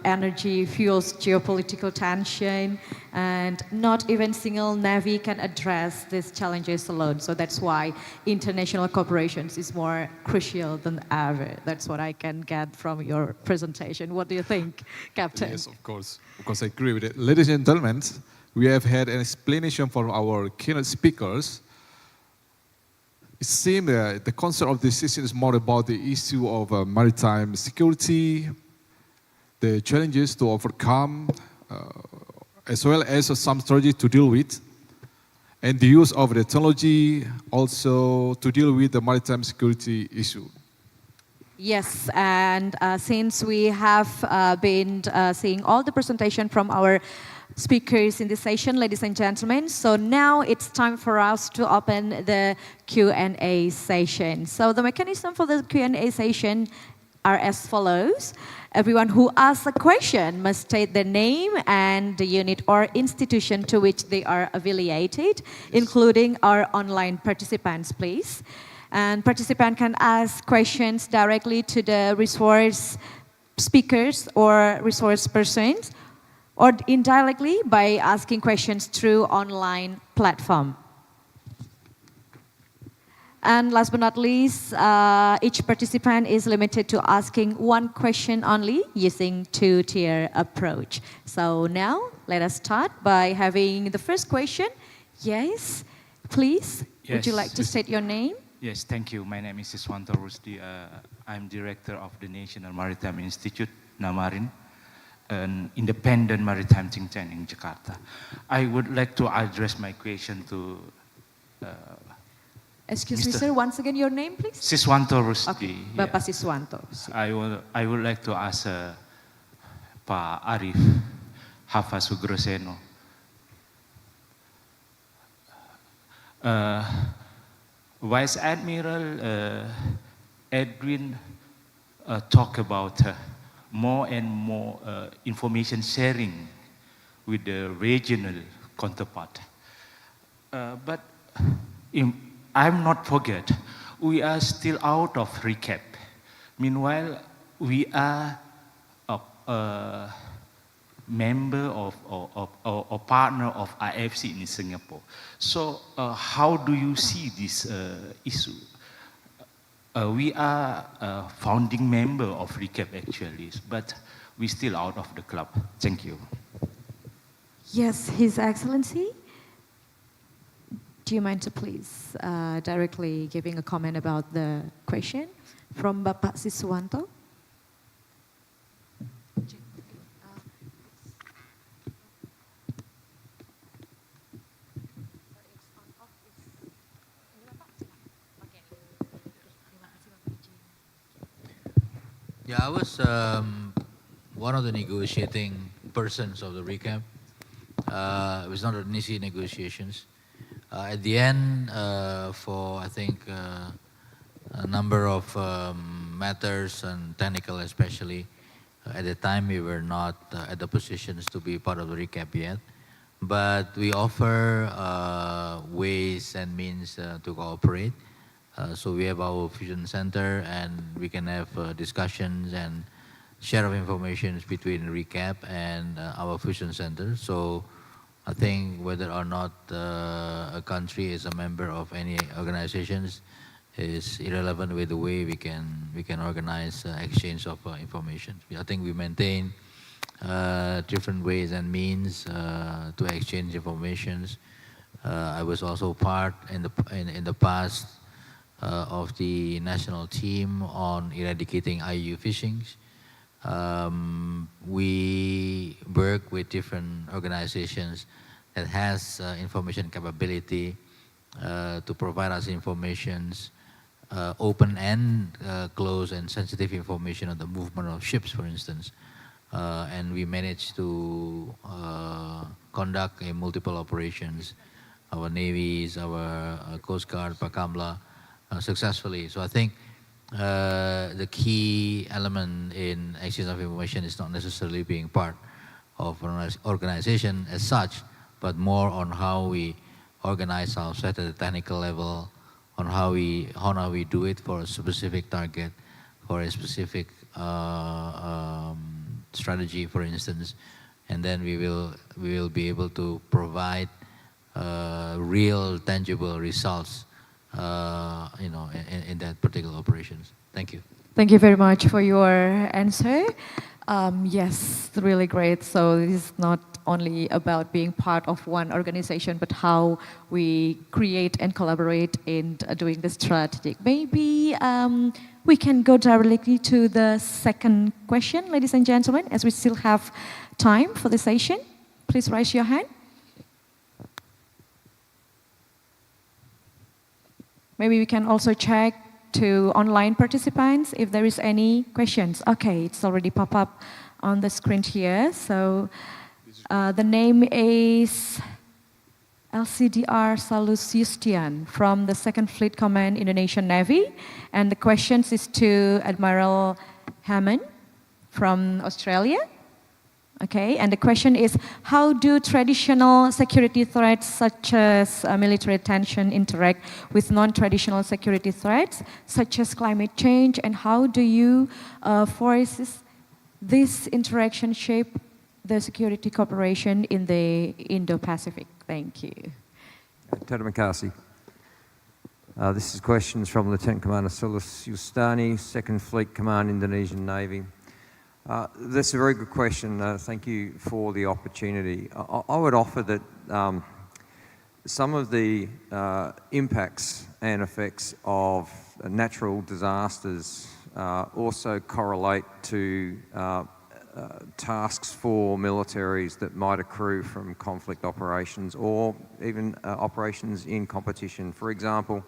energy, fuels, geopolitical tension, and not even single navy can address these challenges alone. So that's why international cooperation is more crucial than ever. That's what I can get from your presentation. What do you think, Captain? Yes, of course. Of course, I agree with it. Ladies and gentlemen, we have had an explanation from our keynote speakers. It seems that the concept of this session is more about the issue of maritime security, the challenges to overcome, as well as some strategy to deal with, and the use of the technology also to deal with the maritime security issue. Yes, and since we have been seeing all the presentation from our speakers in this session, ladies and gentlemen, so now it's time for us to open the Q&A session. So the mechanism for the Q&A session are as follows. Everyone who asks a question must state their name and the unit or institution to which they are affiliated, including our online participants, please. And participants can ask questions directly to the resource speakers or resource persons, or indirectly by asking questions through online platform. And last but not least, each participant is limited to asking one question only using two-tier approach. So now let us start by having the first question. Yes, please. Yes. Would you like to state your name? Yes, thank you. My name is Siswanto Rusdi. I'm director of the National Maritime Institute, Namarin, an independent maritime think tank in Jakarta. I would like to address my question to Excuse me, sir, once again, your name, please? Siswanto Rusdi. Okay, Bapak Siswanto. I would like to ask Pak Arif Hafasugroseno. Vice Admiral Edwin talked about more and more information sharing with the regional counterpart. But I'm not forget, we are still out of recap. Meanwhile, we are a member of or partner of IFC in Singapore. So how do you see this issue? We are a founding member of RECAP actually, but we're still out of the club. Thank you. Yes, His Excellency. Do you mind to please directly giving a comment about the question from Bapak Siswanto? Yeah, I was one of the negotiating persons of the recap. It was not an easy negotiations. At the end, for I think a number of matters and technical especially, at the time we were not at the positions to be part of the recap yet. But we offer ways and means to cooperate. So we have our fusion center and we can have discussions and share of information between recap and our fusion center. So I think whether or not a country is a member of any organizations is irrelevant with the way we can organize exchange of information. I think we maintain different ways and means to exchange informations. I was also part in the past of the national team on eradicating IUU fishings. We work with different organizations that has information capability to provide us informations, open and closed and sensitive information on the movement of ships, for instance. And we managed to conduct multiple operations, our navies, our Coast Guard, Pakamla, successfully. So I think the key element in exchange of information is not necessarily being part of an organization as such, but more on how we organize ourselves at the technical level, on how we do it for a specific target, for a specific strategy, for instance, and then we will be able to provide real, tangible results, in that particular operations. Thank you. Thank you very much for your answer. Yes, really great. So this is not only about being part of one organization, but how we create and collaborate in doing the strategic. Maybe we can go directly to the second question, ladies and gentlemen, as we still have time for the session. Please raise your hand. Maybe we can also check to online participants if there is any questions. Okay, it's already popped up on the screen here. So the name is LCDR Salustian from the 2nd Fleet Command, Indonesian Navy. And the questions is to Admiral Hammond from Australia. Okay, and the question is, how do traditional security threats such as military tension interact with non-traditional security threats such as climate change, and how do you foresee this interaction shape the security cooperation in the Indo-Pacific? Thank you. Terima kasih. This is questions from Lieutenant Commander Sulis Yustani, 2nd Fleet Command, Indonesian Navy. That's a very good question. Thank you for the opportunity. I would offer that some of the impacts and effects of natural disasters also correlate to tasks for militaries that might accrue from conflict operations or even operations in competition. For example,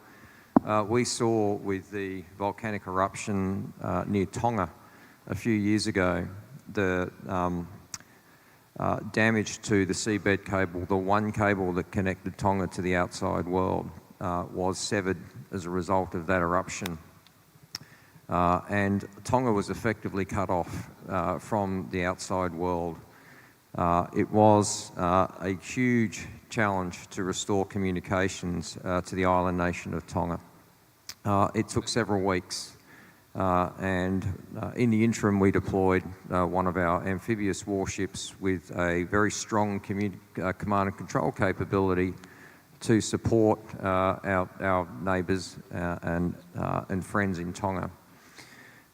we saw with the volcanic eruption near Tonga a few years ago, the damage to the seabed cable, the one cable that connected Tonga to the outside world, was severed as a result of that eruption. And Tonga was effectively cut off from the outside world. It was a huge challenge to restore communications to the island nation of Tonga. It took several weeks, and in the interim we deployed one of our amphibious warships with a very strong command and control capability to support our neighbours and friends in Tonga.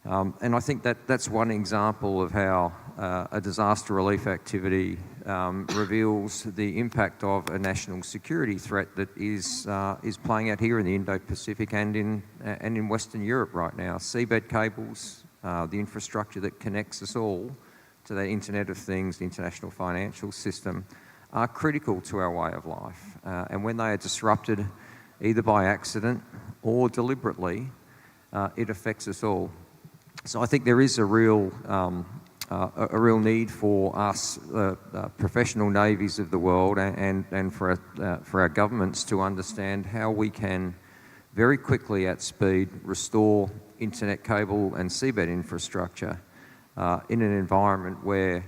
And I think that's one example of how a disaster relief activity reveals the impact of a national security threat that is playing out here in the Indo-Pacific and in Western Europe right now. Seabed cables, the infrastructure that connects us all to the Internet of Things, the international financial system, are critical to our way of life. And when they are disrupted, either by accident or deliberately, it affects us all. So I think there is a real need for us, professional navies of the world, and for our governments to understand how we can very quickly at speed restore internet cable and seabed infrastructure in an environment where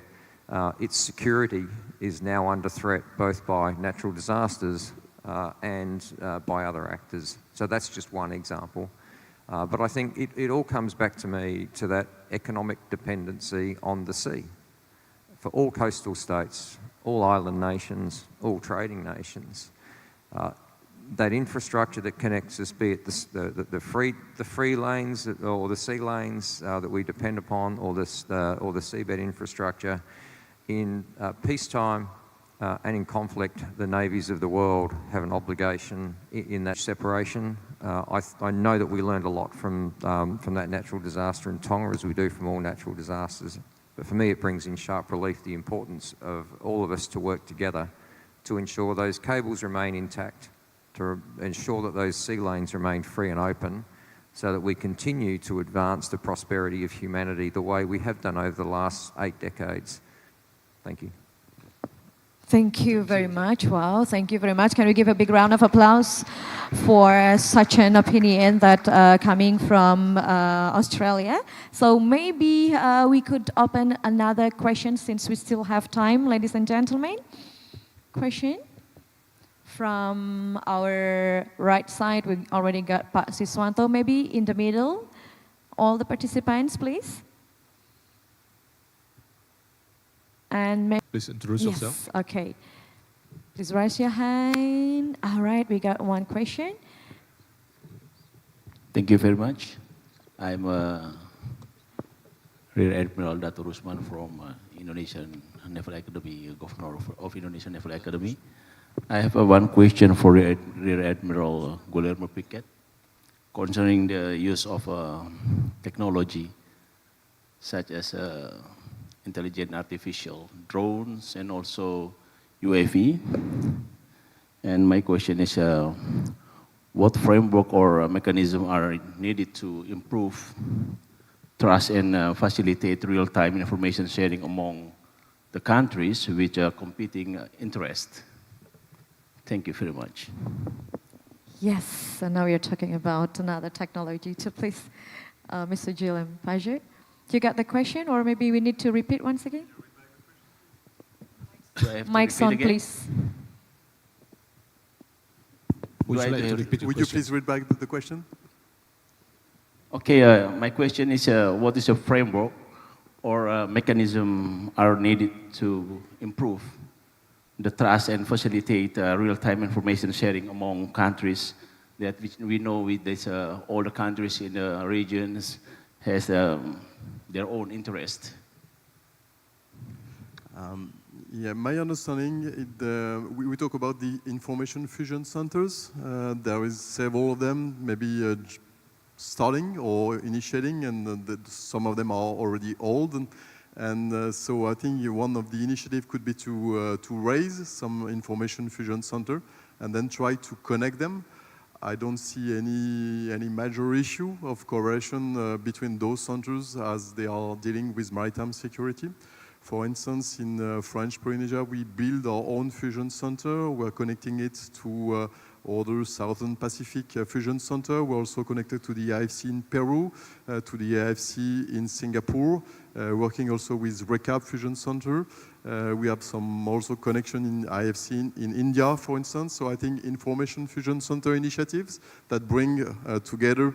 its security is now under threat both by natural disasters and by other actors. So that's just one example. But I think it all comes back to me to that economic dependency on the sea. For all coastal states, all island nations, all trading nations, that infrastructure that connects us, be it the free lanes or the sea lanes that we depend upon, or the seabed infrastructure, in peacetime and in conflict, the navies of the world have an obligation in that separation. I know that we learned a lot from that natural disaster in Tonga, as we do from all natural disasters. But for me, it brings in sharp relief the importance of all of us to work together to ensure those cables remain intact, to ensure that those sea lanes remain free and open, so that we continue to advance the prosperity of humanity the way we have done over the last 8 decades. Thank you. Thank you very much. Wow, thank you very much. Can we give a big round of applause for such an opinion that coming from Australia? So maybe we could open another question since we still have time, ladies and gentlemen. Question from our right side. We already got Pak Siswanto. Maybe in the middle, all the participants, please. And please introduce yourself. Okay. Please raise your hand. All right, we got one question. Thank you very much. I'm Rear Admiral Dato Rusman from Indonesian Naval Academy, Governor of Indonesian Naval Academy. I have one question for Rear Admiral Guillermo Piquet concerning the use of technology such as intelligent artificial drones and also UAV. And my question is, what framework or mechanism are needed to improve trust and facilitate real-time information sharing among the countries with competing interests? Thank you very much. Yes, so now we're talking about another technology. So please, Mr. Jilem Pajer. You got the question, or maybe we need to repeat once again? Mic's on, please. Would you please read back the question? Okay, my question is, what is a framework or mechanism are needed to improve the trust and facilitate real-time information sharing among countries that we know with this, all the countries in the regions has their own interest. Yeah, my understanding, we talk about the information fusion centers. There is several of them, maybe starting or initiating, and some of them are already old. And so I think one of the initiatives could be to raise some information fusion center and then try to connect them. I don't see any major issue of cooperation between those centers as they are dealing with maritime security. For instance, in French Polynesia, we build our own fusion center. We're connecting it to other Southern Pacific fusion center. We're also connected to the IFC in Peru, to the IFC in Singapore, working also with RECAP Fusion Center. We have some also connection in IFC in India, for instance. So I think information fusion center initiatives that bring together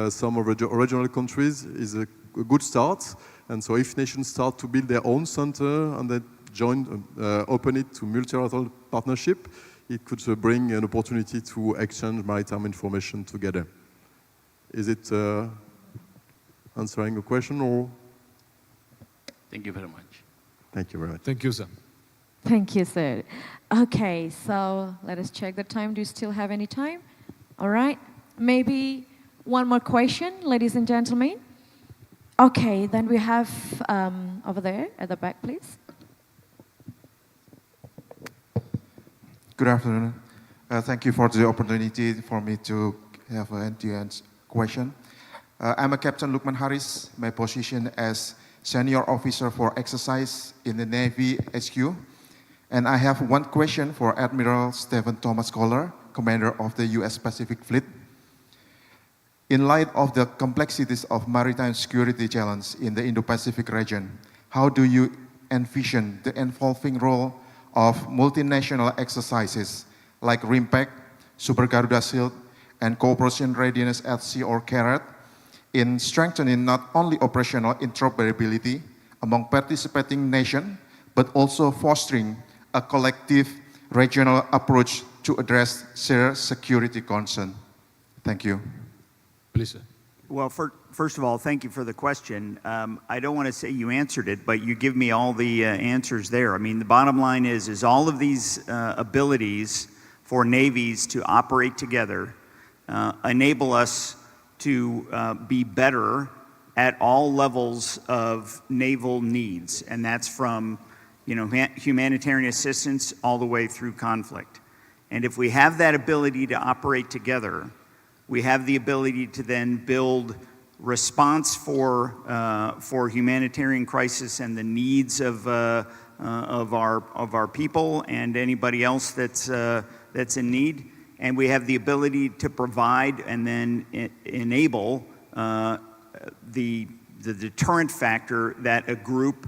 some of the original countries is a good start. And so if nations start to build their own center and then open it to multilateral partnership, it could bring an opportunity to exchange maritime information together. Is it answering the question or? Thank you very much. Thank you very much. Thank you, sir. Thank you, sir. Okay, so let us check the time. Do you still have any time? All right. Maybe one more question, ladies and gentlemen. Okay, then we have over there at the back, please. Good afternoon. Thank you for the opportunity for me to have an end-to-end question. I'm a Captain Lukman Haris. My position as Senior Officer for Exercise in the Navy HQ. And I have one question for Admiral Stephen Thomas Kohler, Commander of the U.S. Pacific Fleet. In light of the complexities of maritime security challenge in the Indo-Pacific region, how do you envision the evolving role of multinational exercises like RIMPAC, Super Garuda Shield, and Cooperation Readiness at Sea or CARAT in strengthening not only operational interoperability among participating nations, but also fostering a collective regional approach to address shared security concerns? Thank you. Please, sir. Well, first of all, thank you for the question. I don't want to say you answered it, but you give me all the answers there. I mean, the bottom line is all of these abilities for navies to operate together enable us to be better at all levels of naval needs, and that's from humanitarian assistance all the way through conflict. And if we have that ability to operate together, we have the ability to then build response for humanitarian crisis and the needs of our people and anybody else that's in need. And we have the ability to provide and then enable the deterrent factor that a group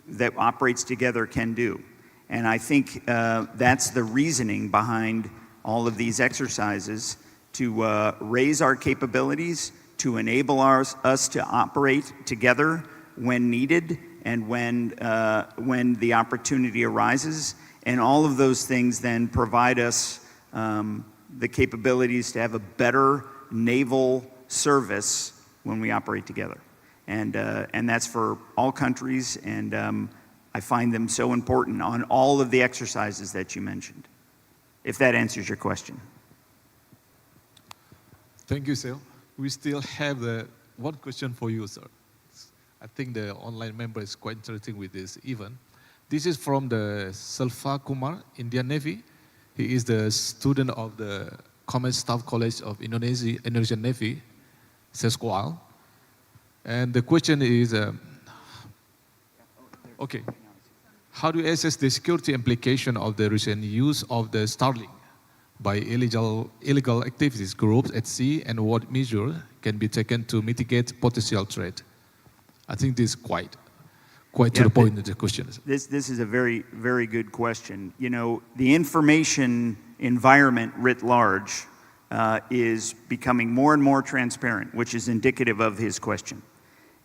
that operates together can do. And I think that's the reasoning behind all of these exercises, to raise our capabilities, to enable us to operate together when needed and when the opportunity arises. And all of those things then provide us the capabilities to have a better naval service when we operate together. And that's for all countries, and I find them so important on all of the exercises that you mentioned, if that answers your question. Thank you, sir. We still have one question for you, sir. I think the online member is quite interested with this event. This is from the Salva Kumar, Indian Navy. He is the student of the Command Staff College of Indonesian Navy, Sesqual. And the question is, okay, how do you assess the security implication of the recent use of the Starlink by illegal activities groups at sea, and what measures can be taken to mitigate potential threat? I think this is quite to the point of the question. This is a very, very good question. You know, the information environment writ large is becoming more and more transparent, which is indicative of his question.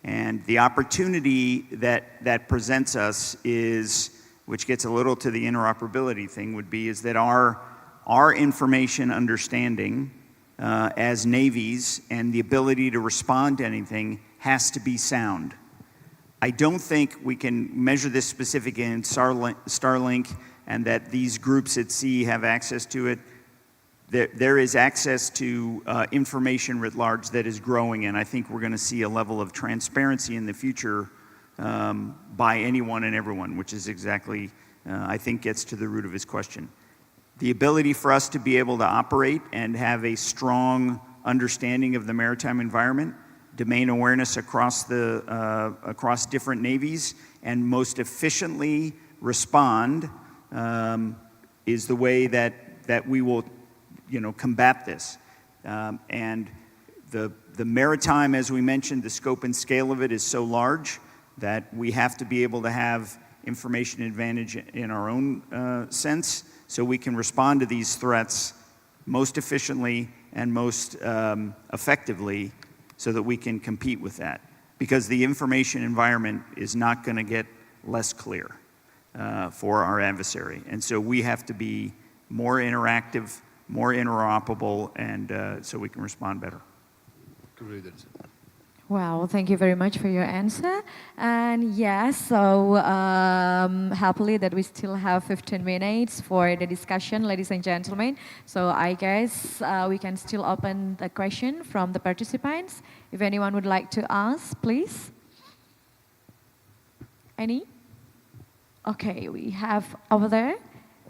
And the opportunity that presents us is, which gets a little to the interoperability thing, is that our information understanding as navies, and the ability to respond to anything has to be sound. I don't think we can measure this specifically in Starlink and that these groups at sea have access to it. There is access to information writ large that is growing, and I think we're going to see a level of transparency in the future by anyone and everyone, which is exactly, I think, gets to the root of his question. The ability for us to be able to operate and have a strong understanding of the maritime environment, domain awareness across different navies, and most efficiently respond is the way that we will, combat this. And the maritime, as we mentioned, the scope and scale of it is so large that we have to be able to have information advantage in our own sense, so we can respond to these threats most efficiently and most effectively, so that we can compete with that. Because the information environment is not going to get less clear for our adversary. And so we have to be more interactive, more interoperable, and so we can respond better. Well, thank you very much for your answer. And yes, so happily that we still have 15 minutes for the discussion, ladies and gentlemen. So I guess we can still open the question from the participants. If anyone would like to ask, please. Any? Okay, we have over there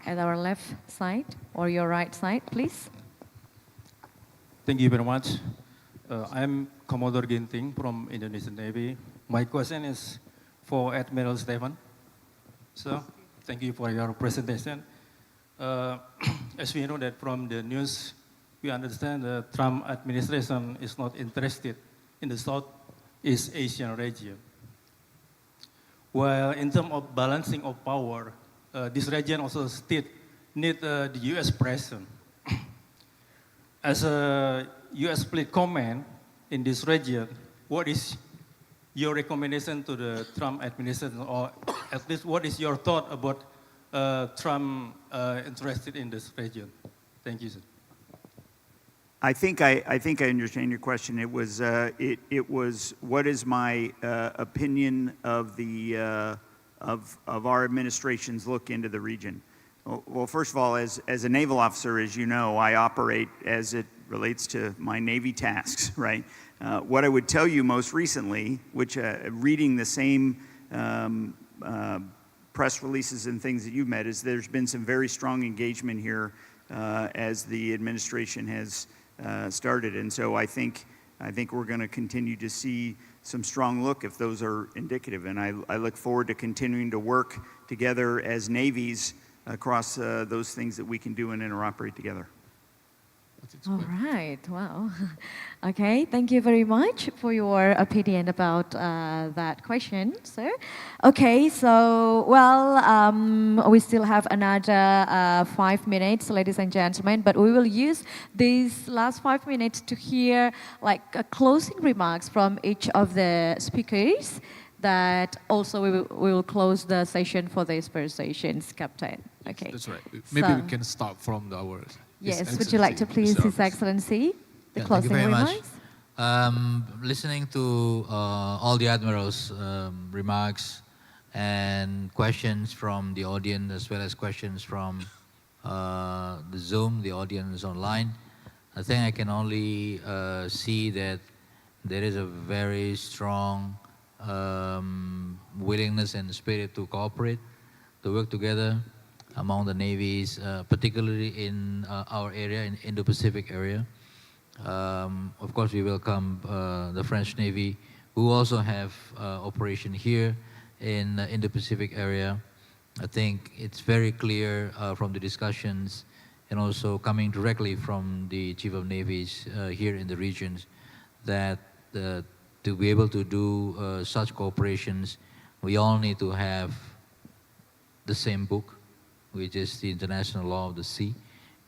at our left side or your right side, please. Thank you very much. I'm Commodore Ginting from Indonesian Navy. My question is for Admiral Stephen. So, thank you for your presentation. As we know that from the news, we understand the Trump administration is not interested in the Southeast Asian region. While in terms of balancing of power, this region also still need the U.S. presence. As a U.S. fleet command in this region, what is your recommendation to the Trump administration, or at least what is your thought about Trump interested in this region? Thank you, sir. I think I understand your question. It was what is my opinion of the of our administration's look into the region? Well, first of all, as a naval officer, as you know, I operate as it relates to my Navy tasks, right? What I would tell you most recently, which reading the same press releases and things that you've met, is there's been some very strong engagement here as the administration has started. And so I think we're going to continue to see some strong look if those are indicative. And I look forward to continuing to work together as navies across those things that we can do and interoperate together. All right, wow. Okay, thank you very much for your opinion about that question, sir. Okay, so, well, we still have another 5 minutes, ladies and gentlemen, but we will use these last 5 minutes to hear like closing remarks from each of the speakers, that also we will close the session for these presentations, Captain. Okay. That's right. Maybe we can start from our... Yes, would you like to please, His Excellency, the closing remarks? Listening to all the Admirals' remarks and questions from the audience, as well as questions from the Zoom, the audience online, I think I can only see that there is a very strong willingness and spirit to cooperate, to work together among the navies, particularly in our area, in Indo-Pacific area. Of course, we welcome the French Navy, who also have operation here in the Indo-Pacific area. I think it's very clear from the discussions and also coming directly from the Chief of Navies here in the regions that to be able to do such cooperations, we all need to have the same book, which is the International Law of the Sea.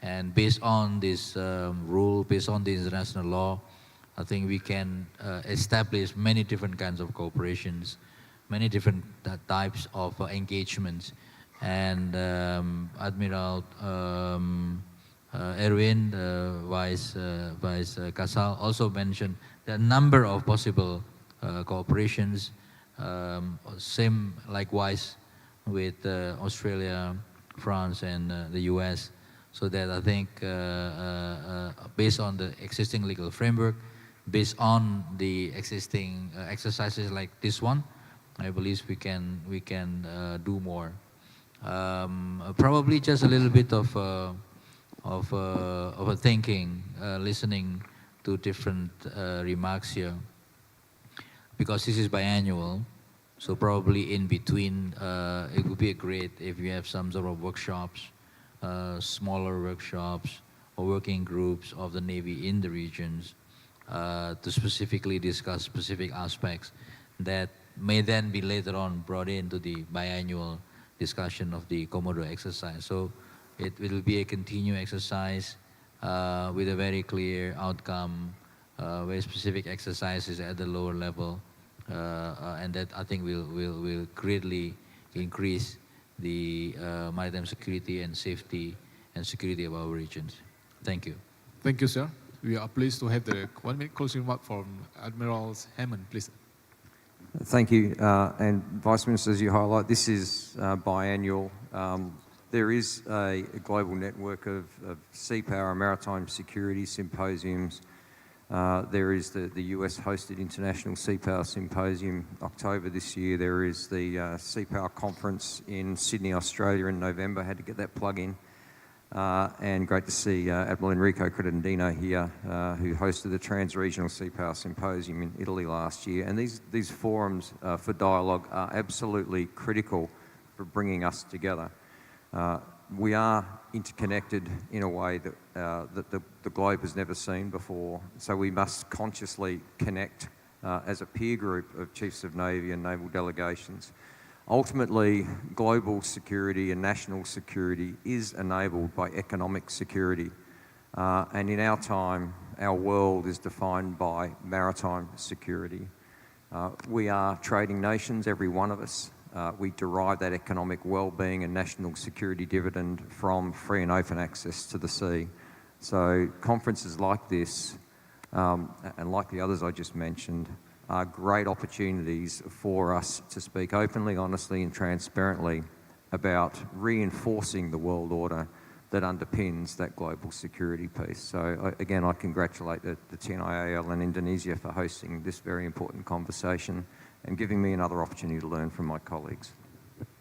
And based on this rule, based on the international law, I think we can establish many different kinds of cooperations, many different types of engagements. And Admiral Erwin, Vice Kasal, also mentioned there are a number of possible cooperations. Same likewise with Australia, France, and the US. So that I think based on the existing legal framework, based on the existing exercises like this one, I believe we can do more. Probably just a little bit of a thinking, listening to different remarks here, because this is biannual. So probably in between, it would be great if you have some sort of workshops, smaller workshops or working groups of the Navy in the regions to specifically discuss specific aspects that may then be later on brought into the biannual discussion of the Commodore exercise. So it will be a continued exercise with a very clear outcome, very specific exercises at the lower level, and that I think will greatly increase the maritime security and safety and security of our regions. Thank you. Thank you, sir. We are pleased to have the 1 minute closing remark from Admiral Hammond, please. Thank you. And Vice Minister, as you highlight, this is biannual. There is a global network of sea power and maritime security symposiums. There is the US-hosted International Sea Power Symposium, October this year. There is the Sea Power Conference in Sydney, Australia in November. Had to get that plug in. And great to see Admiral Enrico Credendino here, who hosted the Trans-Regional Sea Power Symposium in Italy last year. And these forums for dialogue are absolutely critical for bringing us together. We are interconnected in a way that the globe has never seen before. So we must consciously connect as a peer group of Chiefs of Navy and naval delegations. Ultimately, global security and national security is enabled by economic security. And in our time, our world is defined by maritime security. We are trading nations, every one of us. We derive that economic well-being and national security dividend from free and open access to the sea. So conferences like this, and like the others I just mentioned, are great opportunities for us to speak openly, honestly and transparently about reinforcing the world order that underpins that global security piece. So again, I congratulate the tnial and Indonesia for hosting this very important conversation and giving me another opportunity to learn from my colleagues.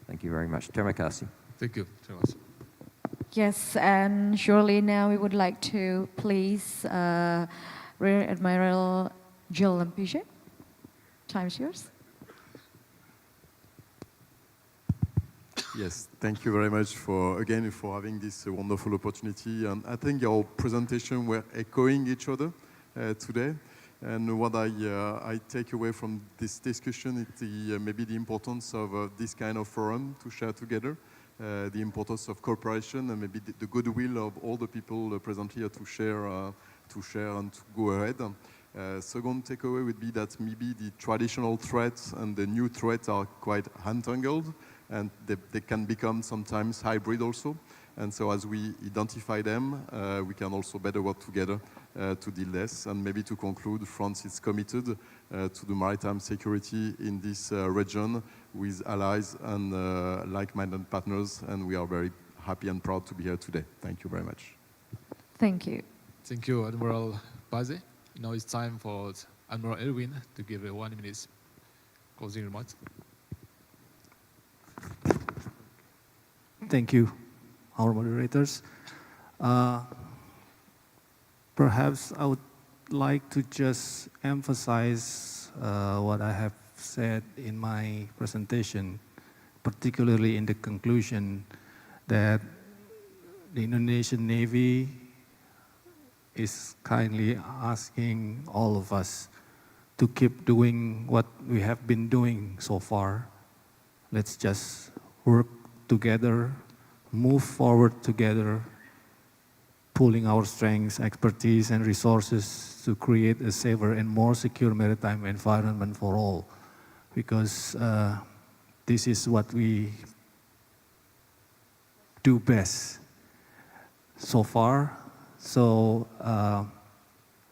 Thank you very much. Terima kasih. Thank you. Terima kasih. Yes, and surely now we would like to please Rear Admiral Jalesvevajayamahe. Time's yours. Yes, thank you very much for having this wonderful opportunity. And I think your presentation were echoing each other today. And what I take away from this discussion is maybe the importance of this kind of forum to share together, the importance of cooperation, and maybe the goodwill of all the people present here to share and to go ahead. Second takeaway would be that maybe the traditional threats and the new threats are quite entangled, and they can become sometimes hybrid also. And so as we identify them, we can also better work together to deal less. And maybe to conclude, France is committed to the maritime security in this region with allies and like-minded partners, and we are very happy and proud to be here today. Thank you very much. Thank you. Thank you, Admiral Baze. Now it's time for Admiral Erwin to give a 1 minute closing remarks. Thank you, our moderators. Perhaps I would like to just emphasize what I have said in my presentation, particularly in the conclusion that the Indonesian Navy is kindly asking all of us to keep doing what we have been doing so far. Let's just work together, move forward together, pooling our strengths, expertise, and resources to create a safer and more secure maritime environment for all. Because this is what we do best. so far. So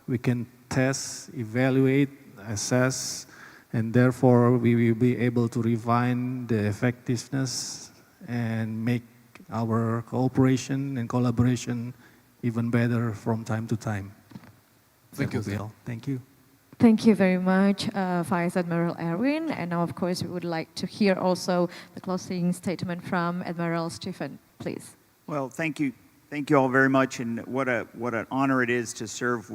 we can test, evaluate, assess, and therefore we will be able to refine the effectiveness and make our cooperation and collaboration even better from time to time. Thank you. Thank you. Thank you very much, Vice Admiral Erwin. And now, of course, we would like to hear also the closing statement from Admiral Stephen, please. Well, thank you. Thank you all very much, and what an honor it is to serve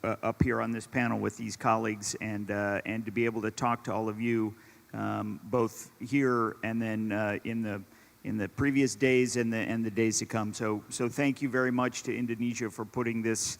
up here on this panel with these colleagues, and to be able to talk to all of you, both here and then in the previous days and the days to come. So thank you very much to Indonesia for putting this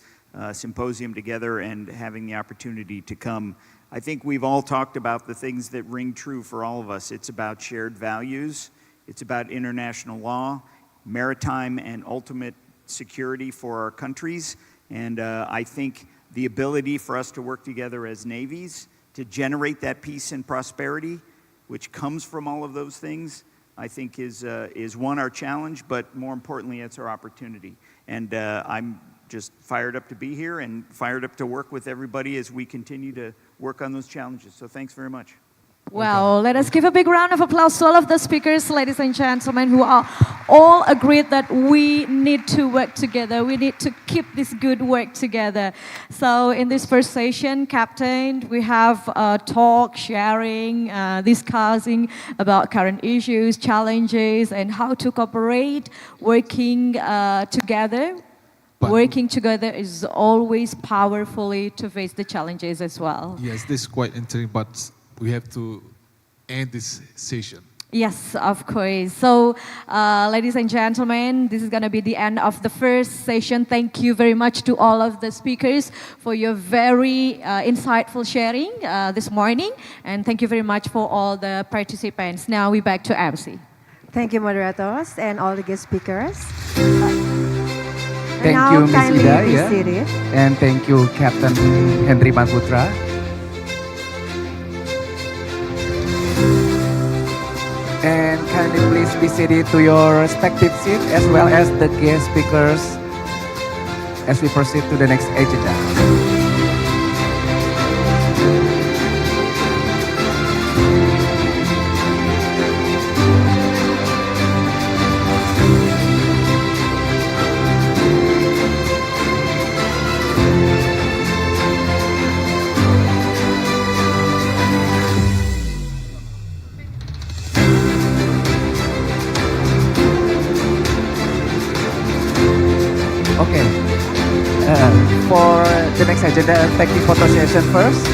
symposium together and having the opportunity to come. I think we've all talked about the things that ring true for all of us. It's about shared values. It's about international law, maritime and ultimate security for our countries. And I think the ability for us to work together as navies to generate that peace and prosperity, which comes from all of those things, I think is one, our challenge, but more importantly, it's our opportunity. And I'm just fired up to be here and fired up to work with everybody as we continue to work on those challenges. So thanks very much. Well, let us give a big round of applause to all of the speakers, ladies and gentlemen, who are all agreed that we need to work together. We need to keep this good work together. So in this first session, Captain, we have talk, sharing, discussing about current issues, challenges, and how to cooperate, working together. Working together is always powerfully to face the challenges as well. Yes, this is quite interesting, but we have to end this session. Yes, of course. So, ladies and gentlemen, this is going to be the end of the first session. Thank you very much to all of the speakers for your very insightful sharing this morning. And thank you very much for all the participants. Now we're back to MC. Thank you, moderators, and all the guest speakers. Thank now you, Ms. kindly Ida, be seated. And thank you, Captain Henry Manputra. And kindly please be seated to your respective seat, as well as the guest speakers, as we proceed to the next agenda. Okay, for the next agenda, take the photo session first.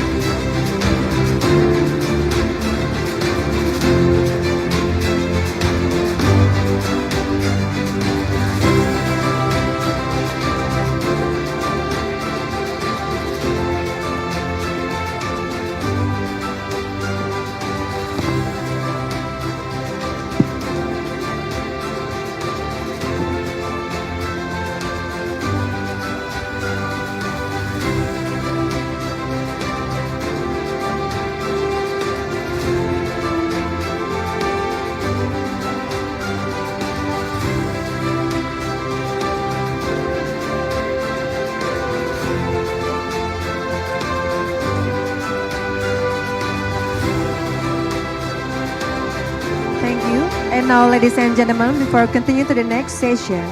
Now, ladies and gentlemen, before we continue to the next session,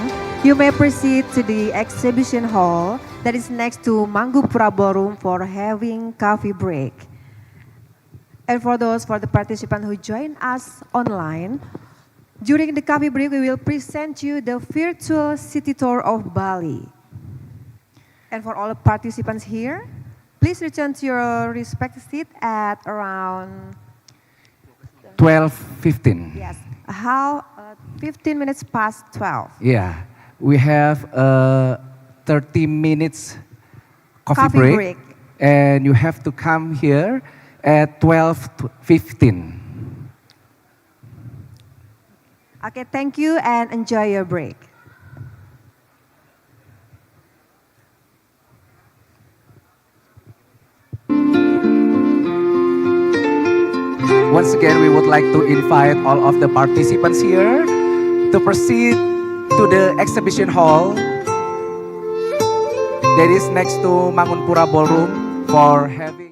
you may proceed to the exhibition hall that is next to Manggupura Ballroom for having coffee break. And for the participants who join us online, during the coffee break, we will present you the virtual city tour of Bali. And for all the participants here, please return to your respective seat at around 12:15. Yes. 15 minutes past 12. Yeah, we have 30 minutes coffee break, and you have to come here at 12:15. Okay, thank you and enjoy your break. Once again, we would like to invite all of the participants here to proceed to the exhibition hall that is next to Mangunpura Ballroom for having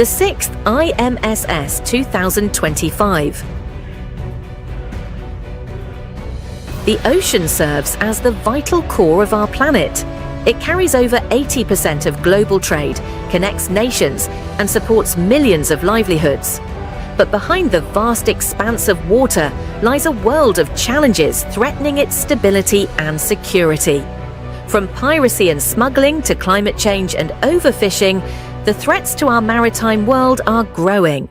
The 6th IMSS 2025. The ocean serves as the vital core of our planet. It carries over 80% of global trade, connects nations, and supports millions of livelihoods. But behind the vast expanse of water lies a world of challenges threatening its stability and security. From piracy and smuggling to climate change and overfishing, the threats to our maritime world are growing.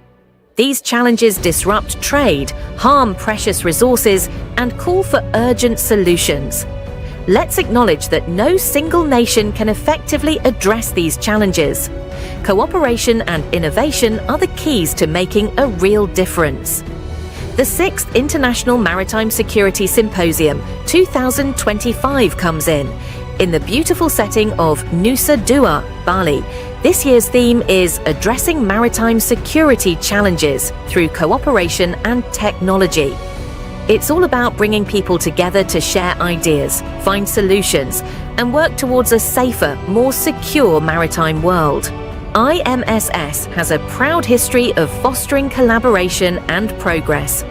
These challenges disrupt trade, harm precious resources, and call for urgent solutions. Let's acknowledge that no single nation can effectively address these challenges. Cooperation and innovation are the keys to making a real difference. The 6th International Maritime Security Symposium 2025 comes in the beautiful setting of Nusa Dua, Bali. This year's theme is Addressing Maritime Security Challenges Through Cooperation and Technology. It's all about bringing people together to share ideas, find solutions, and work towards a safer, more secure maritime world. IMSS has a proud history of fostering collaboration and progress.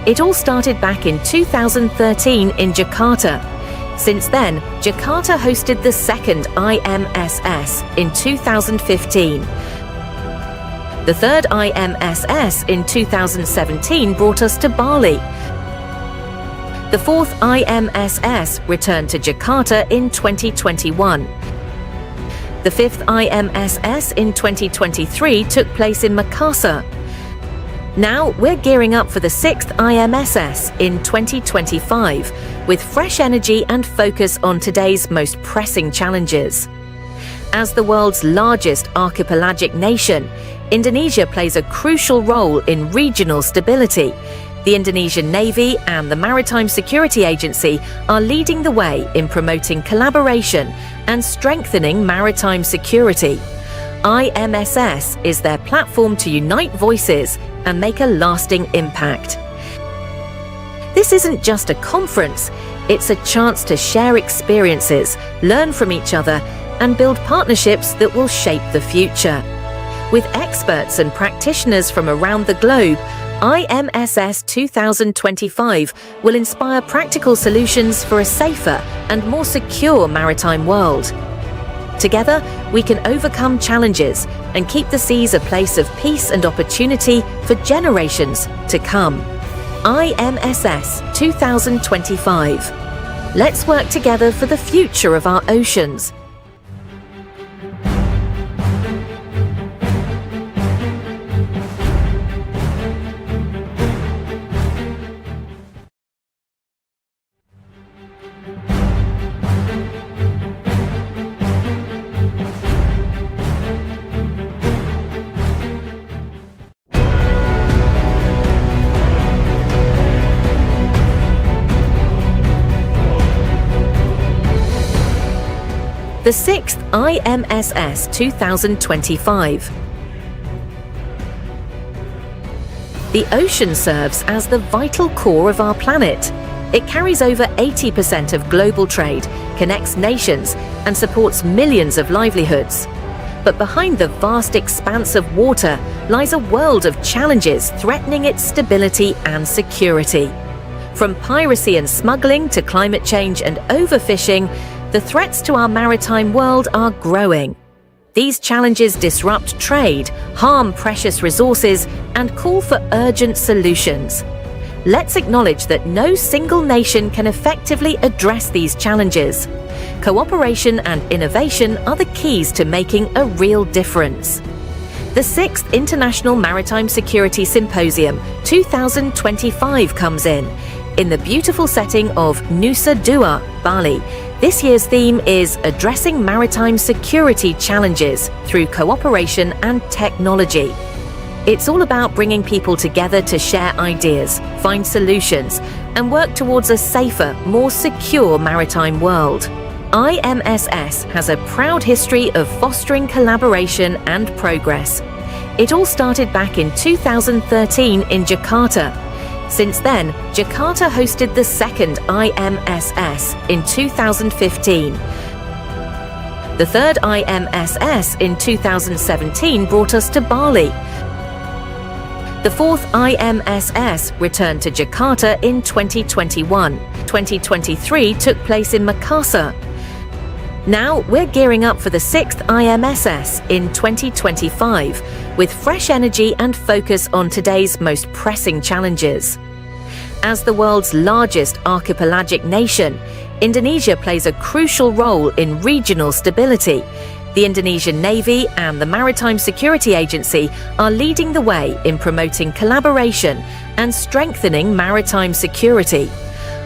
It all started back in 2013 in Jakarta. Since then, Jakarta hosted the 2nd IMSS in 2015. The 3rd IMSS in 2017 brought us to Bali. The 4th IMSS returned to Jakarta in 2021. The 5th IMSS in 2023 took place in Makassar. Now we're gearing up for the 6th IMSS in 2025 with fresh energy and focus on today's most pressing challenges. As the world's largest archipelagic nation, Indonesia plays a crucial role in regional stability. The Indonesian Navy and the Maritime Security Agency are leading the way in promoting collaboration and strengthening maritime security. IMSS is their platform to unite voices and make a lasting impact. This isn't just a conference, it's a chance to share experiences, learn from each other, and build partnerships that will shape the future. With experts and practitioners from around the globe, IMSS 2025 will inspire practical solutions for a safer and more secure maritime world. Together, we can overcome challenges and keep the seas a place of peace and opportunity for generations to come. IMSS 2025. Let's work together for the future of our oceans. The 6th IMSS 2025. The ocean serves as the vital core of our planet. It carries over 80% of global trade, connects nations, and supports millions of livelihoods. But behind the vast expanse of water lies a world of challenges threatening its stability and security. From piracy and smuggling to climate change and overfishing, the threats to our maritime world are growing. These challenges disrupt trade, harm precious resources, and call for urgent solutions. Let's acknowledge that no single nation can effectively address these challenges. Cooperation and innovation are the keys to making a real difference. The 6th International Maritime Security Symposium 2025 comes in the beautiful setting of Nusa Dua, Bali. This year's theme is Addressing Maritime Security Challenges Through Cooperation and Technology. It's all about bringing people together to share ideas, find solutions, and work towards a safer, more secure maritime world. IMSS has a proud history of fostering collaboration and progress. It all started back in 2013 in Jakarta. Since then, Jakarta hosted the 2nd IMSS in 2015. The third IMSS in 2017 brought us to Bali. The fourth IMSS returned to Jakarta in 2021. 2023 took place in Makassar. Now we're gearing up for the sixth IMSS in 2025 with fresh energy and focus on today's most pressing challenges. As the world's largest archipelagic nation, Indonesia plays a crucial role in regional stability. The Indonesian Navy and the Maritime Security Agency are leading the way in promoting collaboration and strengthening maritime security.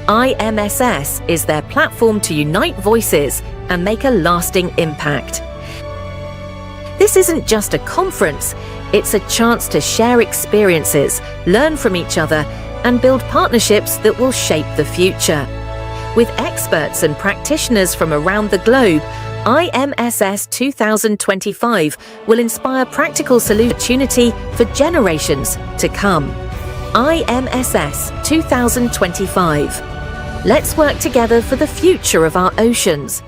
IMSS is their platform to unite voices and make a lasting impact. This isn't just a conference, it's a chance to share experiences, learn from each other, and build partnerships that will shape the future. With experts and practitioners from around the globe, IMSS 2025 will inspire practical opportunity for generations to come. IMSS 2025. Let's work together for the future of our oceans.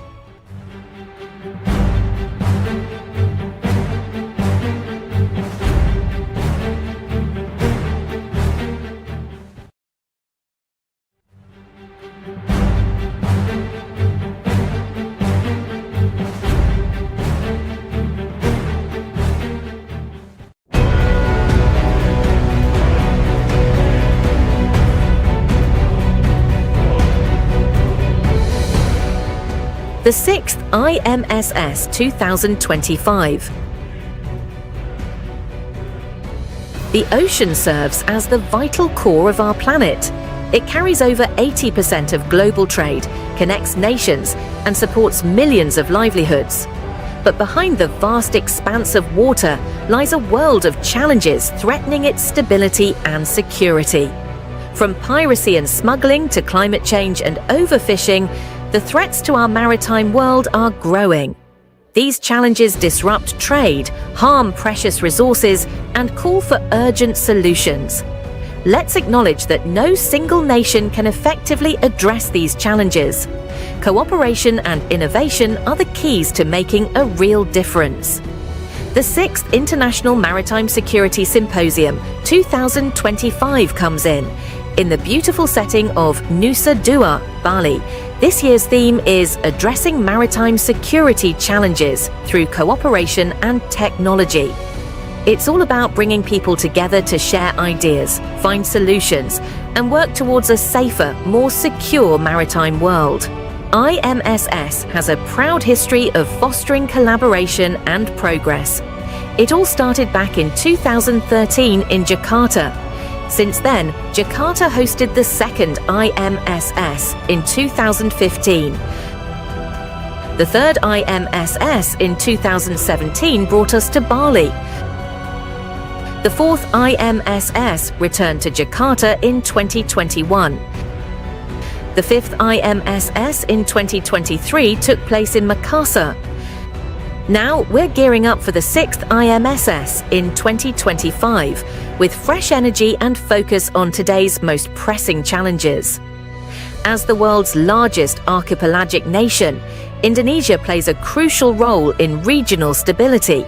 The sixth IMSS 2025. The ocean serves as the vital core of our planet. It carries over 80% of global trade, connects nations, and supports millions of livelihoods. But behind the vast expanse of water lies a world of challenges threatening its stability and security. From piracy and smuggling to climate change and overfishing, the threats to our maritime world are growing. These challenges disrupt trade, harm precious resources, and call for urgent solutions. Let's acknowledge that no single nation can effectively address these challenges. Cooperation and innovation are the keys to making a real difference. The 6th International Maritime Security Symposium 2025 comes in the beautiful setting of Nusa Dua, Bali. This year's theme is Addressing Maritime Security Challenges Through Cooperation and Technology. It's all about bringing people together to share ideas, find solutions, and work towards a safer, more secure maritime world. IMSS has a proud history of fostering collaboration and progress. It all started back in 2013 in Jakarta. Since then, Jakarta hosted the second IMSS in 2015. The third IMSS in 2017 brought us to Bali. The fourth IMSS returned to Jakarta in 2021. The fifth IMSS in 2023 took place in Makassar. Now we're gearing up for the sixth IMSS in 2025 with fresh energy and focus on today's most pressing challenges. As the world's largest archipelagic nation, Indonesia plays a crucial role in regional stability.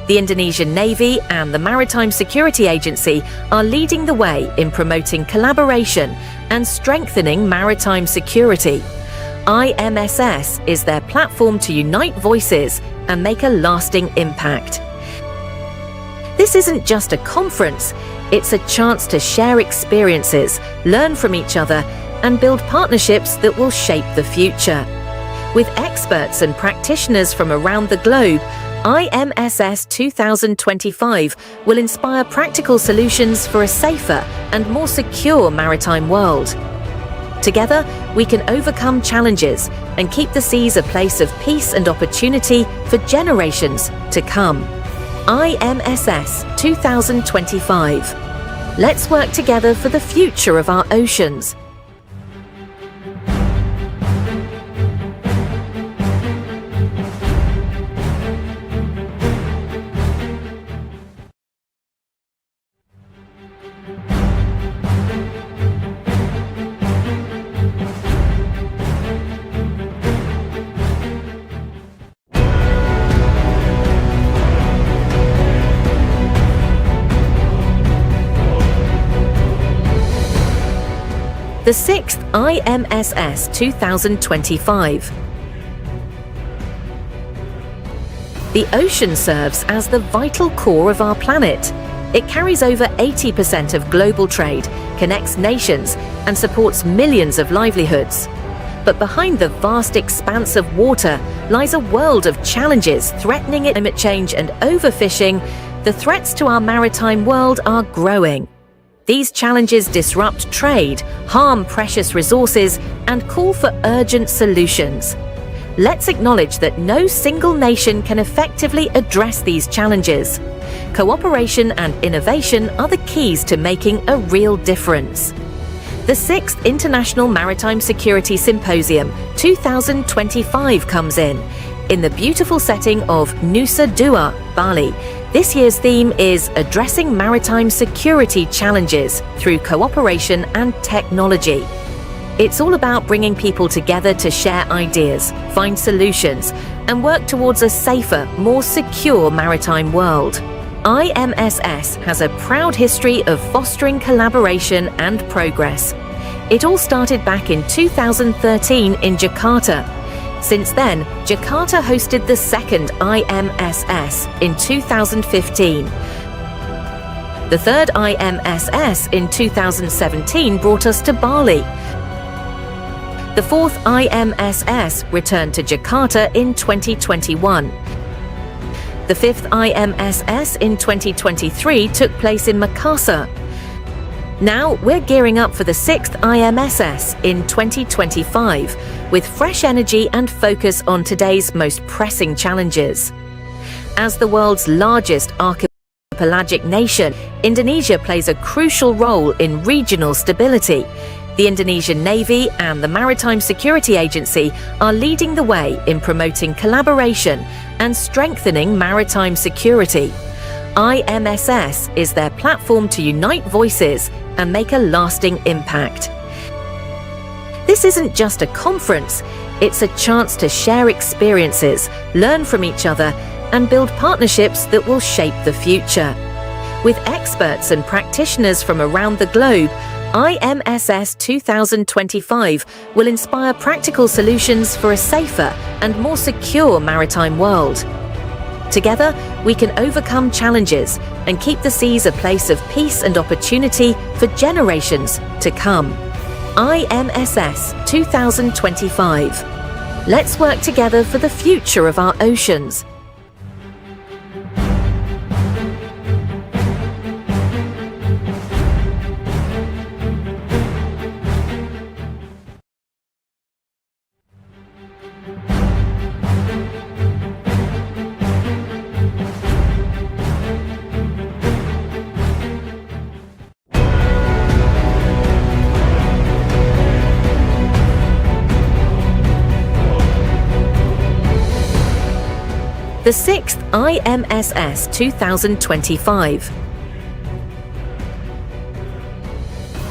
The Indonesian Navy and the Maritime Security Agency are leading the way in promoting collaboration and strengthening maritime security. IMSS is their platform to unite voices and make a lasting impact. This isn't just a conference, it's a chance to share experiences, learn from each other, and build partnerships that will shape the future. With experts and practitioners from around the globe, IMSS 2025 will inspire practical solutions for a safer and more secure maritime world. Together, we can overcome challenges and keep the seas a place of peace and opportunity for generations to come. IMSS 2025. Let's work together for the future of our oceans. The 6th IMSS 2025. The ocean serves as the vital core of our planet. It carries over 80% of global trade, connects nations, and supports millions of livelihoods. But behind the vast expanse of water lies a world of challenges threatening it. Climate change and overfishing, the threats to our maritime world are growing. These challenges disrupt trade, harm precious resources, and call for urgent solutions. Let's acknowledge that no single nation can effectively address these challenges. Cooperation and innovation are the keys to making a real difference. The 6th International Maritime Security Symposium 2025 comes in the beautiful setting of Nusa Dua, Bali. This year's theme is Addressing Maritime Security Challenges Through Cooperation and Technology. It's all about bringing people together to share ideas, find solutions, and work towards a safer, more secure maritime world. IMSS has a proud history of fostering collaboration and progress. It all started back in 2013 in Jakarta. Since then, Jakarta hosted the 2nd IMSS in 2015. The 3rd IMSS in 2017 brought us to Bali. The 4th IMSS returned to Jakarta in 2021. The 5th IMSS in 2023 took place in Makassar. Now we're gearing up for the 6th IMSS in 2025 with fresh energy and focus on today's most pressing challenges. As the world's largest archipelagic nation, Indonesia plays a crucial role in regional stability. The Indonesian Navy and the Maritime Security Agency are leading the way in promoting collaboration and strengthening maritime security. IMSS is their platform to unite voices and make a lasting impact. This isn't just a conference, it's a chance to share experiences, learn from each other, and build partnerships that will shape the future. With experts and practitioners from around the globe, IMSS 2025 will inspire practical solutions for a safer and more secure maritime world. Together, we can overcome challenges and keep the seas a place of peace and opportunity for generations to come. IMSS 2025. Let's work together for the future of our oceans. The 6th IMSS 2025.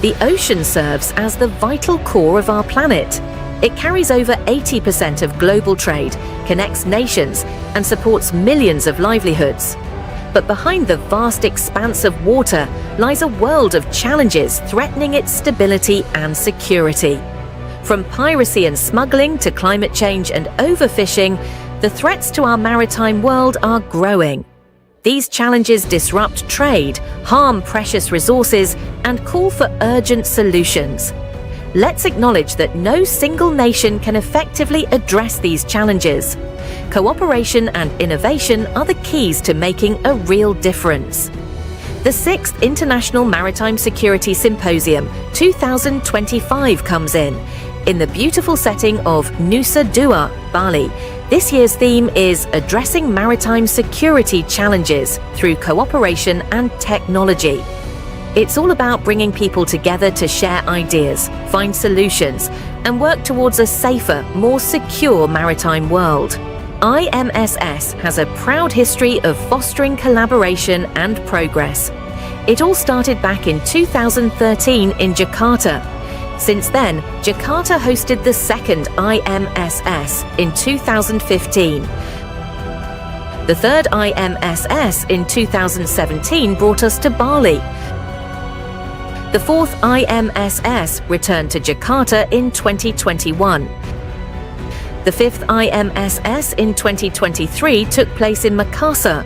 The ocean serves as the vital core of our planet. It carries over 80% of global trade, connects nations, and supports millions of livelihoods. But behind the vast expanse of water lies a world of challenges threatening its stability and security. From piracy and smuggling to climate change and overfishing, the threats to our maritime world are growing. These challenges disrupt trade, harm precious resources, and call for urgent solutions. Let's acknowledge that no single nation can effectively address these challenges. Cooperation and innovation are the keys to making a real difference. The 6th International Maritime Security Symposium 2025 comes in the beautiful setting of Nusa Dua, Bali. This year's theme is Addressing Maritime Security Challenges Through Cooperation and Technology. It's all about bringing people together to share ideas, find solutions, and work towards a safer, more secure maritime world. IMSS has a proud history of fostering collaboration and progress. It all started back in 2013 in Jakarta. Since then, Jakarta hosted the 2nd IMSS in 2015. The 3rd IMSS in 2017 brought us to Bali. The fourth IMSS returned to Jakarta in 2021. The fifth IMSS in 2023 took place in Makassar.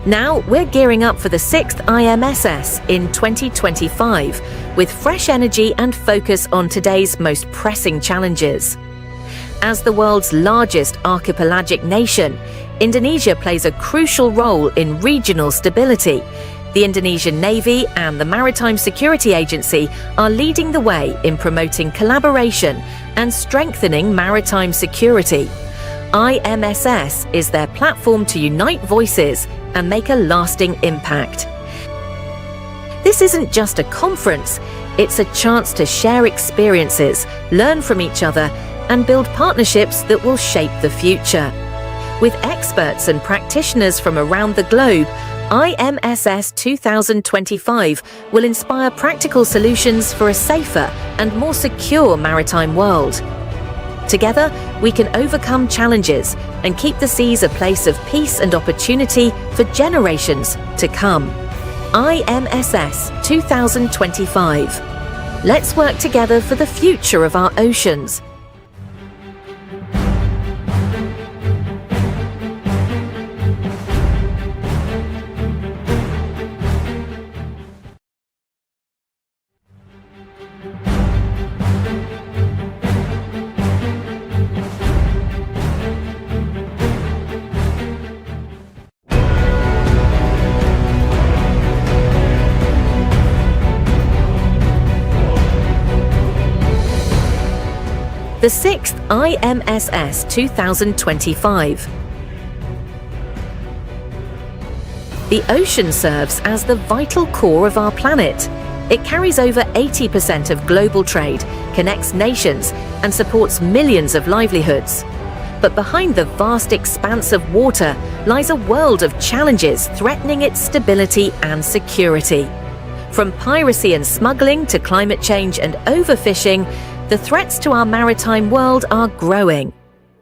Now we're gearing up for the sixth IMSS in 2025 with fresh energy and focus on today's most pressing challenges. As the world's largest archipelagic nation, Indonesia plays a crucial role in regional stability. The Indonesian Navy and the Maritime Security Agency are leading the way in promoting collaboration and strengthening maritime security. IMSS is their platform to unite voices and make a lasting impact. This isn't just a conference, it's a chance to share experiences, learn from each other, and build partnerships that will shape the future. With experts and practitioners from around the globe, IMSS 2025 will inspire practical solutions for a safer and more secure maritime world. Together, we can overcome challenges and keep the seas a place of peace and opportunity for generations to come. IMSS 2025. Let's work together for the future of our oceans. The sixth IMSS 2025. The ocean serves as the vital core of our planet. It carries over 80% of global trade, connects nations, and supports millions of livelihoods. But behind the vast expanse of water lies a world of challenges threatening its stability and security. From piracy and smuggling to climate change and overfishing, the threats to our maritime world are growing.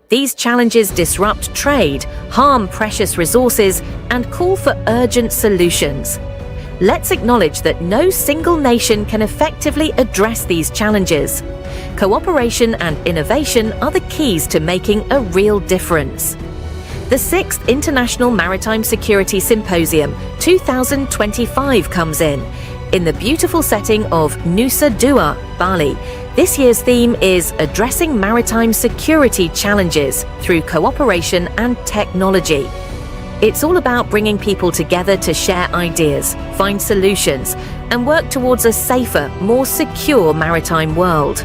These challenges disrupt trade, harm precious resources, and call for urgent solutions. Let's acknowledge that no single nation can effectively address these challenges. Cooperation and innovation are the keys to making a real difference. The 6th International Maritime Security Symposium 2025 comes in the beautiful setting of Nusa Dua, Bali. This year's theme is Addressing Maritime Security Challenges Through Cooperation and Technology. It's all about bringing people together to share ideas, find solutions, and work towards a safer, more secure maritime world.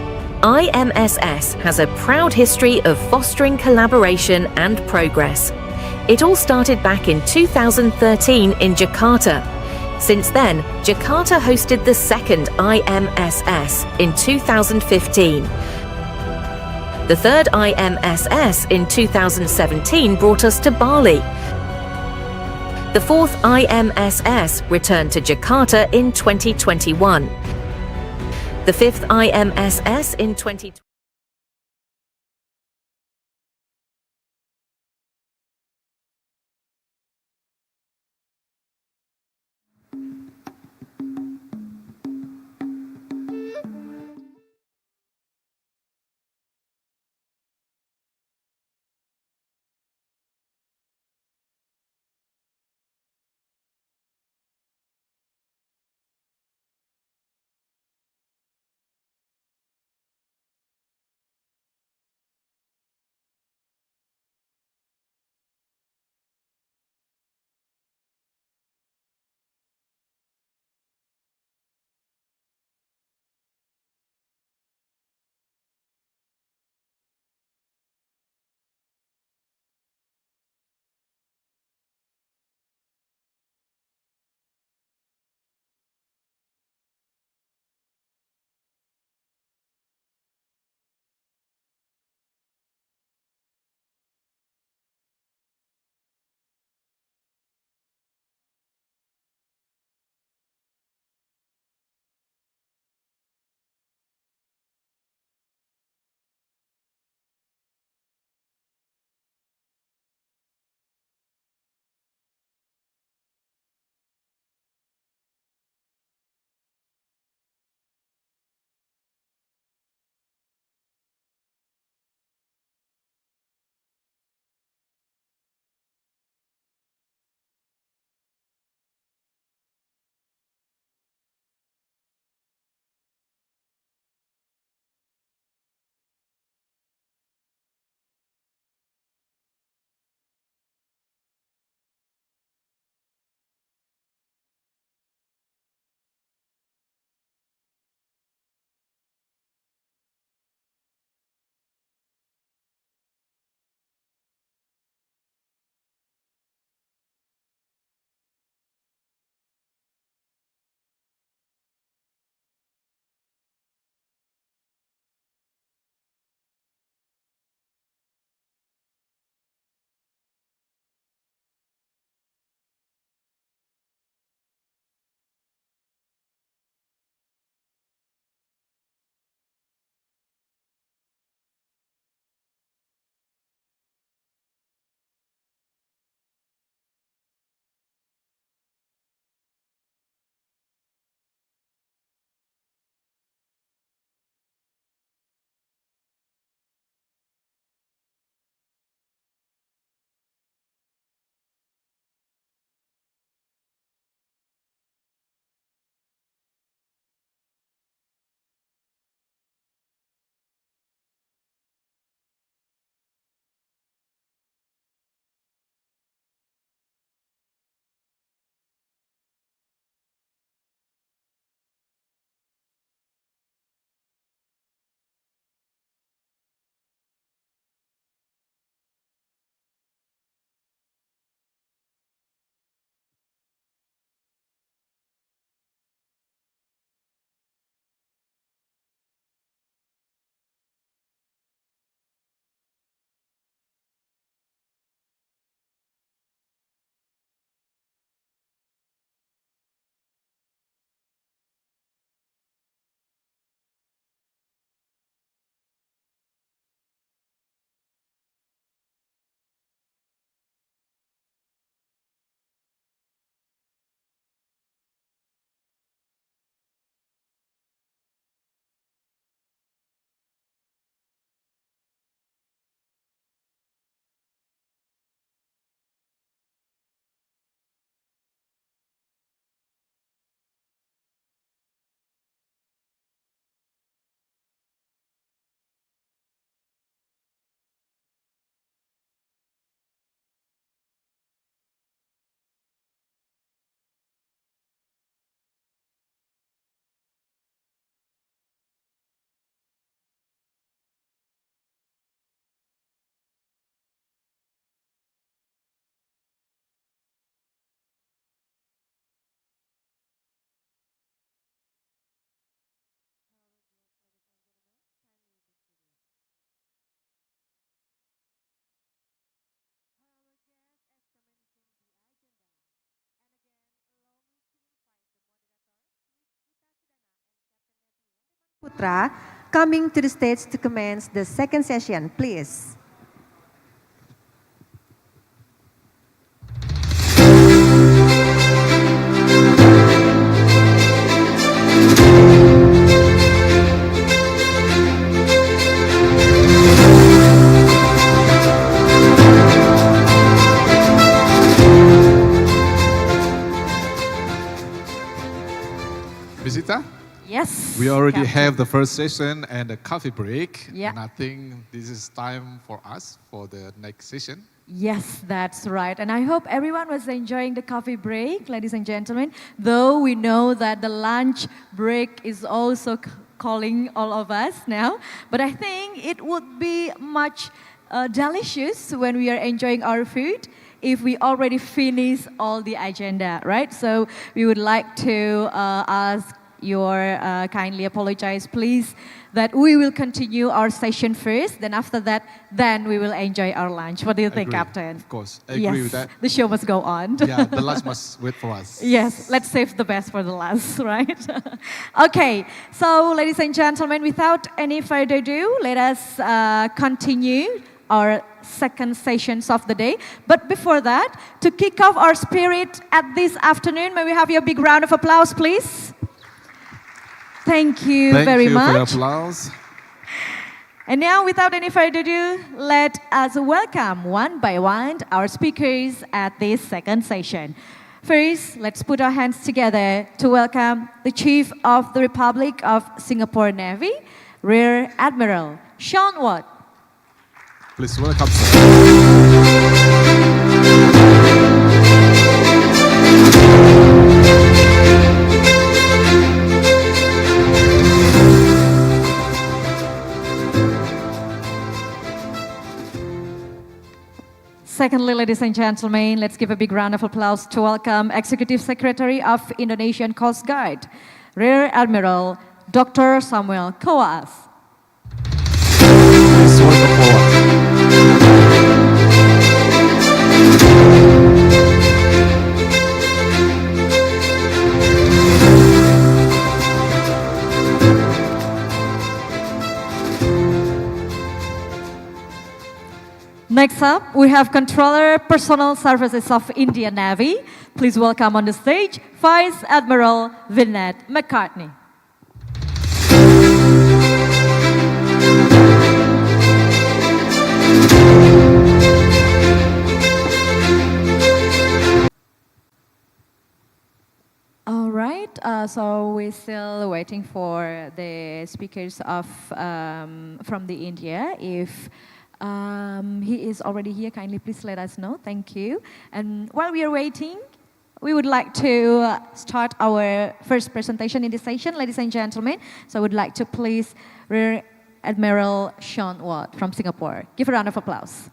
IMSS has a proud history of fostering collaboration and progress. It all started back in 2013 in Jakarta. Since then, Jakarta hosted the second IMSS in 2015. The third IMSS in 2017 brought us to Bali. The fourth IMSS returned to Jakarta in 2021. The fifth IMSS in 2020. Putra coming to the stage to commence the second session, please. Visita? Yes. We already Captain. have the first session and a coffee break. Yeah. And I think this is time for us for the next session. Yes, that's right. And I hope everyone was enjoying the coffee break, ladies and gentlemen. Though we know that the lunch break is also calling all of us now. But I think it would be much delicious when we are enjoying our food if we already finish all the agenda, right? So we would like to ask your kindly apologize, please, that we will continue our session first. Then after that, then we will enjoy our lunch. What do you think, Agree. Captain? Of course, I agree with that. The show must go on. Yeah, the lunch must wait for us. Yes, let's save the best for the last, right? Okay, so ladies and gentlemen, without any further ado, let us continue our second sessions of the day. But before that, to kick off our spirit at this afternoon, may we have your big round of applause, please? Thank you very much. Thank you for your applause. And now, without any further ado, let us welcome one by one our speakers at this second session. First, let's put our hands together to welcome the Chief of the Republic of Singapore Navy, Rear Admiral Sean Watt. Please welcome, sir. Secondly, ladies and gentlemen, let's give a big round of applause to welcome Executive Secretary of Indonesian Coast Guard, Rear Admiral Dr. Samuel Koas. Please welcome forward. Next up, we have Controller Personnel Services of Indian Navy. Please welcome on the stage, Vice Admiral Vinod McCartney. All right, so we're still waiting for the speakers of from the India. If he is already here, kindly please let us know. Thank you. And while we are waiting, we would like to start our first presentation in this session, ladies and gentlemen. So I would like to please Rear Admiral Sean Watt from Singapore. Give a round of applause.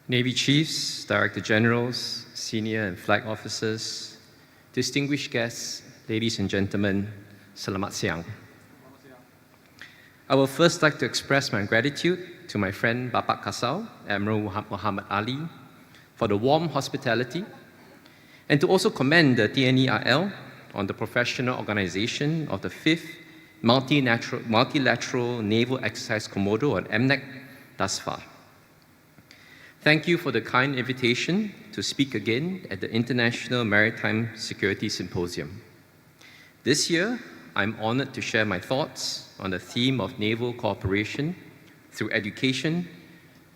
Navy Chiefs, Director Generals, Senior and Flag Officers, distinguished guests, ladies and gentlemen, Selamat Siang. I will first like to express my gratitude to my friend Bapak Kasau, Admiral Muhammad Ali, for the warm hospitality, and to also commend the tnial on the professional organization of the 5th Multilateral Naval Exercise Komodo, or MNEC, thus far. Thank you for the kind invitation to speak again at the International Maritime Security Symposium. This year, I'm honored to share my thoughts on the theme of naval cooperation through education,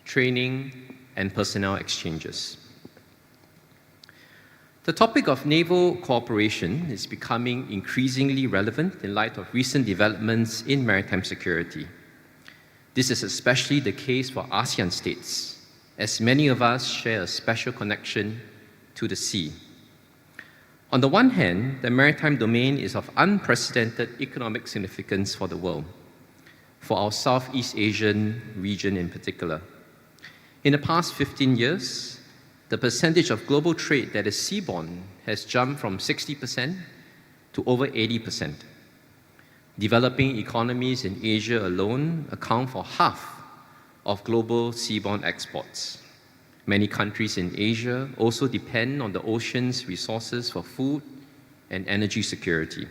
training, and personnel exchanges. The topic of naval cooperation is becoming increasingly relevant in light of recent developments in maritime security. This is especially the case for ASEAN states, as many of us share a special connection to the sea. On the one hand, the maritime domain is of unprecedented economic significance for the world, for our Southeast Asian region in particular. In the past 15 years, the percentage of global trade that is seaborne has jumped from 60% to over 80%. Developing economies in Asia alone account for half of global seaborne exports. Many countries in Asia also depend on the ocean's resources for food and energy security.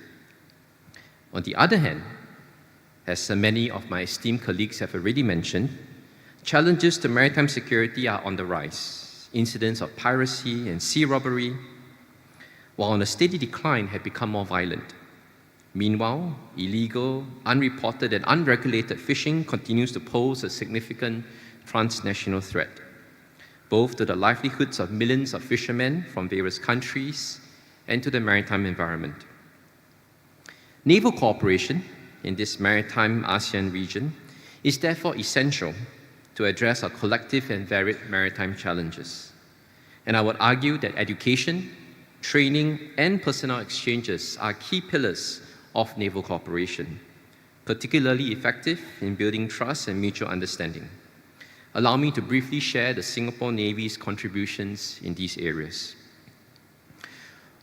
On the other hand, as many of my esteemed colleagues have already mentioned, challenges to maritime security are on the rise. Incidents of piracy and sea robbery, while on a steady decline, have become more violent. Meanwhile, illegal, unreported, and unregulated fishing continues to pose a significant transnational threat, both to the livelihoods of millions of fishermen from various countries and to the maritime environment. Naval cooperation in this maritime ASEAN region is therefore essential to address our collective and varied maritime challenges. And I would argue that education, training, and personnel exchanges are key pillars of naval cooperation, particularly effective in building trust and mutual understanding. Allow me to briefly share the Singapore Navy's contributions in these areas.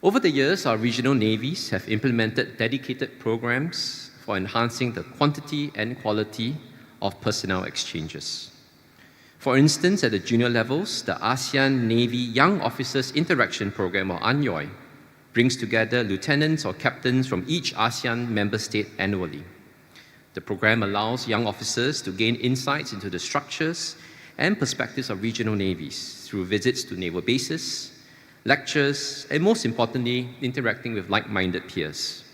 Over the years, our regional navies have implemented dedicated programs for enhancing the quantity and quality of personnel exchanges. For instance, at the junior levels, the ASEAN Navy Young Officers Interaction Program, or ANYOI, brings together lieutenants or captains from each ASEAN member state annually. The program allows young officers to gain insights into the structures and perspectives of regional navies through visits to naval bases, lectures, and most importantly, interacting with like-minded peers.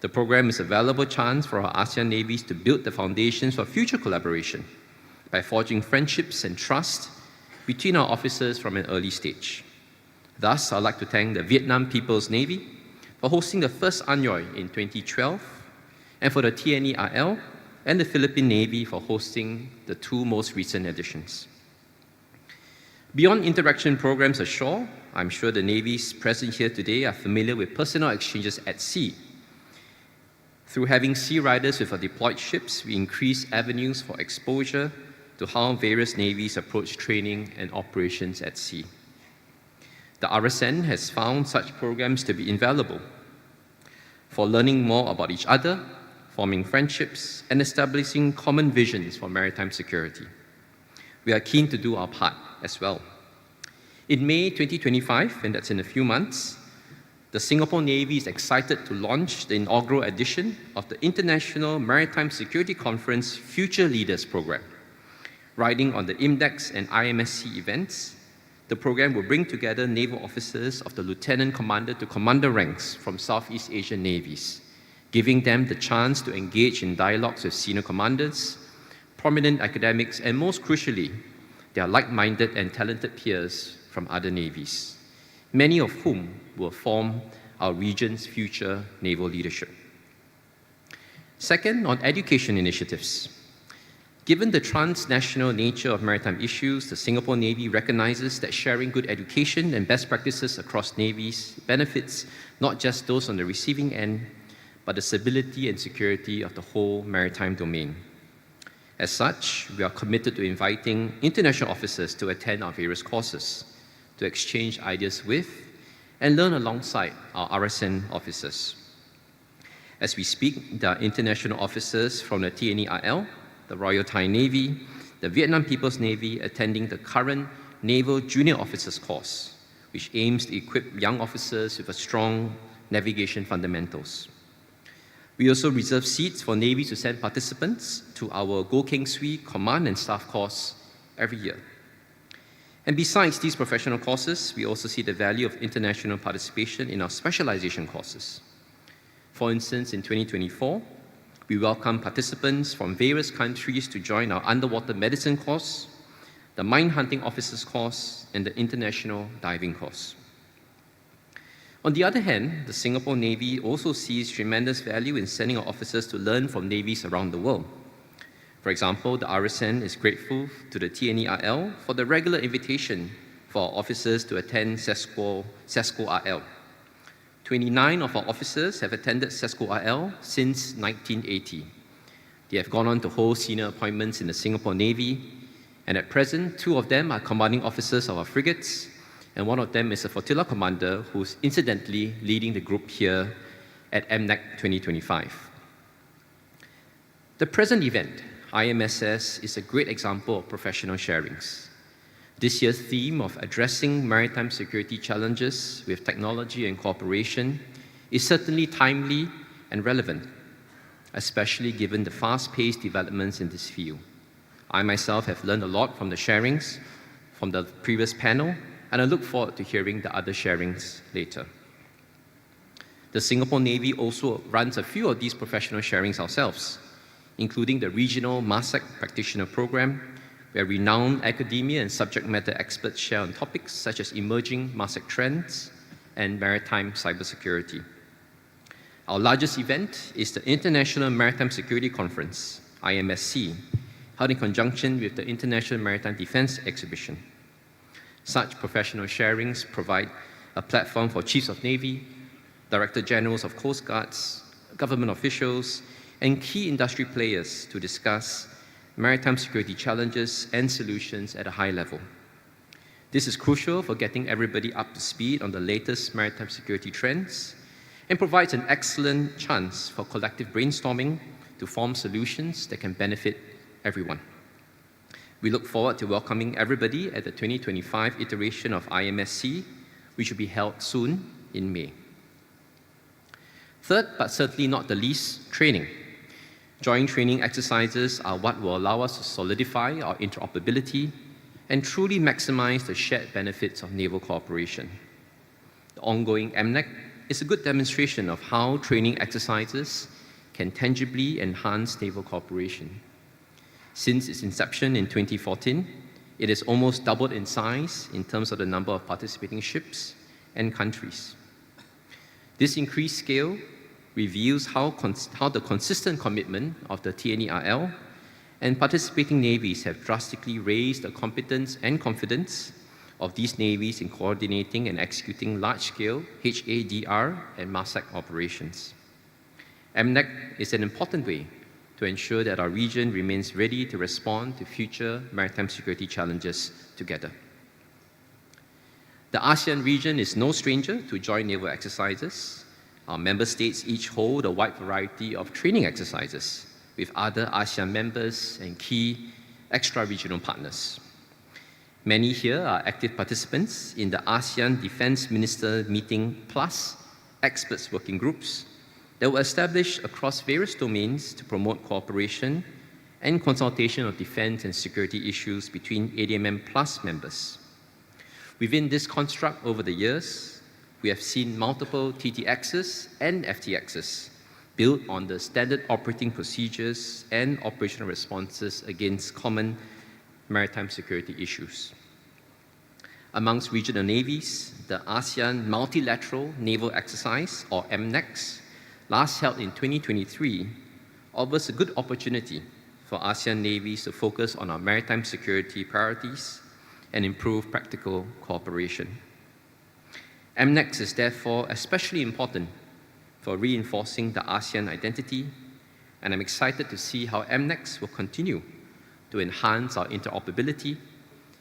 The program is a valuable chance for our ASEAN navies to build the foundations for future collaboration by forging friendships and trust between our officers from an early stage. Thus, I'd like to thank the Vietnam People's Navy for hosting the first ANYOI in 2012, and for the tnial and the Philippine Navy for hosting the two most recent editions. Beyond interaction programs ashore, I'm sure the navies present here today are familiar with personnel exchanges at sea. Through having sea riders with our deployed ships, we increase avenues for exposure to how various navies approach training and operations at sea. The RSN has found such programs to be invaluable for learning more about each other, forming friendships, and establishing common visions for maritime security. We are keen to do our part as well. In May 2025, and that's in a few months, the Singapore Navy is excited to launch the inaugural edition of the International Maritime Security Conference Future Leaders Program. Riding on the IMDEX and IMSC events, the program will bring together naval officers of the lieutenant commander to commander ranks from Southeast Asian navies, giving them the chance to engage in dialogues with senior commanders, prominent academics, and most crucially, their like-minded and talented peers from other navies, many of whom will form our region's future naval leadership. Second, on education initiatives. Given the transnational nature of maritime issues, the Singapore Navy recognizes that sharing good education and best practices across navies benefits not just those on the receiving end, but the stability and security of the whole maritime domain. As such, we are committed to inviting international officers to attend our various courses, to exchange ideas with and learn alongside our RSN officers. As we speak, there are international officers from the tnial, the Royal Thai Navy, the Vietnam People's Navy attending the current Naval Junior Officers course, which aims to equip young officers with a strong navigation fundamentals. We also reserve seats for navies to send participants to our Go Keng Swee Command and Staff course every year. And besides these professional courses, we also see the value of international participation in our specialization courses. For instance, in 2024, we welcome participants from various countries to join our underwater medicine course, the mine hunting officers course, and the international diving course. On the other hand, the Singapore Navy also sees tremendous value in sending our officers to learn from navies around the world. For example, the RSN is grateful to the tnial for the regular invitation for our officers to attend SESCO-RL. 29 of our officers have attended SESCO-RL since 1980. They have gone on to hold senior appointments in the Singapore Navy, and at present, 2 of them are commanding officers of our frigates, and 1 of them is a flotilla commander who's incidentally leading the group here at MNEC 2025. The present event IMSS is a great example of professional sharings. This year's theme of addressing maritime security challenges with technology and cooperation is certainly timely and relevant, especially given the fast-paced developments in this field. I myself have learned a lot from the sharings from the previous panel, and I look forward to hearing the other sharings later. The Singapore Navy also runs a few of these professional sharings ourselves, including the Regional MASEC Practitioner Program, where renowned academia and subject matter experts share on topics such as emerging MASEC trends and maritime cybersecurity. Our largest event is the International Maritime Security Conference, IMSC, held in conjunction with the International Maritime Defense Exhibition. Such professional sharings provide a platform for Chiefs of Navy, Director Generals of Coast Guards, government officials, and key industry players to discuss maritime security challenges and solutions at a high level. This is crucial for getting everybody up to speed on the latest maritime security trends and provides an excellent chance for collective brainstorming to form solutions that can benefit everyone. We look forward to welcoming everybody at the 2025 iteration of IMSC, which will be held soon in May. Third, but certainly not the least, training. Joint training exercises are what will allow us to solidify our interoperability and truly maximize the shared benefits of naval cooperation. The ongoing MNEC is a good demonstration of how training exercises can tangibly enhance naval cooperation. Since its inception in 2014, it has almost doubled in size in terms of the number of participating ships and countries. This increased scale reveals how the consistent commitment of the tnial and participating navies have drastically raised the competence and confidence of these navies in coordinating and executing large-scale HADR and MASEC operations. MNEC is an important way to ensure that our region remains ready to respond to future maritime security challenges together. The ASEAN region is no stranger to joint naval exercises. Our member states each hold a wide variety of training exercises with other ASEAN members and key extra-regional partners. Many here are active participants in the ASEAN Defense Minister Meeting Plus experts working groups that were established across various domains to promote cooperation and consultation of defense and security issues between ADMM Plus members. Within this construct over the years, we have seen multiple TTXs and FTXs built on the standard operating procedures and operational responses against common maritime security issues. Amongst regional navies, the ASEAN Multilateral Naval Exercise, or MNEX, last held in 2023, offers a good opportunity for ASEAN navies to focus on our maritime security priorities and improve practical cooperation. MNEX is therefore especially important for reinforcing the ASEAN identity, and I'm excited to see how MNEX will continue to enhance our interoperability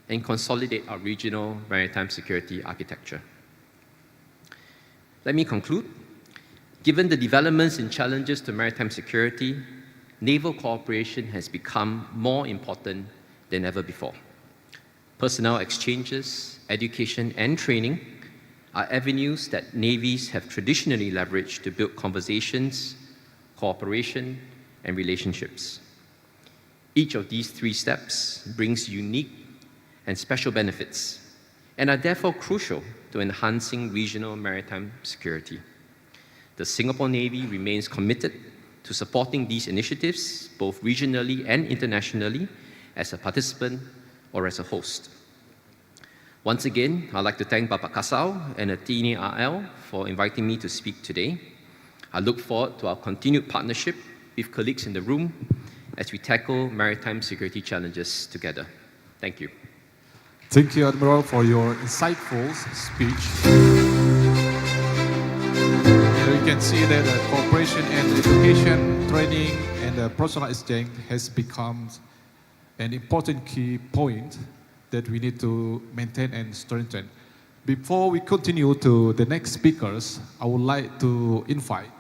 and consolidate our regional maritime security architecture. Let me conclude. Given the developments and challenges to maritime security, naval cooperation has become more important than ever before. Personnel exchanges, education, and training are avenues that navies have traditionally leveraged to build conversations, cooperation, and relationships. Each of these three steps brings unique and special benefits and are therefore crucial to enhancing regional maritime security. The Singapore Navy remains committed to supporting these initiatives, both regionally and internationally, as a participant or as a host. Once again, I'd like to thank Bapak Kasau and the tnial for inviting me to speak today. I look forward to our continued partnership with colleagues in the room as we tackle maritime security challenges together. Thank you. Thank you, Admiral, for your insightful speech. Here you can see that cooperation and education, training, and personal exchange has become an important key point that we need to maintain and strengthen. Before we continue to the next speakers, I would like to invite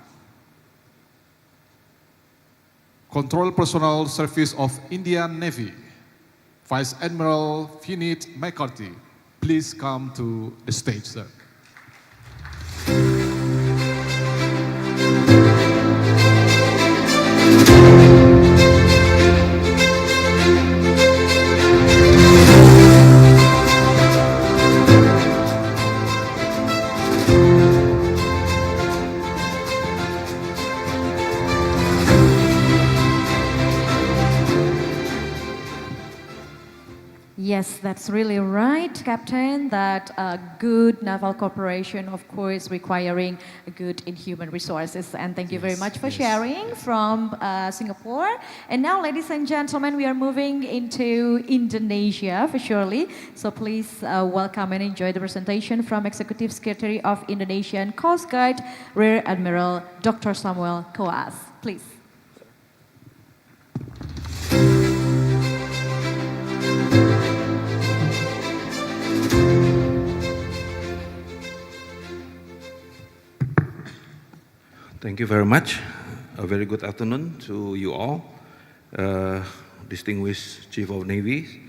Control Personnel Service of Indian Navy, Vice Admiral Vineet McCarthy. Please come to the stage, sir. Yes, that's really right, Captain, that a good naval cooperation, of course, requiring a good in human resources. And thank you very much for sharing from Singapore. And now, ladies and gentlemen, we are moving into Indonesia, for surely. So please welcome and enjoy the presentation from Executive Secretary of Indonesian Coast Guard, Rear Admiral Dr. Samuel Koas. Please. Thank you very much. A very good afternoon to you all, distinguished Chief of Navy,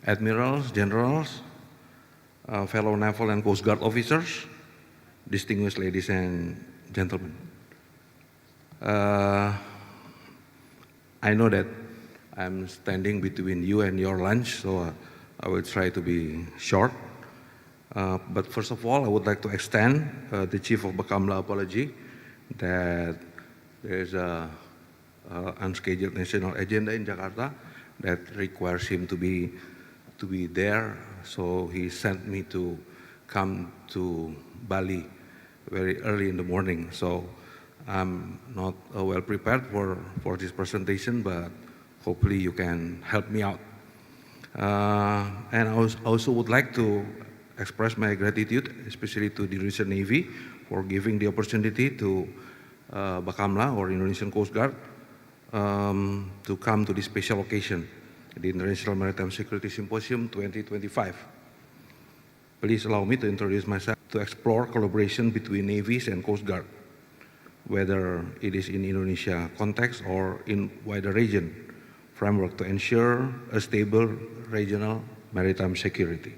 Admirals, Generals, fellow Naval and Coast Guard officers, distinguished ladies and gentlemen. I know that I'm standing between you and your lunch, so I will try to be short. But first of all, I would like to extend the Chief of Bakamla apology that there is a unscheduled national agenda in Jakarta that requires him to be there. So he sent me to come to Bali very early in the morning. So I'm not well prepared for this presentation, but hopefully you can help me out. And I also would like to express my gratitude, especially to the Indonesian Navy, for giving the opportunity to Bakamla or Indonesian Coast Guard to come to this special occasion, the International Maritime Security Symposium 2025. Please allow me to introduce myself, to explore collaboration between navies and Coast Guard, whether it is in Indonesia context or in wider region framework to ensure a stable regional maritime security.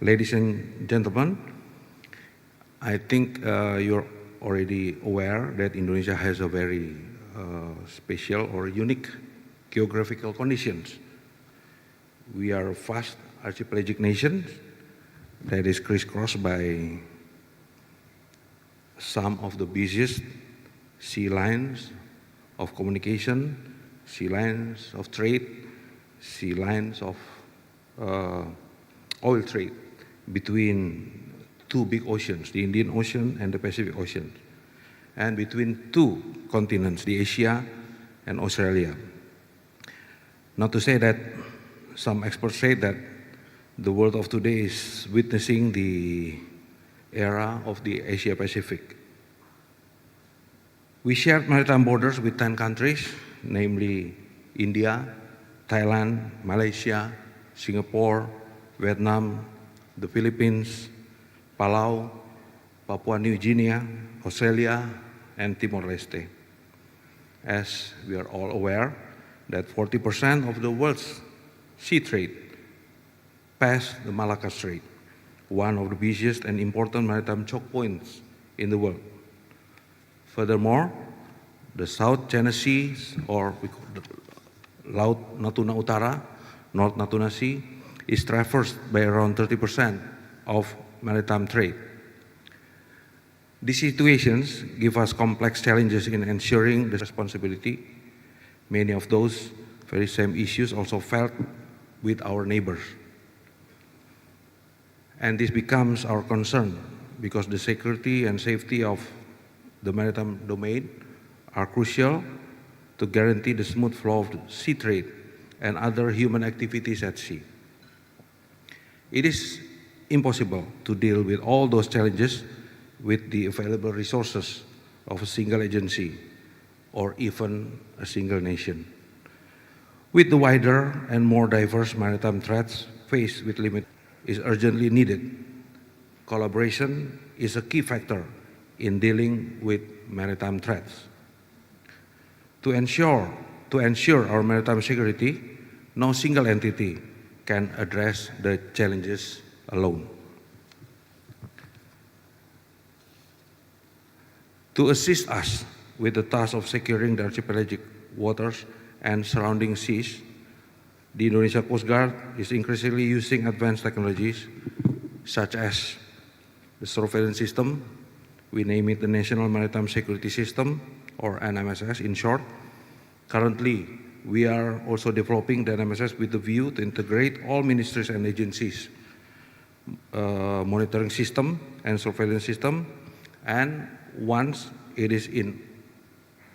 Ladies and gentlemen, I think you're already aware that Indonesia has a very special or unique geographical conditions. We are a vast archipelagic nation that is crisscrossed by some of the busiest sea lines of communication, sea lines of trade, sea lines of oil trade between two big oceans, the Indian Ocean and the Pacific Ocean, and between two continents, the Asia and Australia. Not to say that some experts say that the world of today is witnessing the era of the Asia Pacific. We shared maritime borders with 10 countries, namely India, Thailand, Malaysia, Singapore, Vietnam, the Philippines, Palau, Papua New Guinea, Australia, and Timor-Leste. As we are all aware that 40% of the world's sea trade pass the Malacca Strait, one of the busiest and important maritime choke points in the world. Furthermore, the South China Sea, or we call the LAUT Natuna Utara, North Natuna Sea, is traversed by around 30% of maritime trade. These situations give us complex challenges in ensuring the responsibility. Many of those very same issues also felt with our neighbors. And this becomes our concern because the security and safety of the maritime domain are crucial to guarantee the smooth flow of sea trade and other human activities at sea. It is impossible to deal with all those challenges with the available resources of a single agency or even a single nation. With the wider and more diverse maritime threats faced with limit is urgently needed. Collaboration is a key factor in dealing with maritime threats. To ensure our maritime security, no single entity can address the challenges alone. To assist us with the task of securing the archipelagic waters and surrounding seas, the Indonesia Coast Guard is increasingly using advanced technologies such as the surveillance system. We name it the National Maritime Security System, or NMSS in short. Currently, we are also developing the NMSS with the view to integrate all ministries and agencies, monitoring system and surveillance system, and once it is in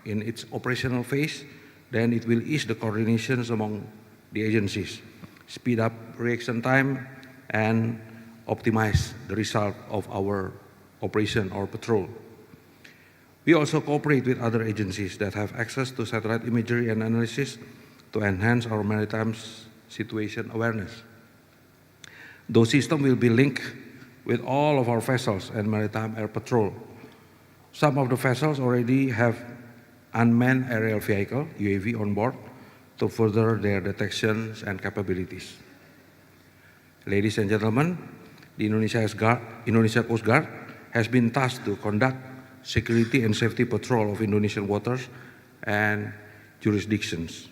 its operational phase, then it will ease the coordinations among the agencies, speed up reaction time, and optimize the result of our operation or patrol. We also cooperate with other agencies that have access to satellite imagery and analysis to enhance our maritime situation awareness. Those systems will be linked with all of our vessels and maritime air patrol. Some of the vessels already have unmanned aerial vehicle, UAV, on board to further their detections and capabilities. Ladies and gentlemen, the Indonesia Coast Guard has been tasked to conduct security and safety patrol of Indonesian waters and jurisdictions.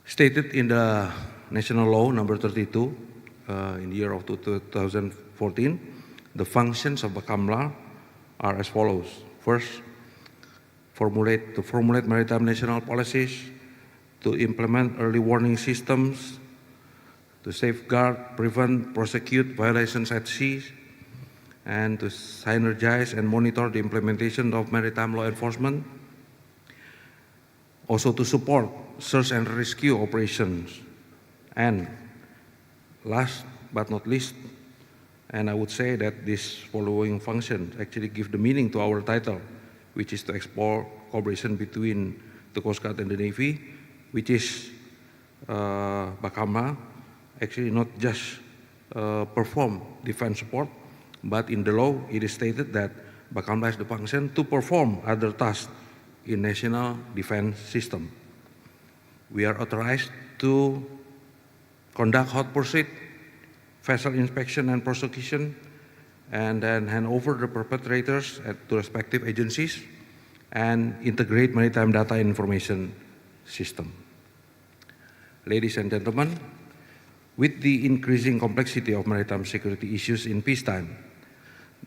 Stated in the National Law number 32 in the year of 2014, the functions of Bakamla are as follows. First, to formulate maritime national policies, to implement early warning systems, to safeguard, prevent, prosecute violations at sea, and to synergize and monitor the implementation of maritime law enforcement. Also to support search and rescue operations. And last but not least, and I would say that this following functions actually give the meaning to our title, which is to explore cooperation between the Coast Guard and the Navy, which is Bakamla actually not just perform defense support, but in the law it is stated that Bakamla has the function to perform other tasks in national defense system. We are authorized to conduct hot pursuit, vessel inspection and prosecution, and then hand over the perpetrators to respective agencies and integrate maritime data information system. Ladies and gentlemen, with the increasing complexity of maritime security issues in peacetime,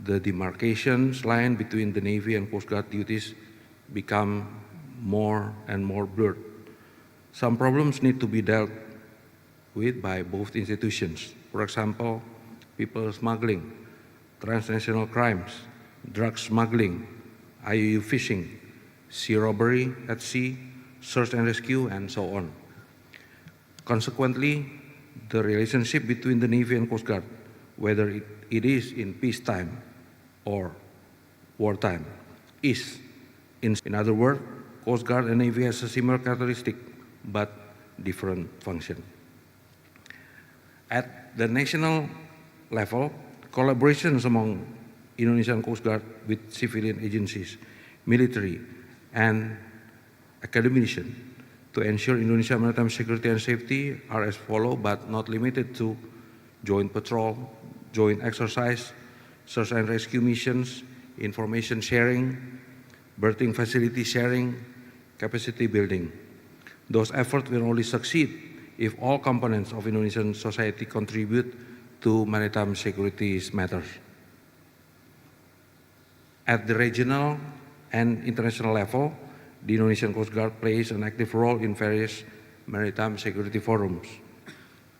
the demarcations line between the Navy and Coast Guard duties become more and more blurred. Some problems need to be dealt with by both institutions. For example, people smuggling, transnational crimes, drug smuggling, IUU fishing, sea robbery at sea, search and rescue, and so on. Consequently, the relationship between the Navy and Coast Guard, whether it is in peacetime or wartime, is, in other words, Coast Guard and Navy has a similar characteristic, but different function. At the national level, collaborations among Indonesian Coast Guard with civilian agencies, military, and academicians to ensure Indonesian maritime security and safety are as follows, but not limited to joint patrol, joint exercise, search and rescue missions, information sharing, berthing facility sharing, capacity building. Those efforts will only succeed if all components of Indonesian society contribute to maritime security matters. At the regional and international level, the Indonesian Coast Guard plays an active role in various maritime security forums.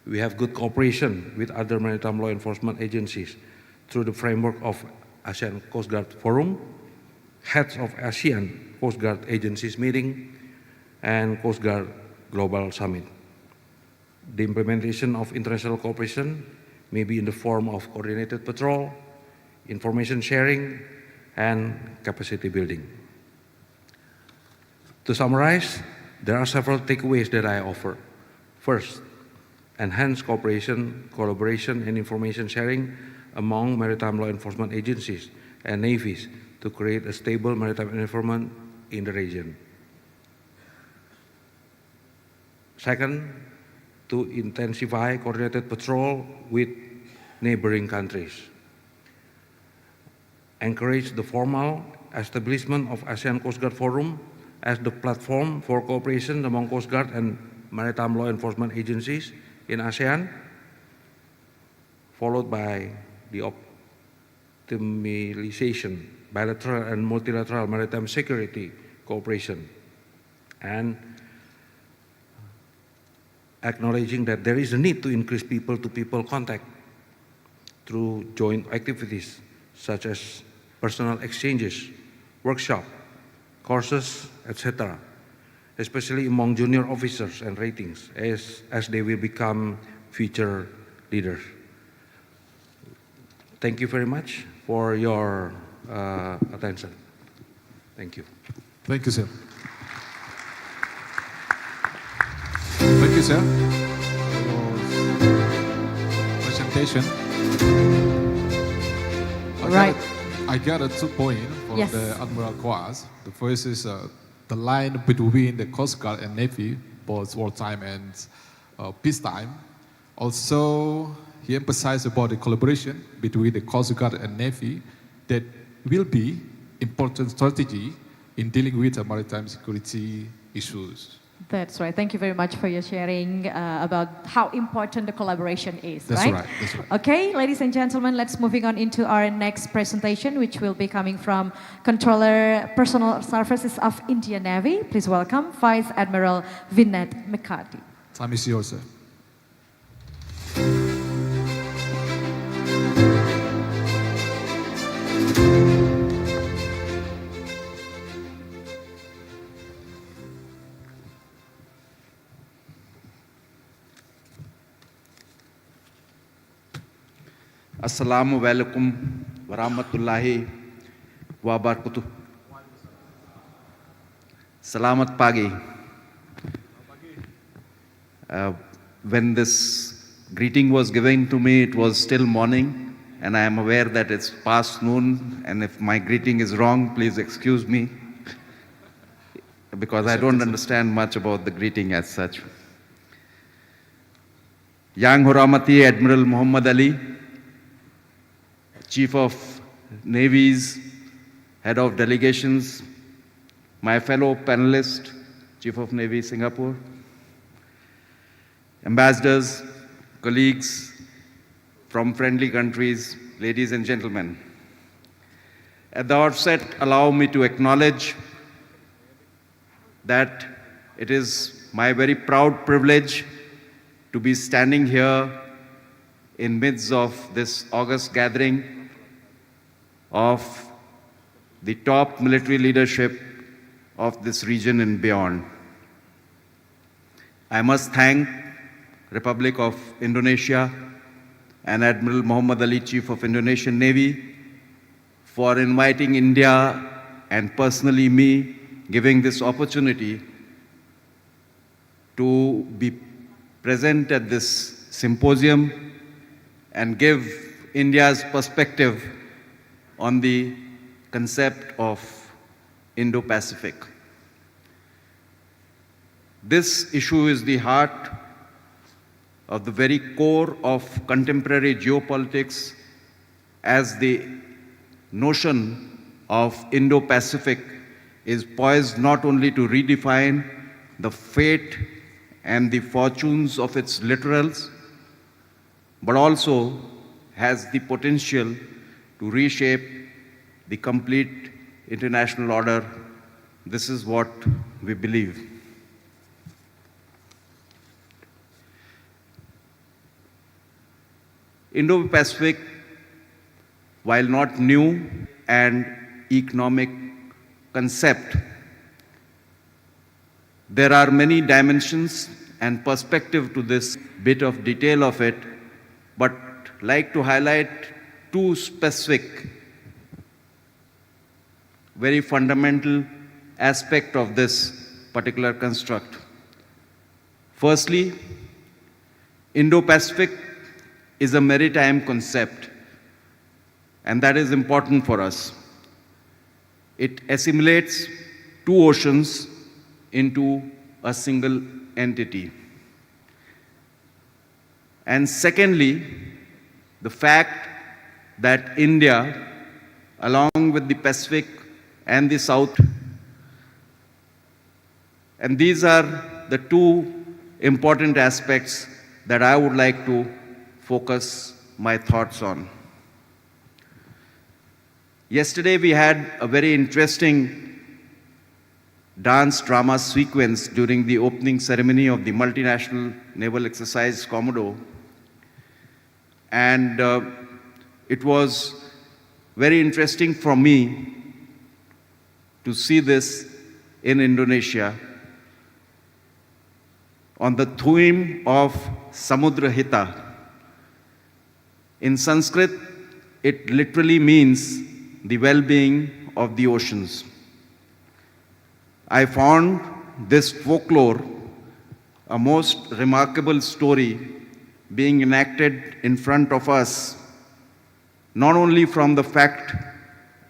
We have good cooperation with other maritime law enforcement agencies through the framework of ASEAN Coast Guard Forum, Heads of ASEAN Coast Guard Agencies Meeting, and Coast Guard Global Summit. The implementation of international cooperation may be in the form of coordinated patrol, information sharing, and capacity building. To summarize, there are several takeaways that I offer. First, enhanced cooperation, collaboration, and information sharing among maritime law enforcement agencies and navies to create a stable maritime environment in the region. Second, to intensify coordinated patrol with neighboring countries. Encourage the formal establishment of ASEAN Coast Guard Forum as the platform for cooperation among Coast Guard and maritime law enforcement agencies in ASEAN, followed by the optimization bilateral and multilateral maritime security cooperation, and acknowledging that there is a need to increase people-to-people contact through joint activities such as personal exchanges, workshops, courses, etc., especially among junior officers and ratings as they will become future leaders. Thank you very much for your attention. Thank you. Thank you, sir. Thank you, sir, for your presentation. I got 2 points from the Admiral Quas. The first is the line between the Coast Guard and Navy, both wartime and peacetime. Also, he emphasized about the collaboration between the Coast Guard and Navy that will be important strategy in dealing with maritime security issues. That's right. Thank you very much for your sharing about how important the collaboration is. That's right. That's right. Okay, ladies and gentlemen, let's moving on into our next presentation, which will be coming from Controller Personal Services of Indian Navy. Please welcome Vice Admiral Vinod McCarthy. Time is yours, sir. Assalamualaikum warahmatullahi wabarakatuh. Selamat pagi. When this greeting was given to me, it was still morning, and I am aware that it's past noon, and if my greeting is wrong, please excuse me, because I don't understand much about the greeting as such. Yang Hormati Admiral Muhammad Ali, Chief of Navies, Head of Delegations, my fellow panelist, Chief of Navy Singapore, ambassadors, colleagues from friendly countries, ladies and gentlemen. At the outset, allow me to acknowledge that it is my very proud privilege to be standing here in midst of this august gathering of the top military leadership of this region and beyond. I must thank Republic of Indonesia and Admiral Muhammad Ali, Chief of Indonesian Navy, for inviting India and personally me, giving this opportunity to be present at this symposium and give India's perspective on the concept of Indo-Pacific. This issue is the heart of the very core of contemporary geopolitics, as the notion of Indo-Pacific is poised not only to redefine the fate and the fortunes of its littorals, but also has the potential to reshape the complete international order. This is what we believe. Indo-Pacific, while not new and economic concept, there are many dimensions and perspective to this bit of detail of it, but like to highlight two specific, very fundamental aspect of this particular construct. Firstly, Indo-Pacific is a maritime concept. and that is important for us. It assimilates two oceans into a single entity. And secondly, the fact that India, along with the Pacific and the South, and these are the two important aspects that I would like to focus my thoughts on. Yesterday we had a very interesting dance drama sequence during the opening ceremony of the multinational naval exercise Komodo, and it was very interesting for me to see this in Indonesia on the theme of Samudra Hita. In Sanskrit, it literally means the well-being of the oceans. I found this folklore a most remarkable story being enacted in front of us, not only from the fact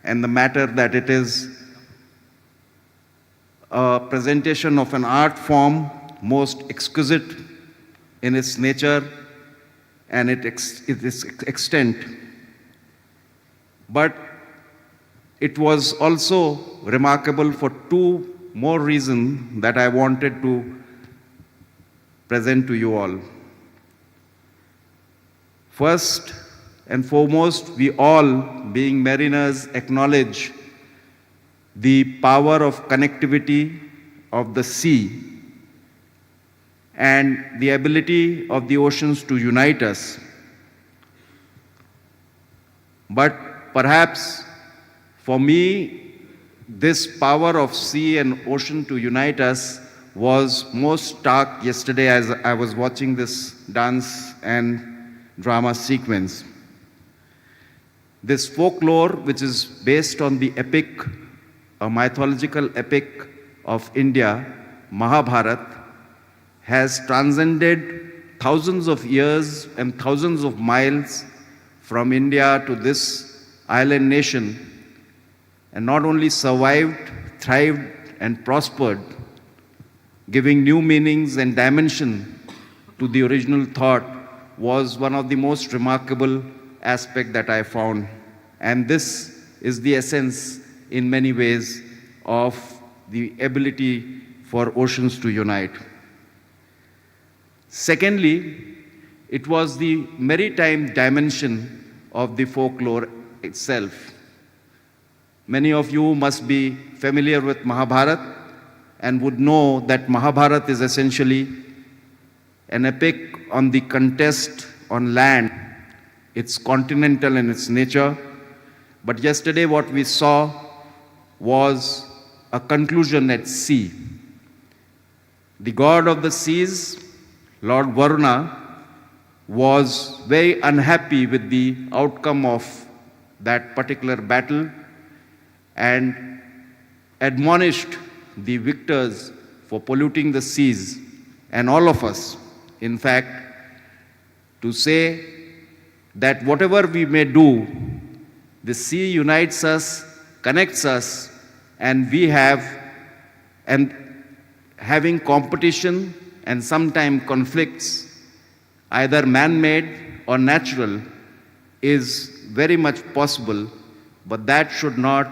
and the matter that it is a presentation of an art form most exquisite in its nature and its extent, but it was also remarkable for two more reasons that I wanted to present to you all. First and foremost, we all, being mariners, acknowledge the power of connectivity of the sea and the ability of the oceans to unite us. But perhaps for me, this power of sea and ocean to unite us was most stark yesterday as I was watching this dance and drama sequence. This folklore, which is based on the epic, a mythological epic of India, Mahabharata, has transcended thousands of years and thousands of miles from India to this island nation, and not only survived, thrived, and prospered, giving new meanings and dimension to the original thought, was one of the most remarkable aspects that I found. And this is the essence, in many ways, of the ability for oceans to unite. Secondly, it was the maritime dimension of the folklore itself. Many of you must be familiar with Mahabharata and would know that Mahabharata is essentially an epic on the contest on land. It's continental in its nature. But yesterday what we saw was a conclusion at sea. The god of the seas, Lord Varuna, was very unhappy with the outcome of that particular battle and admonished the victors for polluting the seas, and all of us, in fact, to say that whatever we may do, the sea unites us, connects us, and we have, and having competition and sometimes conflicts, either man-made or natural, is very much possible, but that should not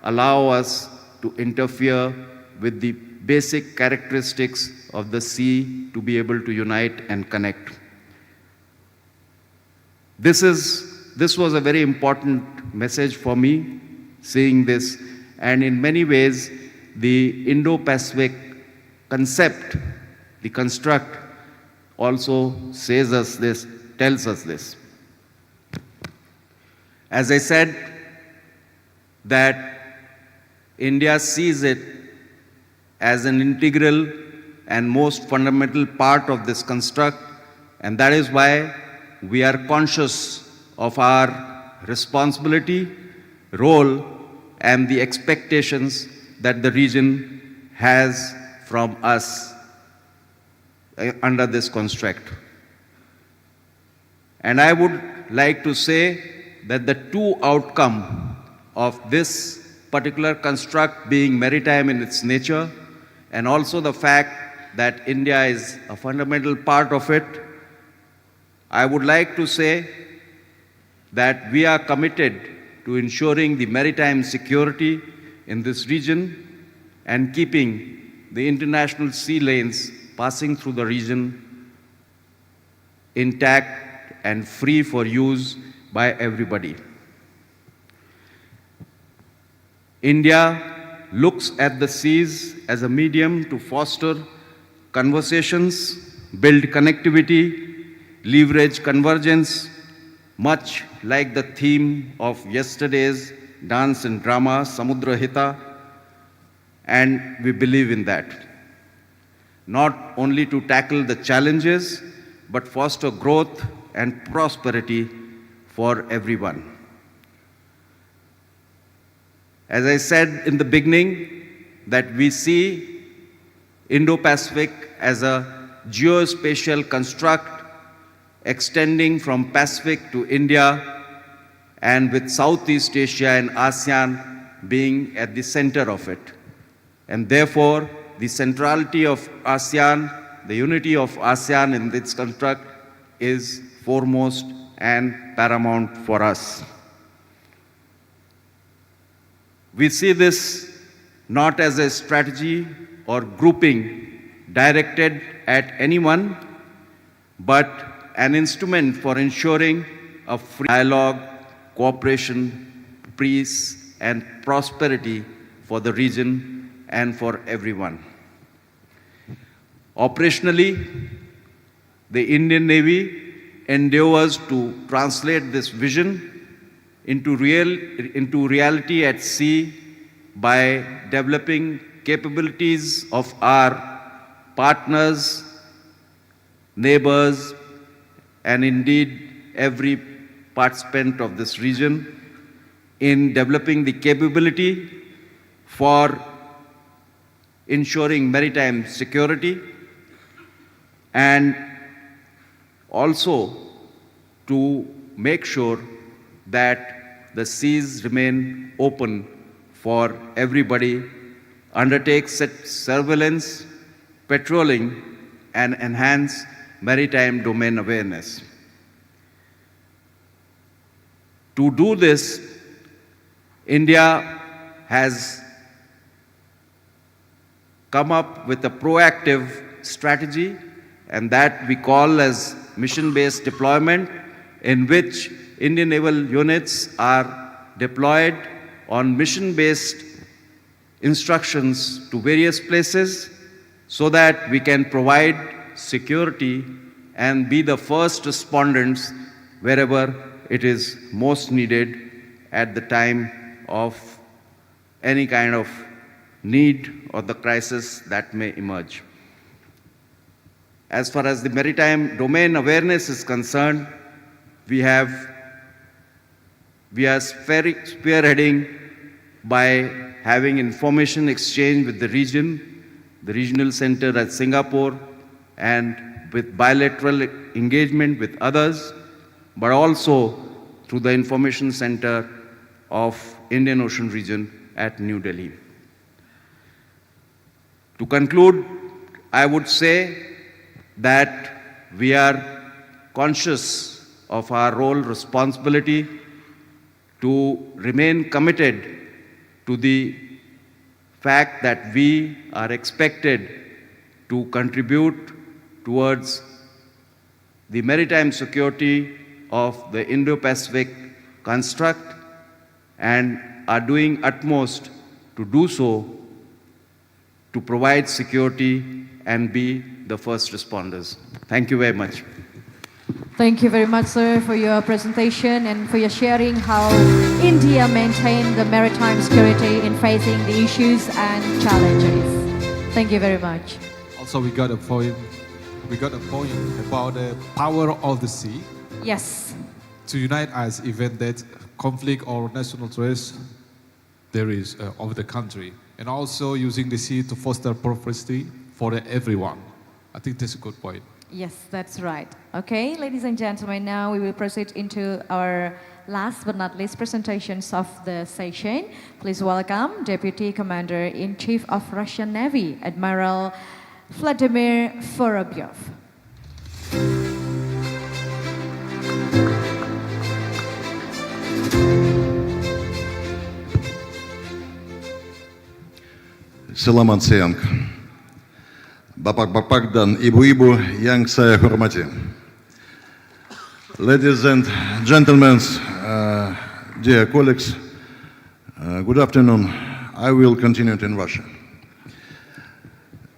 allow us to interfere with the basic characteristics of the sea to be able to unite and connect. This was a very important message for me, seeing this, and in many ways, the Indo-Pacific concept, the construct, also says us this, tells us this. As I said, that India sees it as an integral and most fundamental part of this construct, and that is why we are conscious of our responsibility, role, and the expectations that the region has from us under this construct. And I would like to say that the two outcome of this particular construct being maritime in its nature, and also the fact that India is a fundamental part of it, I would like to say that we are committed to ensuring the maritime security in this region and keeping the international sea lanes passing through the region intact and free for use by everybody. India looks at the seas as a medium to foster conversations, build connectivity, leverage convergence, much like the theme of yesterday's dance and drama, Samudra Hita, and we believe in that. Not only to tackle the challenges, but foster growth and prosperity for everyone. As I said in the beginning, that we see Indo-Pacific as a geospatial construct extending from Pacific to India, and with Southeast Asia and ASEAN being at the center of it. And therefore, the centrality of ASEAN, the unity of ASEAN in this construct is foremost and paramount for us. We see this not as a strategy or grouping directed at anyone, but an instrument for ensuring a free dialogue, cooperation, peace, and prosperity for the region and for everyone. Operationally, the Indian Navy endeavors to translate this vision into reality at sea by developing capabilities of our partners, neighbors, and indeed every participant of this region in developing the capability for ensuring maritime security, and also to make sure that the seas remain open for everybody, undertake surveillance, patrolling, and enhance maritime domain awareness. To do this, India has come up with a proactive strategy, and that we call as mission-based deployment, in which Indian naval units are deployed on mission-based instructions to various places so that we can provide security and be the first respondents wherever it is most needed at the time of any kind of need or the crisis that may emerge. As far as the maritime domain awareness is concerned, we are spearheading by having information exchange with the regional center at Singapore, and with bilateral engagement with others, but also through the information center of Indian Ocean region at New Delhi. To conclude, I would say that we are conscious of our role, responsibility to remain committed to the fact that we are expected to contribute towards the maritime security of the Indo-Pacific construct, and are doing utmost to do so to provide security and be the first responders. Thank you very much. Thank you very much, sir, for your presentation and for your sharing how India maintained the maritime security in facing the issues and challenges. Thank you very much. Also, we got a point about the power of the sea. Yes. To unite us, even that conflict or national threats there is of the country, and also using the sea to foster prosperity for everyone. I think that's a good point. Yes, that's right. Okay, ladies and gentlemen, now we will proceed into our last but not least presentations of the session. Please welcome Deputy Commander-in-Chief of Russian Navy, Admiral Vladimir Vorobyov. Selamat siang. Bapak-bapak dan ibu-ibu yang saya hormati. Ladies and gentlemen, dear colleagues, good afternoon. I will continue in Russian.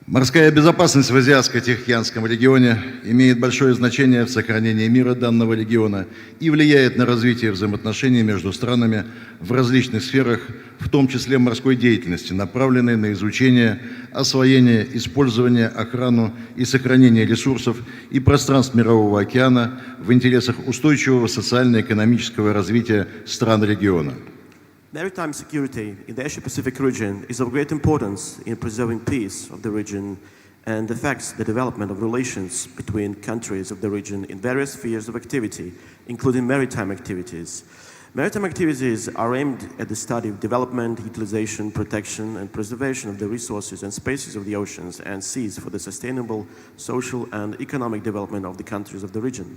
Морская безопасность в Азиатско-Тихоокеанском регионе имеет большое значение в сохранении мира данного региона и влияет на развитие взаимоотношений между странами в различных сферах, в том числе морской деятельности, направленной на изучение, освоение, использование, охрану и сохранение ресурсов и пространств Мирового океана в интересах устойчивого социально-экономического развития стран региона. Maritime security in the Asia-Pacific region is of great importance in preserving peace of the region and affects the development of relations between countries of the region in various spheres of activity, including maritime activities. Maritime activities are aimed at the study of development, utilization, protection, and preservation of the resources and spaces of the oceans and seas for the sustainable social and economic development of the countries of the region.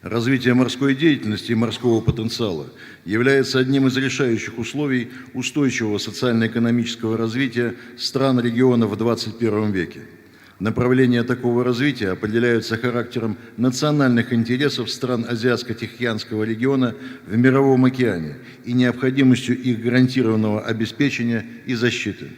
Развитие морской деятельности и морского потенциала является одним из решающих условий устойчивого социально-экономического развития стран региона в 21 веке. Направления такого развития определяются характером национальных интересов стран Азиатско-Тихоокеанского региона в Мировом океане и необходимостью их гарантированного обеспечения и защиты.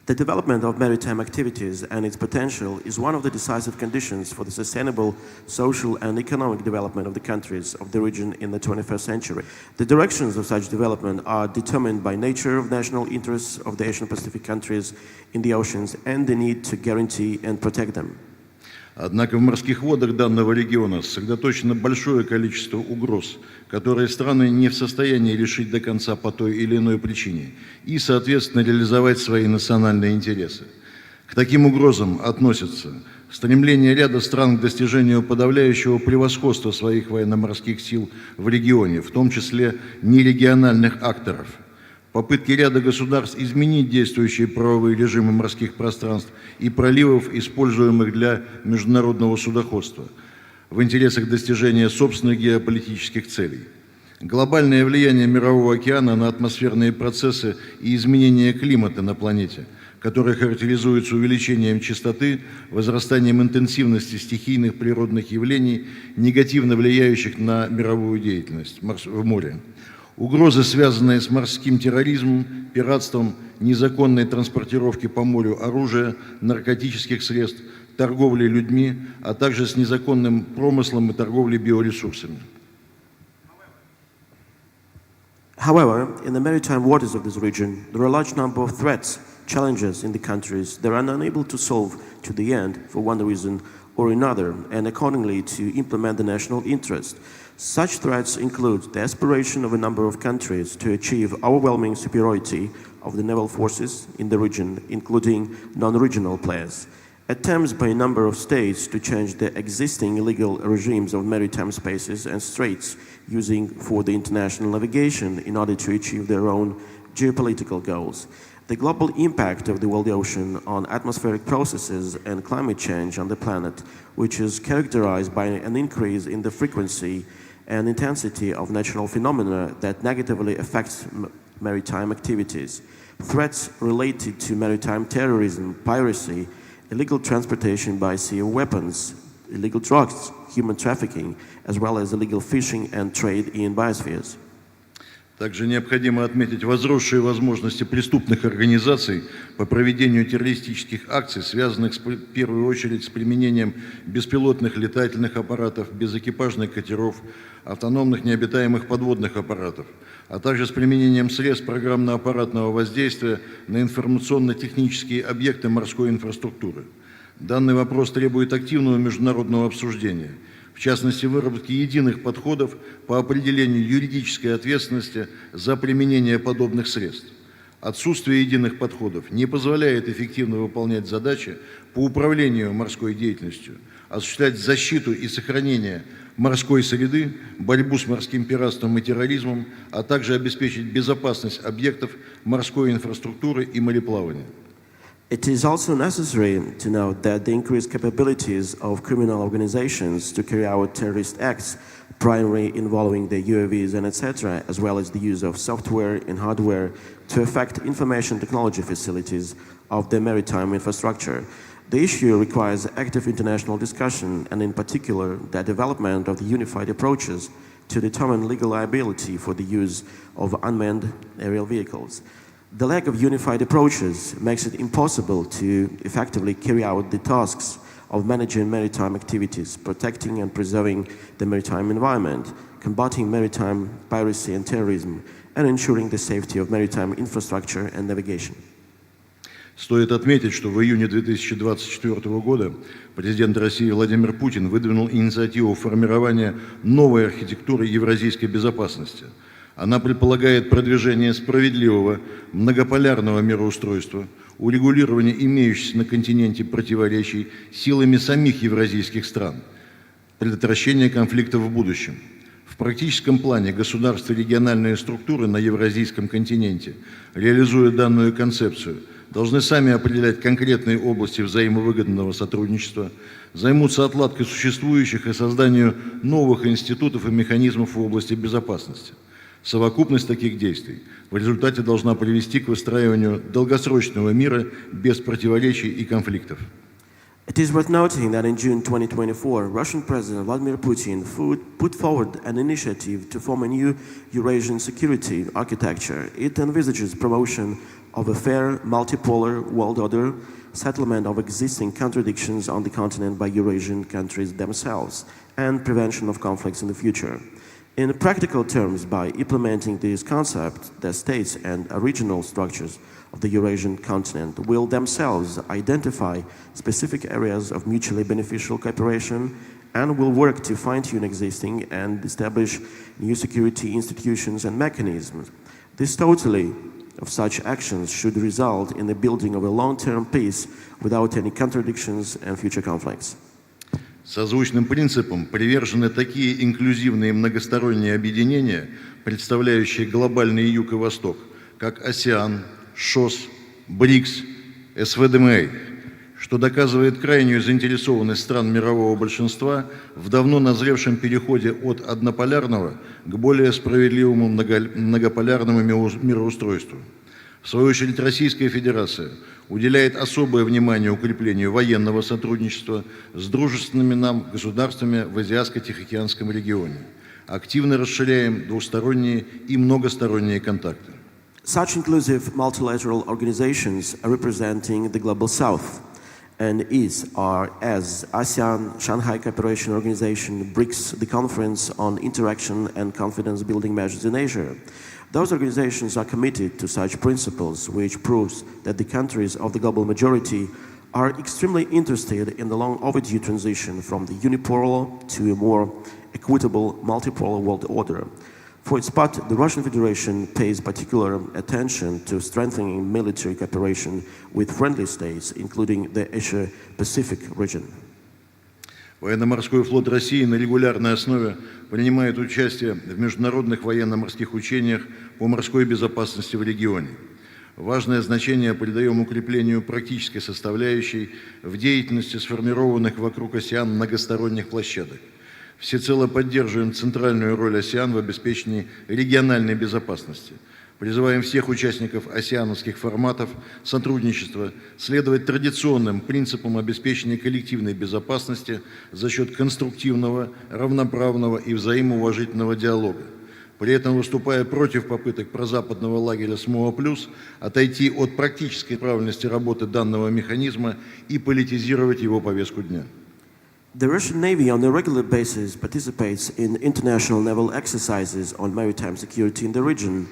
The development of maritime activities and its potential is one of the decisive conditions for the sustainable social and economic development of the countries of the region in the 21st century. The directions of such development are determined by nature of national interests of the Asian Pacific countries in the oceans and the need to guarantee and protect them. Однако в морских водах данного региона сосредоточено большое количество угроз, которые страны не в состоянии решить до конца по той или иной причине и, соответственно, реализовать свои национальные интересы. К таким угрозам относятся стремление ряда стран к достижению подавляющего превосходства своих военно-морских сил в регионе, в том числе нерегиональных акторов, попытки ряда государств изменить действующие правовые режимы морских пространств и проливов, используемых для международного судоходства, в интересах достижения собственных геополитических целей. Глобальное влияние Мирового океана на атмосферные процессы и изменение климата на планете, которое характеризуется увеличением частоты, возрастанием интенсивности стихийных природных явлений, негативно влияющих на мировую деятельность в море. Угрозы, связанные с морским терроризмом, пиратством, незаконной транспортировкой по морю оружия, наркотических средств, торговлей людьми, а также с незаконным промыслом и торговлей биоресурсами. However, in the maritime waters of this region, there are a large number of threats, challenges in the countries that are unable to solve to the end for one reason or another, and accordingly to implement the national interest. Such threats include the aspiration of a number of countries to achieve overwhelming superiority of the naval forces in the region, including non-regional players, attempts by a number of states to change the existing illegal regimes of maritime spaces and straits using for the international navigation in order to achieve their own geopolitical goals. The global impact of the world ocean on atmospheric processes and climate change on the planet, which is characterized by an increase in the frequency and intensity of natural phenomena that negatively affects maritime activities. Threats related to maritime terrorism, piracy, illegal transportation by sea of weapons, illegal drugs, human trafficking, as well as illegal fishing and trade in biospheres. Также необходимо отметить возросшие возможности преступных организаций по проведению террористических акций, связанных в первую очередь с применением беспилотных летательных аппаратов, безэкипажных катеров, автономных необитаемых подводных аппаратов, а также с применением средств программно-аппаратного воздействия на информационно-технические объекты морской инфраструктуры. Данный вопрос требует активного международного обсуждения, в частности, выработки единых подходов по определению юридической ответственности за применение подобных средств. Отсутствие единых подходов не позволяет эффективно выполнять задачи по управлению морской деятельностью, осуществлять защиту и сохранение морской среды, борьбу с морским пиратством и терроризмом, а также обеспечить безопасность объектов морской инфраструктуры и мореплавания. It is also necessary to note that the increased capabilities of criminal organizations to carry out terrorist acts, primarily involving the UAVs and etc., as well as the use of software and hardware to affect information technology facilities of the maritime infrastructure. The issue requires active international discussion and in particular the development of the unified approaches to determine legal liability for the use of unmanned aerial vehicles. The lack of unified approaches makes it impossible to effectively carry out the tasks of managing maritime activities, protecting and preserving the maritime environment, combating maritime piracy and terrorism, and ensuring the safety of maritime infrastructure and navigation. Стоит отметить, что в июне 2024 года президент России Владимир Путин выдвинул инициативу формирования новой архитектуры евразийской безопасности. Она предполагает продвижение справедливого, многополярного мироустройства, урегулирование имеющихся на континенте противоречий силами самих евразийских стран, предотвращение конфликтов в будущем. В практическом плане государства и региональные структуры на евразийском континенте, реализуя данную концепцию, должны сами определять конкретные области взаимовыгодного сотрудничества, займутся отладкой существующих и созданием новых институтов и механизмов в области безопасности. Совокупность таких действий в результате должна привести к выстраиванию долгосрочного мира без противоречий и конфликтов. It is worth noting that in June 2024, Russian President Vladimir Putin put forward an initiative to form a new Eurasian security architecture. It envisages promotion of a fair, multipolar world order, settlement of existing contradictions on the continent by Eurasian countries themselves, and prevention of conflicts in the future. In practical terms, by implementing this concept, the states and regional structures of the Eurasian continent will themselves identify specific areas of mutually beneficial cooperation and will work to fine-tune existing and establish new security institutions and mechanisms. This totally of such actions should result in the building of a long-term peace without any contradictions and future conflicts. Созвучным принципам привержены такие инклюзивные многосторонние объединения, представляющие глобальный юг и восток, как АСЕАН, ШОС, БРИКС, СВДМА, что доказывает крайнюю заинтересованность стран мирового большинства в давно назревшем переходе от однополярного к более справедливому многополярному мироустройству. В свою очередь, Российская Федерация уделяет особое внимание укреплению военного сотрудничества с дружественными нам государствами в Азиатско-Тихоокеанском регионе. Активно расширяем двусторонние и многосторонние контакты. Such inclusive multilateral organizations representing the Global South and East are as ASEAN, Shanghai Cooperation Organization, BRICS, the Conference on Interaction and Confidence Building Measures in Asia. Those organizations are committed to such principles, which proves that the countries of the global majority are extremely interested in the long overdue transition from the unipolar to a more equitable multipolar world order. For its part, the Russian Federation pays particular attention to strengthening military cooperation with friendly states, including the Asia-Pacific region. Военно-морской флот России на регулярной основе принимает участие в международных военно-морских учениях по морской безопасности в регионе. Важное значение придаем укреплению практической составляющей в деятельности сформированных вокруг АСЕАН многосторонних площадок. Всецело поддерживаем центральную роль АСЕАН в обеспечении региональной безопасности. Призываем всех участников асиановских форматов сотрудничества следовать традиционным принципам обеспечения коллективной безопасности за счет конструктивного, равноправного и взаимоуважительного диалога. При этом, выступая против попыток прозападного лагеря СМОА+, отойти от практической правильности работы данного механизма и политизировать его повестку дня. The Russian Navy on a regular basis participates in international naval exercises on maritime security in the region.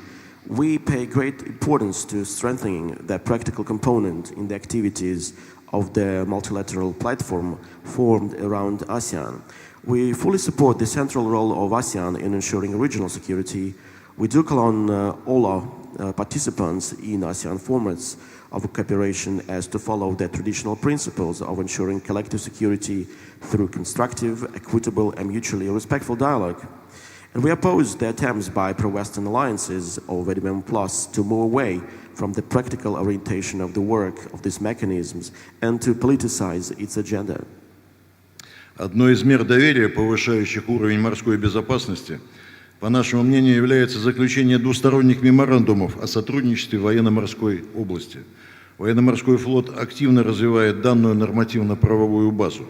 We pay great importance to strengthening the practical component in the activities of the multilateral platform formed around ASEAN. We fully support the central role of ASEAN in ensuring regional security. We do call on all our participants in ASEAN formats of cooperation as to follow the traditional principles of ensuring collective security through constructive, equitable, and mutually respectful dialogue. And we oppose the attempts by pro-Western alliances or VDM Plus to move away from the practical orientation of the work of these mechanisms and to politicize its agenda. Одной из мер доверия, повышающих уровень морской безопасности, по нашему мнению, является заключение двусторонних меморандумов о сотрудничестве в военно-морской области. Военно-морской флот активно развивает данную нормативно-правовую базу.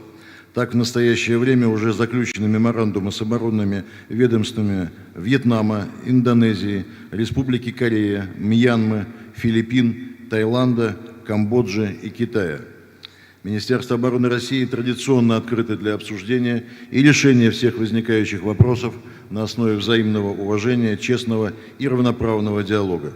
Так, в настоящее время уже заключены меморандумы с оборонными ведомствами Вьетнама, Индонезии, Республики Корея, Мьянмы, Филиппин, Таиланда, Камбоджи и Китая. Министерство обороны России традиционно открыто для обсуждения и решения всех возникающих вопросов на основе взаимного уважения, честного и равноправного диалога.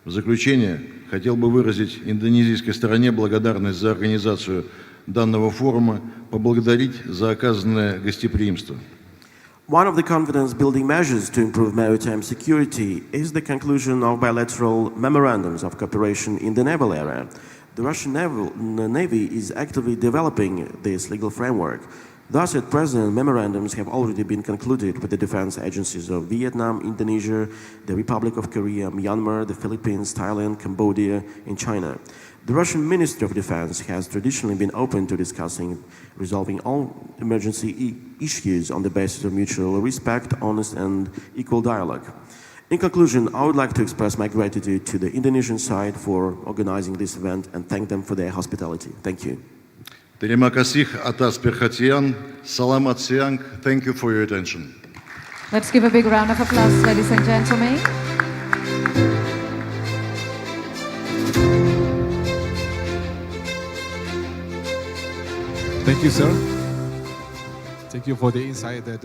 В заключение хотел бы выразить индонезийской стороне благодарность за организацию данного форума, поблагодарить за оказанное гостеприимство. One of the confidence-building measures to improve maritime security is the conclusion of bilateral memorandums of cooperation in the naval area. The Russian Navy is actively developing this legal framework. Thus, at present, memorandums have already been concluded with the defense agencies of Vietnam, Indonesia, the Republic of Korea, Myanmar, the Philippines, Thailand, Cambodia, and China. The Russian Ministry of Defense has traditionally been open to discussing, resolving all emergency issues on the basis of mutual respect, honest and equal dialogue. In conclusion, I would like to express my gratitude to the Indonesian side for organizing this event and thank them for their hospitality. Thank you. Terima kasih atas perhatian. Selamat siang. Thank you for your attention. Let's give a big round of applause, ladies and gentlemen. Thank you, sir. Thank you for the insight that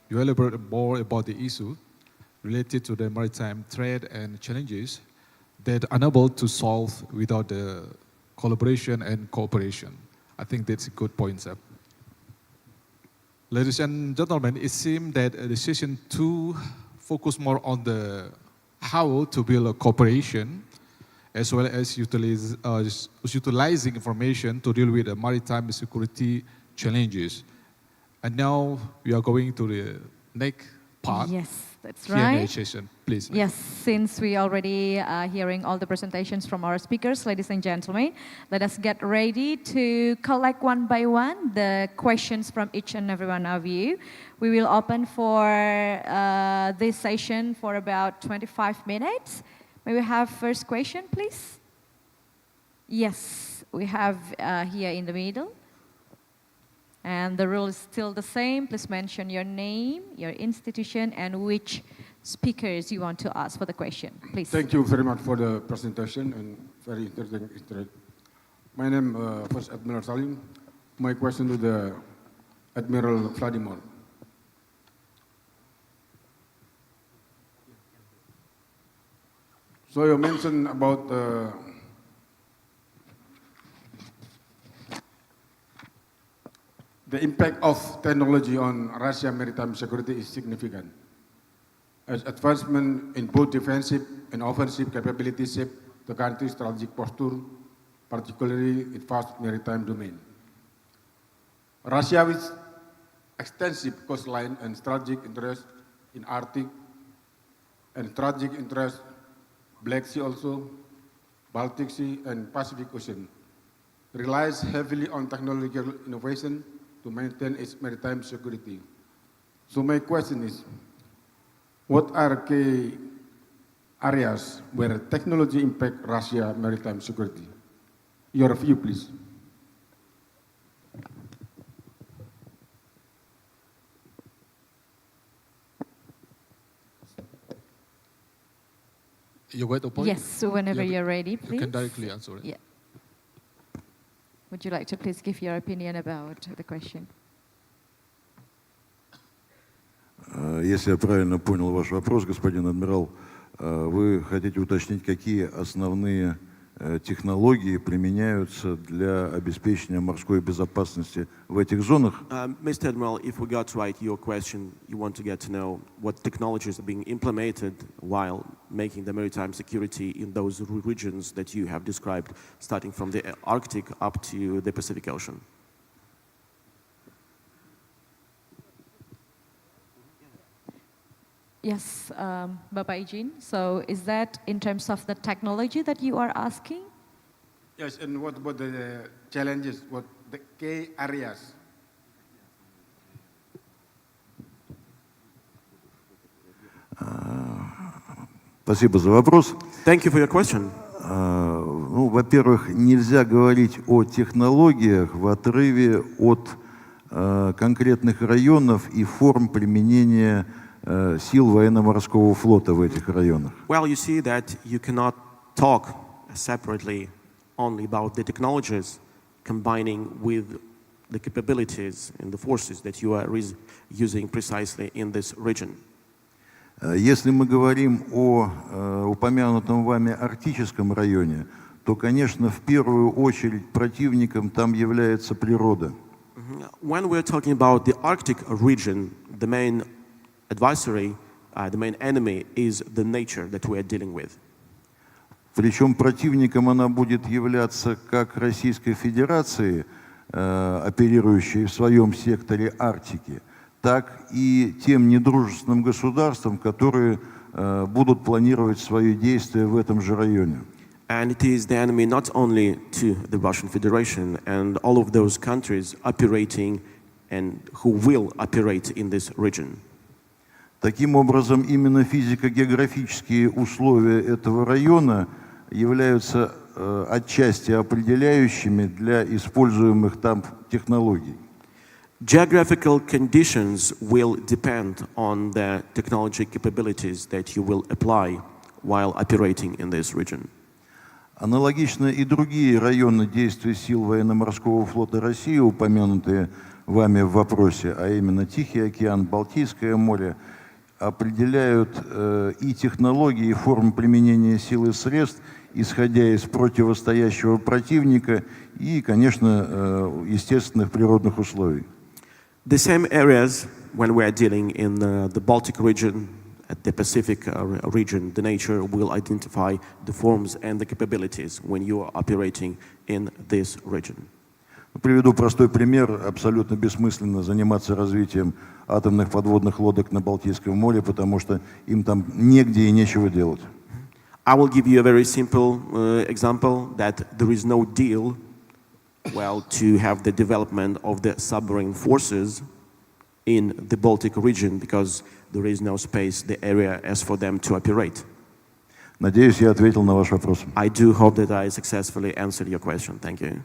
you elaborate more about the issue related to the maritime trade and challenges that are unable to solve without the collaboration and cooperation. I think that's a good point, sir. Ladies and gentlemen, it seems that the session 2 focus more on the how to build a cooperation as well as utilizing information to deal with the maritime security challenges. And now we are going to the next part. Yes. That's Q&A right. session, please. Yes, since we already are hearing all the presentations from our speakers, ladies and gentlemen, let us get ready to collect one by one the questions from each and every one of you. We will open for this session for about 25 minutes. May we have first question, please? Yes, we have here in the middle. And the rule is still the same. Please mention your name, your institution, and which speakers you want to ask for the question. Please. Thank you very much for the presentation and very interesting. My name is First Admiral Salim. My question to the Admiral Vladimir. So you mentioned about the impact of technology on Russian maritime security is significant. As advancement in both defensive and offensive capabilities shape the country's strategic posture, particularly its vast maritime domain. Russia, with extensive coastline and strategic interests in Arctic and strategic interests Black Sea also, Baltic Sea and Pacific Ocean, relies heavily on technological innovation to maintain its maritime security. So my question is, what are key areas where technology impact Russia maritime security? Your view, please. You got the point? Yes, so whenever you're ready, please. You can directly answer it. Yeah. Would you like to please give your opinion about the question? Если я правильно понял ваш вопрос, господин адмирал, вы хотите уточнить, какие основные технологии применяются для обеспечения морской безопасности в этих зонах. Mr. Admiral, if we got right your question, you want to get to know what technologies are being implemented while making the maritime security in those regions that you have described, starting from the Arctic up to the Pacific Ocean. Yes, Bapak Ijin. So is that in terms of the technology that you are asking? Yes, and what about the challenges, what the key areas? Спасибо за вопрос. Thank you for your question. Ну, во-первых, нельзя говорить о технологиях в отрыве от конкретных районов и форм применения сил военно-морского флота в этих районах. Well, you see that you cannot talk separately only about the technologies combining with the capabilities and the forces that you are using precisely in this region. Если мы говорим о упомянутом вами арктическом районе, то, конечно, в первую очередь противником там является природа. When we're talking about the Arctic region, the main adversary, the main enemy is the nature that we are dealing with. Причем противником она будет являться как Российской Федерации, оперирующей в своем секторе Арктики, так и тем недружественным государствам, которые будут планировать свои действия в этом же районе. And it is the enemy not only to the Russian Federation and all of those countries operating and who will operate in this region. Таким образом, именно физико-географические условия этого района являются отчасти определяющими для используемых там технологий. Geographical conditions will depend on the technology capabilities that you will apply while operating in this region. Аналогично и другие районы действия сил военно-морского флота России, упомянутые вами в вопросе, а именно Тихий океан, Балтийское море, определяют и технологии, и формы применения сил и средств, исходя из противостоящего противника и, конечно, естественных природных условий. The same areas when we are dealing in the Baltic region, at the Pacific region, the nature will identify the forms and the capabilities when you are operating in this region. Приведу простой пример. Абсолютно бессмысленно заниматься развитием атомных подводных лодок на Балтийском море, потому что им там негде и нечего делать. I will give you a very simple example that there is no deal, well, to have the development of the submarine forces in the Baltic region because there is no space, the area as for them to operate. Надеюсь, я ответил на ваш вопрос. I do hope that I successfully answered your question. Thank you.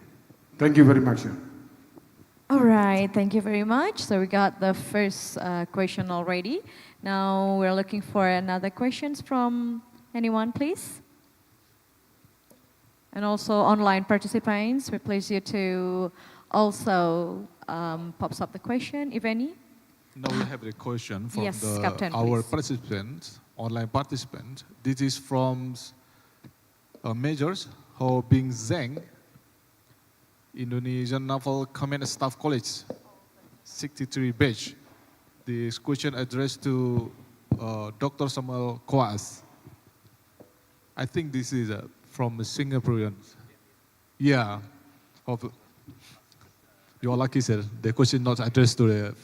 Thank you very much, sir. All right, thank you very much. So we got the first question already. Now we're looking for another questions from anyone, please. And also online participants, we please you to also pops up the question, if any. Now we have a question from Yes, Captain, our please. participants, online participants. This is from Majors Ho Bing Zeng, Indonesian Naval Command Staff College, 63 batch. This question addressed to Dr. Samuel Koas. I think this is from Singaporean. Yeah. You're lucky, sir. The question not addressed to the...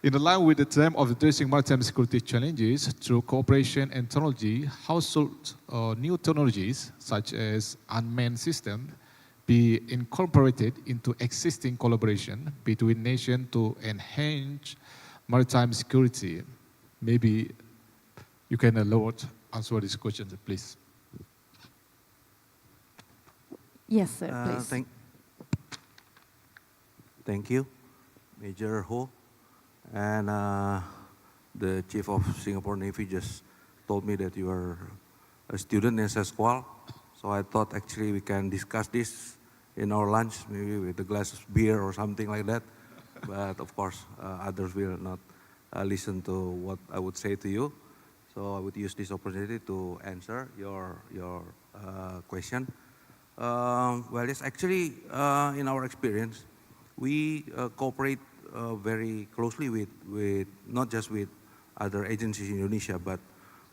In line with the theme of addressing maritime security challenges through cooperation and technology, how should new technologies such as unmanned systems be incorporated into existing collaboration between nations to enhance maritime security? Maybe you can LAUT answer this question, please. Yes, sir, please. Thank you, Major Ho. And the Chief of Singapore Navy just told me that you are a student in SSQual. So I thought actually we can discuss this in our lunch, maybe with a glass of beer or something like that. But of course, others will not listen to what I would say to you. So I would use this opportunity to answer your question. Well, it's actually, in our experience, we cooperate very closely with not just with other agencies in Indonesia, but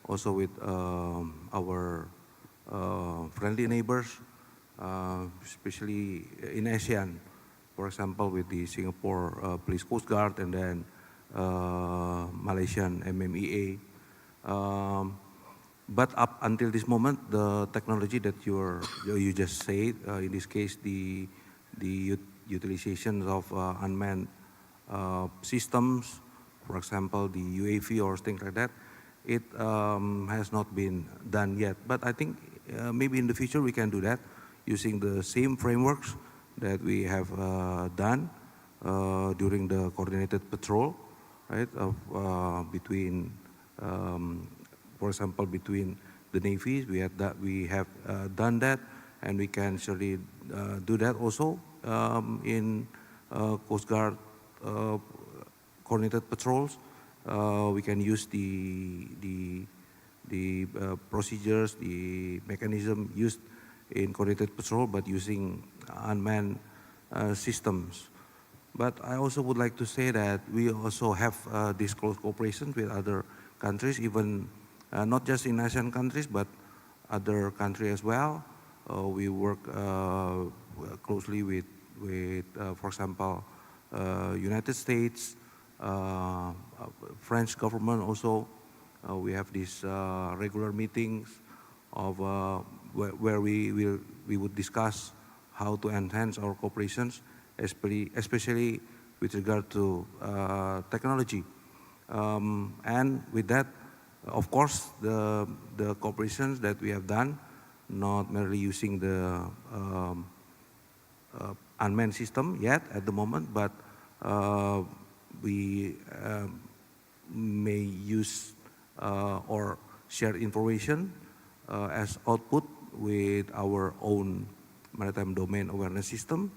also with our friendly neighbors, especially in ASEAN. For example, with the Singapore Police Coast Guard and then Malaysian MMEA. But up until this moment, the technology that you just said, in this case, the utilization of unmanned systems, for example, the UAV or things like that, it has not been done yet. But I think maybe in the future we can do that using the same frameworks that we have done during the coordinated patrol, right? Between, for example, between the navies, we have done that, and we can surely do that also in Coast Guard coordinated patrols. We can use the procedures, the mechanism used in coordinated patrol, but using unmanned systems. But I also would like to say that we also have this close cooperation with other countries, even not just in ASEAN countries, but other countries as well. We work closely with for example, United States, French government also. We have these regular meetings of where we would discuss how to enhance our cooperations, especially with regard to technology. And with that, of course, the cooperations that we have done, not merely using the unmanned system yet at the moment, but we may use or share information as output with our own maritime domain awareness system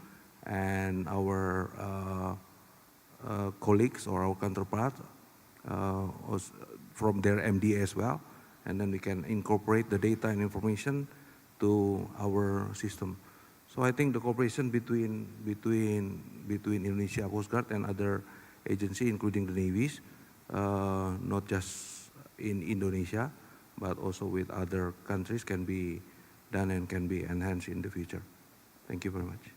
and our colleagues or our counterparts from their MDA as well, and then we can incorporate the data and information to our system. So I think the cooperation between Indonesia Coast Guard and other agencies, including the navies, not just in Indonesia, but also with other countries, can be done and can be enhanced in the future. Thank you very much.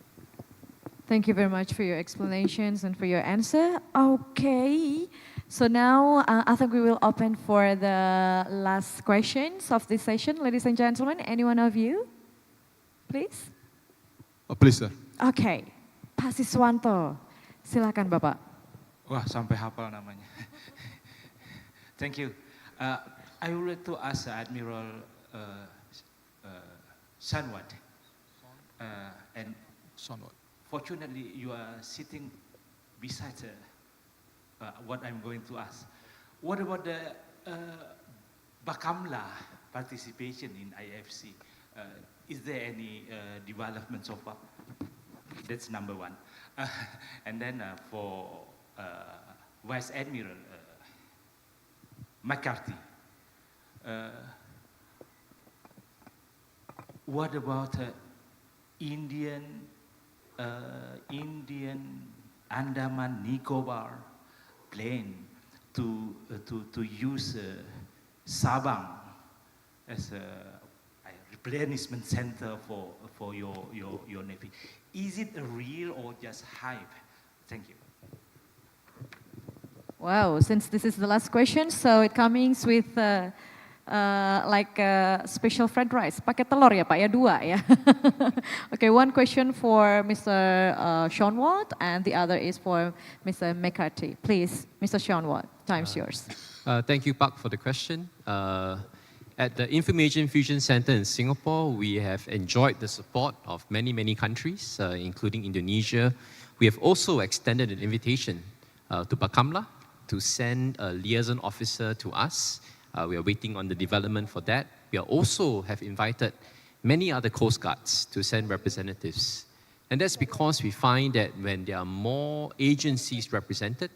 Thank you very much for your explanations and for your answer. Okay, so now I think we will open for the last questions of this session. Ladies and gentlemen, any one of you, please? Please, sir. Okay, Pak Siswanto, silakan Bapak. Wah, sampai hafal namanya. Thank you. I would like to ask Admiral Sanwat. And Sanwat. Fortunately, you are sitting beside what I'm going to ask. What about the Bakamla participation in IFC? Is there any development so far? That's number one. And then for Vice Admiral McCarthy, what about Indian Andaman Nicobar plane to use Sabang as a replenishment center for your navy? Is it a real or just hype? Thank you. Wow, since this is the last question, so it comes with like special fried rice. Pakai telur ya Pak ya, 2 ya. Okay, one question for Mr. Sean Watt and the other is for Mr. McCarthy. Please, Mr. Sean Watt, time's yours. Thank you, Pak, for the question. At the Information Fusion Center in Singapore, we have enjoyed the support of many, many countries, including Indonesia. We have also extended an invitation to Bakamla to send a liaison officer to us. We are waiting on the development for that. We also have invited many other Coast Guards to send representatives. And that's because we find that when there are more agencies represented,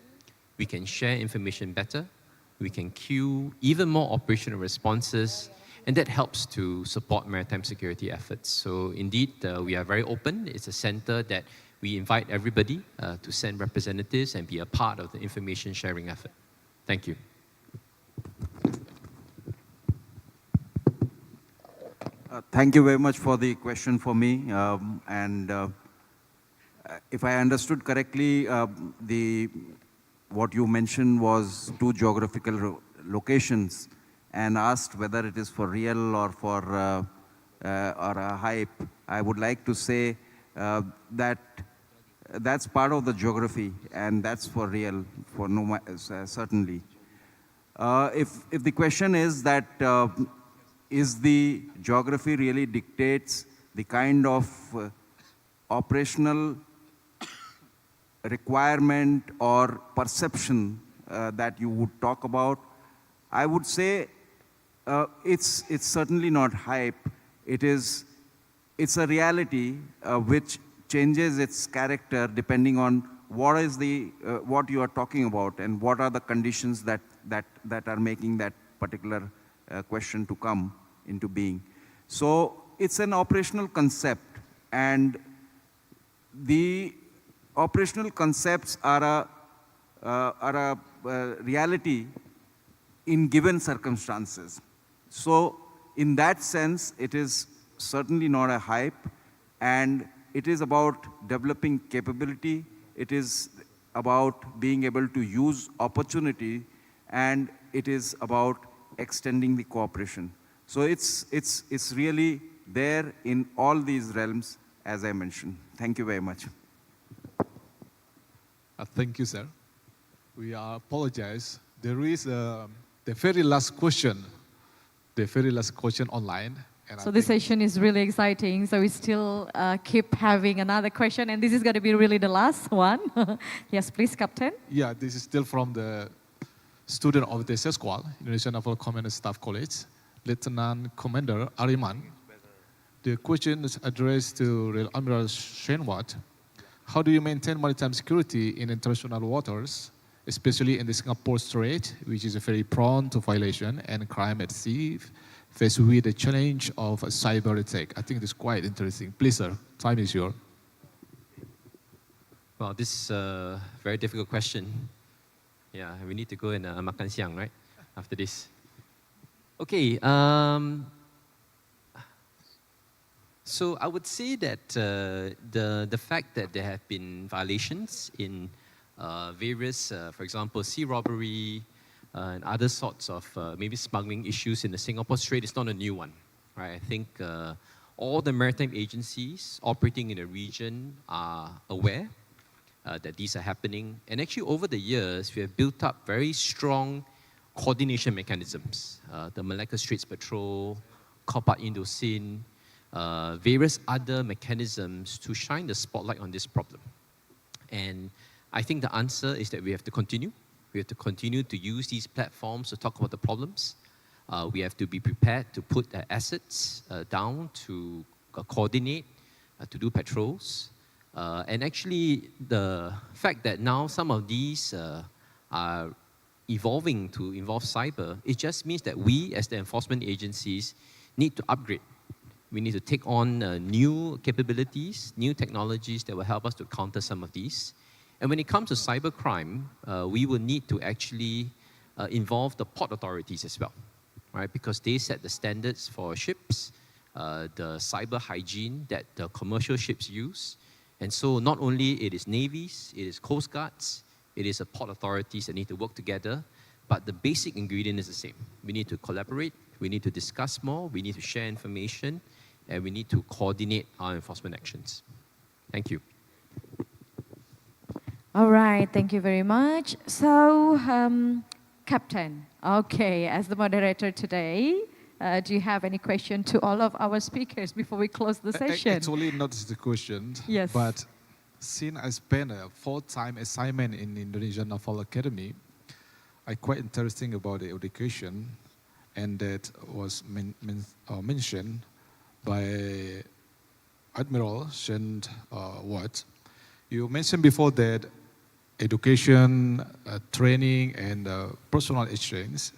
we can share information better, we can queue even more operational responses, and that helps to support maritime security efforts. So indeed, we are very open. It's a center that we invite everybody to send representatives and be a part of the information sharing effort. Thank you. Thank you very much for the question for me. If I understood correctly, what you mentioned was 2 geographical locations and asked whether it is for real or for or a hype. I would like to say that that's part of the geography and that's for real, for no, certainly. If the question is that is the geography really dictates the kind of operational requirement or perception that you would talk about, I would say it's certainly not hype. It's a reality which changes its character depending on what is what you are talking about and what are the conditions that are making that particular question to come into being. So it's an operational concept, and the operational concepts are a reality in given circumstances. So in that sense, it is certainly not a hype, and it is about developing capability. It is about being able to use opportunity, and it is about extending the cooperation. So it's really there in all these realms, as I mentioned. Thank you very much. Thank you, sir. We apologize. There is the very last question online. And So this session is really exciting. So we still keep having another question, and this is going to be really the last one. Yes, please, Captain. Yeah, this is still from the student of the SESQUAL, Indonesian Naval Command and Staff College, Lieutenant Commander Ariman. The question is addressed to Rear Admiral Shenwat. How do you maintain maritime security in international waters, especially in the Singapore Strait, which is very prone to violation and crime at sea, faced with the challenge of a cyber attack? I think this is quite interesting. Please, sir, time is yours. Well, this is a very difficult question. Yeah, we need to go and makan siang, right? After this. Okay. So I would say that the fact that there have been violations in various, for example, sea robbery and other sorts of maybe smuggling issues in the Singapore Strait is not a new one, right? I think all the maritime agencies operating in the region are aware that these are happening. And actually over the years, we have built up very strong coordination mechanisms. The Malacca Straits Patrol, Kopat Indocin, various other mechanisms to shine the spotlight on this problem. And I think the answer is that we have to continue. We have to continue to use these platforms to talk about the problems. We have to be prepared to put assets down to coordinate, to do patrols. And actually, the fact that now some of these are evolving to involve cyber, it just means that we, as the enforcement agencies, need to upgrade. We need to take on new capabilities, new technologies that will help us to counter some of these. And when it comes to cybercrime, we will need to actually involve the port authorities as well, right? Because they set the standards for ships, the cyber hygiene that the commercial ships use. And so not only it is navies, it is coast guards, it is the port authorities that need to work together, but the basic ingredient is the same. We need to collaborate, we need to discuss more, we need to share information, and we need to coordinate our enforcement actions. Thank you. All right, thank you very much. So, Captain, okay, as the moderator today, do you have any question to all of our speakers before we close the session? Actually, not the question. Yes. But since I spent a full-time assignment in Indonesian Naval Academy, I quite interesting about the education, and that was mentioned by Admiral Shen Watt. You mentioned before that education, training, and personal exchange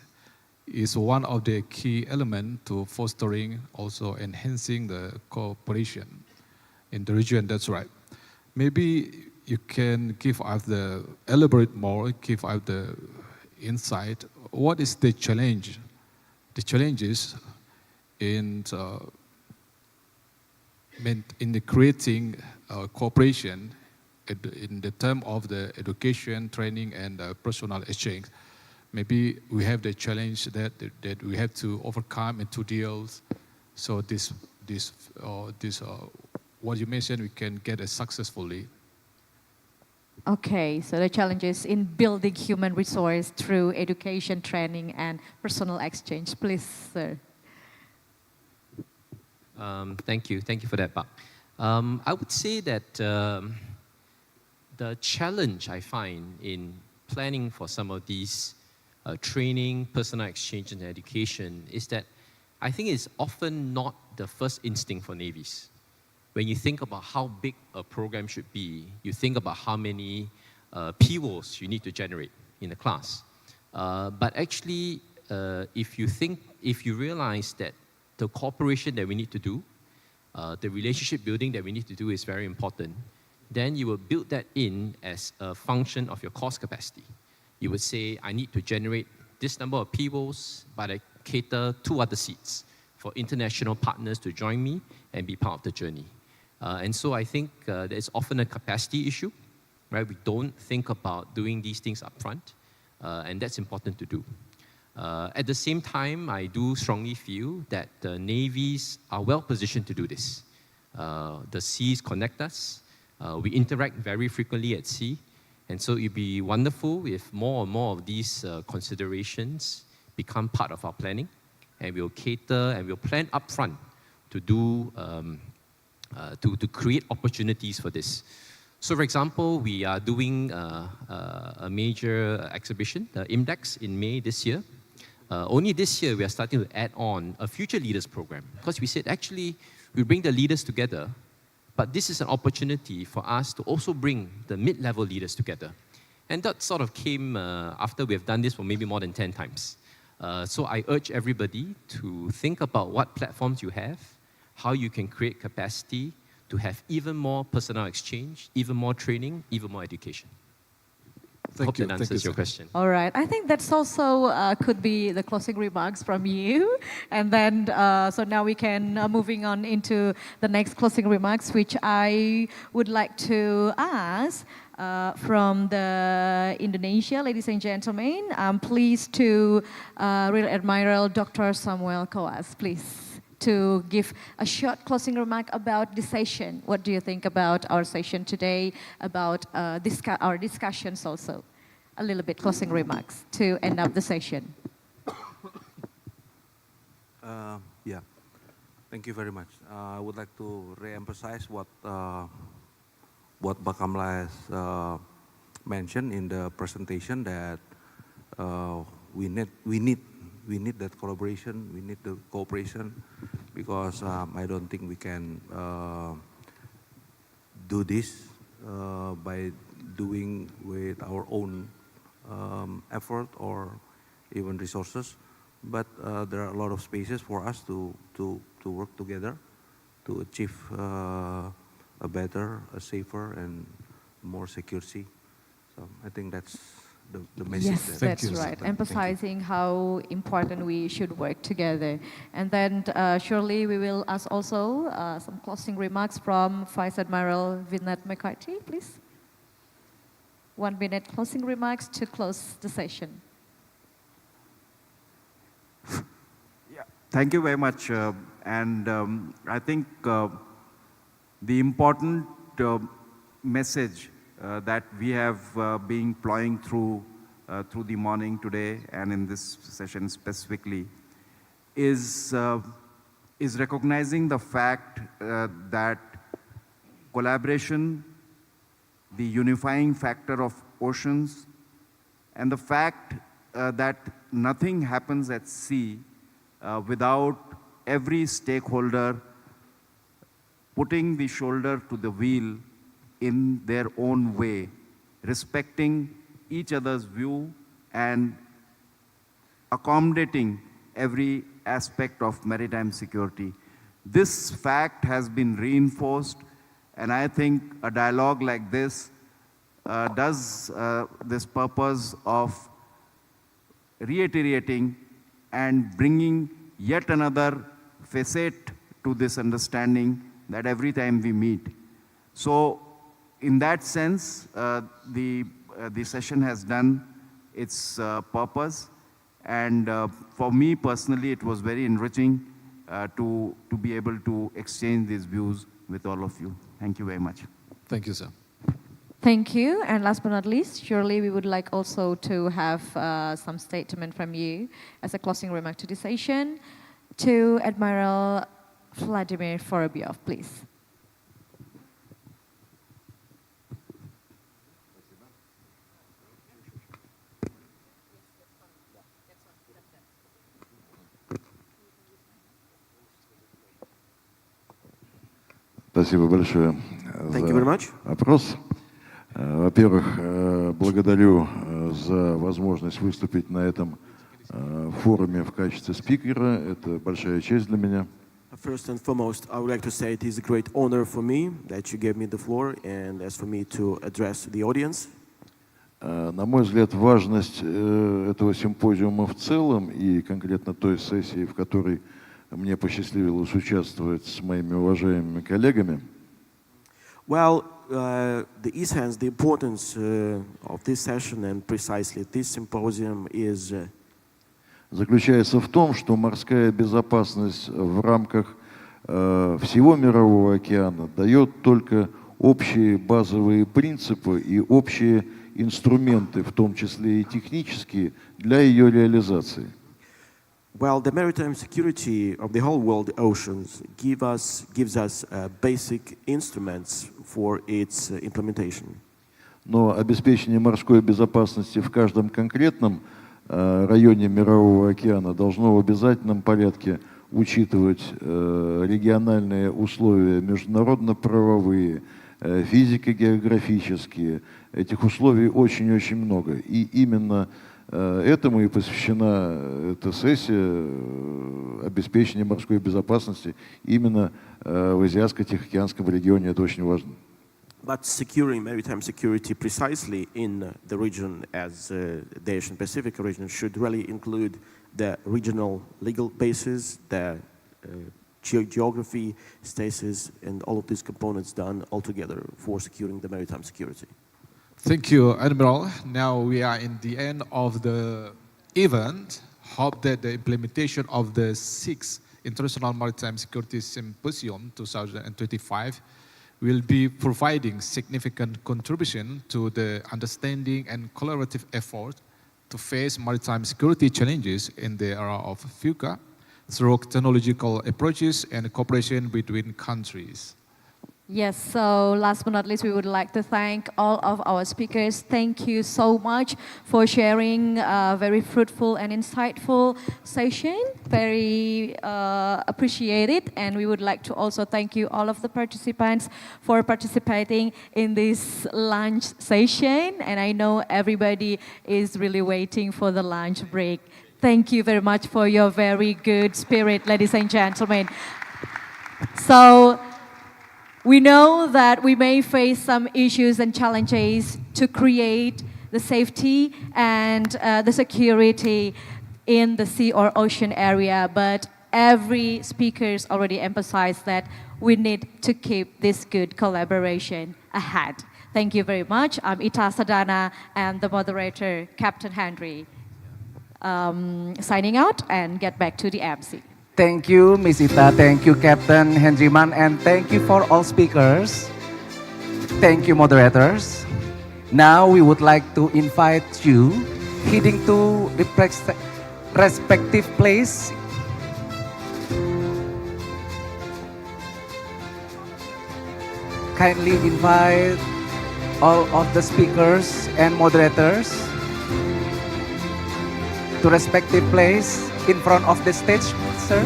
is one of the key elements to fostering, also enhancing the cooperation in the region. That's right. Maybe you can give us elaborate more, give us the insight. What is the challenge? The challenges in the creating cooperation in the term of the education, training, and personal exchange. Maybe we have the challenge that we have to overcome and to deal. So what you mentioned, we can get it successfully. Okay, so the challenges in building human resource through education, training, and personal exchange. Please, sir. Thank you for that, Pak. I would say that the challenge I find in planning for some of these training, personal exchange, and education is that I think it's often not the first instinct for navies. When you think about how big a program should be, you think about how many PWOs you need to generate in the class. But actually, if you realize that the cooperation that we need to do, the relationship building that we need to do is very important, then you will build that in as a function of your course capacity. You would say, I need to generate this number of PWOs, but I cater 2 other seats for international partners to join me and be part of the journey. And so I think there's often a capacity issue, right? We don't think about doing these things up front, and that's important to do. At the same time, I do strongly feel that the navies are well positioned to do this. The seas connect us. We interact very frequently at sea. And so it'd be wonderful if more and more of these considerations become part of our planning. And we'll cater and we'll plan upfront to do, to create opportunities for this. So for example, we are doing a major exhibition, the IMDEX, in May this year. Only this year, we are starting to add on a Future Leaders program. Because we said, actually, we bring the leaders together, but this is an opportunity for us to also bring the mid-level leaders together. And that sort of came after we have done this for maybe more than 10 times. So I urge everybody to think about what platforms you have, how you can create capacity to have even more personal exchange, even more training, even more education. I hope that answers your question. All right. I think that's also could be the closing remarks from you. And then, so now we can moving on into the next closing remarks, which I would like to ask from the Indonesia, ladies and gentlemen. I'm pleased to Rear Admiral Dr. Samuel Koas, please, to give a short closing remark about this session. What do you think about our session today, about our discussions also? A little bit closing remarks to end up the session. Yeah, thank you very much. I would like to re-emphasize what Bakamla has mentioned in the presentation, that we need that collaboration, we need the cooperation, because I don't think we can do this by doing with our own effort or even resources. But there are a lot of spaces for us to work together to achieve a better, a safer, and more secure sea. So I think that's the message. Yes, that's right. Emphasizing how important we should work together. And then surely we will ask also some closing remarks from Vice Admiral Vinod McCarthy, please. 1 minute closing remarks to close the session. Yeah, thank you very much. I think the important message that we have been plowing through the morning today and in this session specifically is recognizing the fact that collaboration, the unifying factor of oceans, and the fact that nothing happens at sea without every stakeholder putting the shoulder to the wheel in their own way, respecting each other's view and accommodating every aspect of maritime security. This fact has been reinforced, and I think a dialogue like this does this purpose of reiterating and bringing yet another facet to this understanding that every time we meet. So in that sense, the session has done its purpose, and for me personally, it was very enriching to be able to exchange these views with all of you. Thank you very much. Thank you, sir. Thank you. And last but not least, surely we would like also to have some statement from you as a closing remark to this session. To Admiral Vladimir Vorobyov, please. Спасибо большое Thank you very much. за опрос. Во-первых, благодарю за возможность выступить на этом форуме в качестве спикера. Это большая честь для меня. First and foremost, I would like to say it is a great honor for me that you gave me the floor and as for me to address the audience. На мой взгляд, важность этого симпозиума в целом и конкретно той сессии, в которой мне посчастливилось участвовать с моими уважаемыми коллегами. Well, the essence, the importance of this session and precisely this symposium is заключается в том, что морская безопасность в рамках всего Мирового океана дает только общие базовые принципы и общие инструменты, в том числе и технические, для ее реализации. Well, the maritime security of the whole world oceans gives us basic instruments for its implementation. Но обеспечение морской безопасности в каждом конкретном районе Мирового океана должно в обязательном порядке учитывать региональные условия, международно-правовые, физико-географические. Этих условий очень-очень много. И именно этому и посвящена эта сессия обеспечения морской безопасности именно в Азиатско-Тихоокеанском регионе. Это очень важно. But securing maritime security precisely in the region as the Asian Pacific region should really include the regional legal basis, the geography, status, and all of these components done all together for securing the maritime security. Thank you, Admiral. Now we are in the end of the event. Hope that the implementation of the 6th International Maritime Security Symposium 2025 will be providing significant contribution to the understanding and collaborative effort to face maritime security challenges in the era of future through technological approaches and cooperation between countries. Yes, so last but not least, we would like to thank all of our speakers. Thank you so much for sharing a very fruitful and insightful session. Very appreciated. And we would like to also thank you, all of the participants, for participating in this lunch session. And I know everybody is really waiting for the lunch break. Thank you very much for your very good spirit, ladies and gentlemen. So, we know that we may face some issues and challenges to create the safety and the security in the sea or ocean area, but every speaker already emphasized that we need to keep this good collaboration ahead. Thank you very much. I'm Ita Sadana and the moderator, Captain Henry, signing out and get back to the MC. Thank you, Ms. Ita. Thank you, Captain Henryman. And thank you for all speakers. Thank you, moderators. Now we would like to invite you heading to the respective place. Kindly invite all of the speakers and moderators to respective place in front of the stage, sir.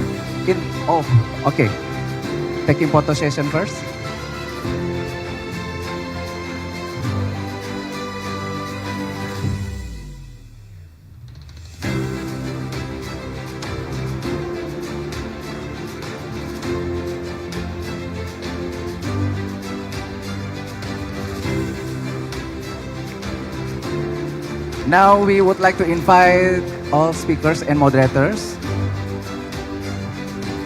Okay. Taking photo session first. Now we would like to invite all speakers and moderators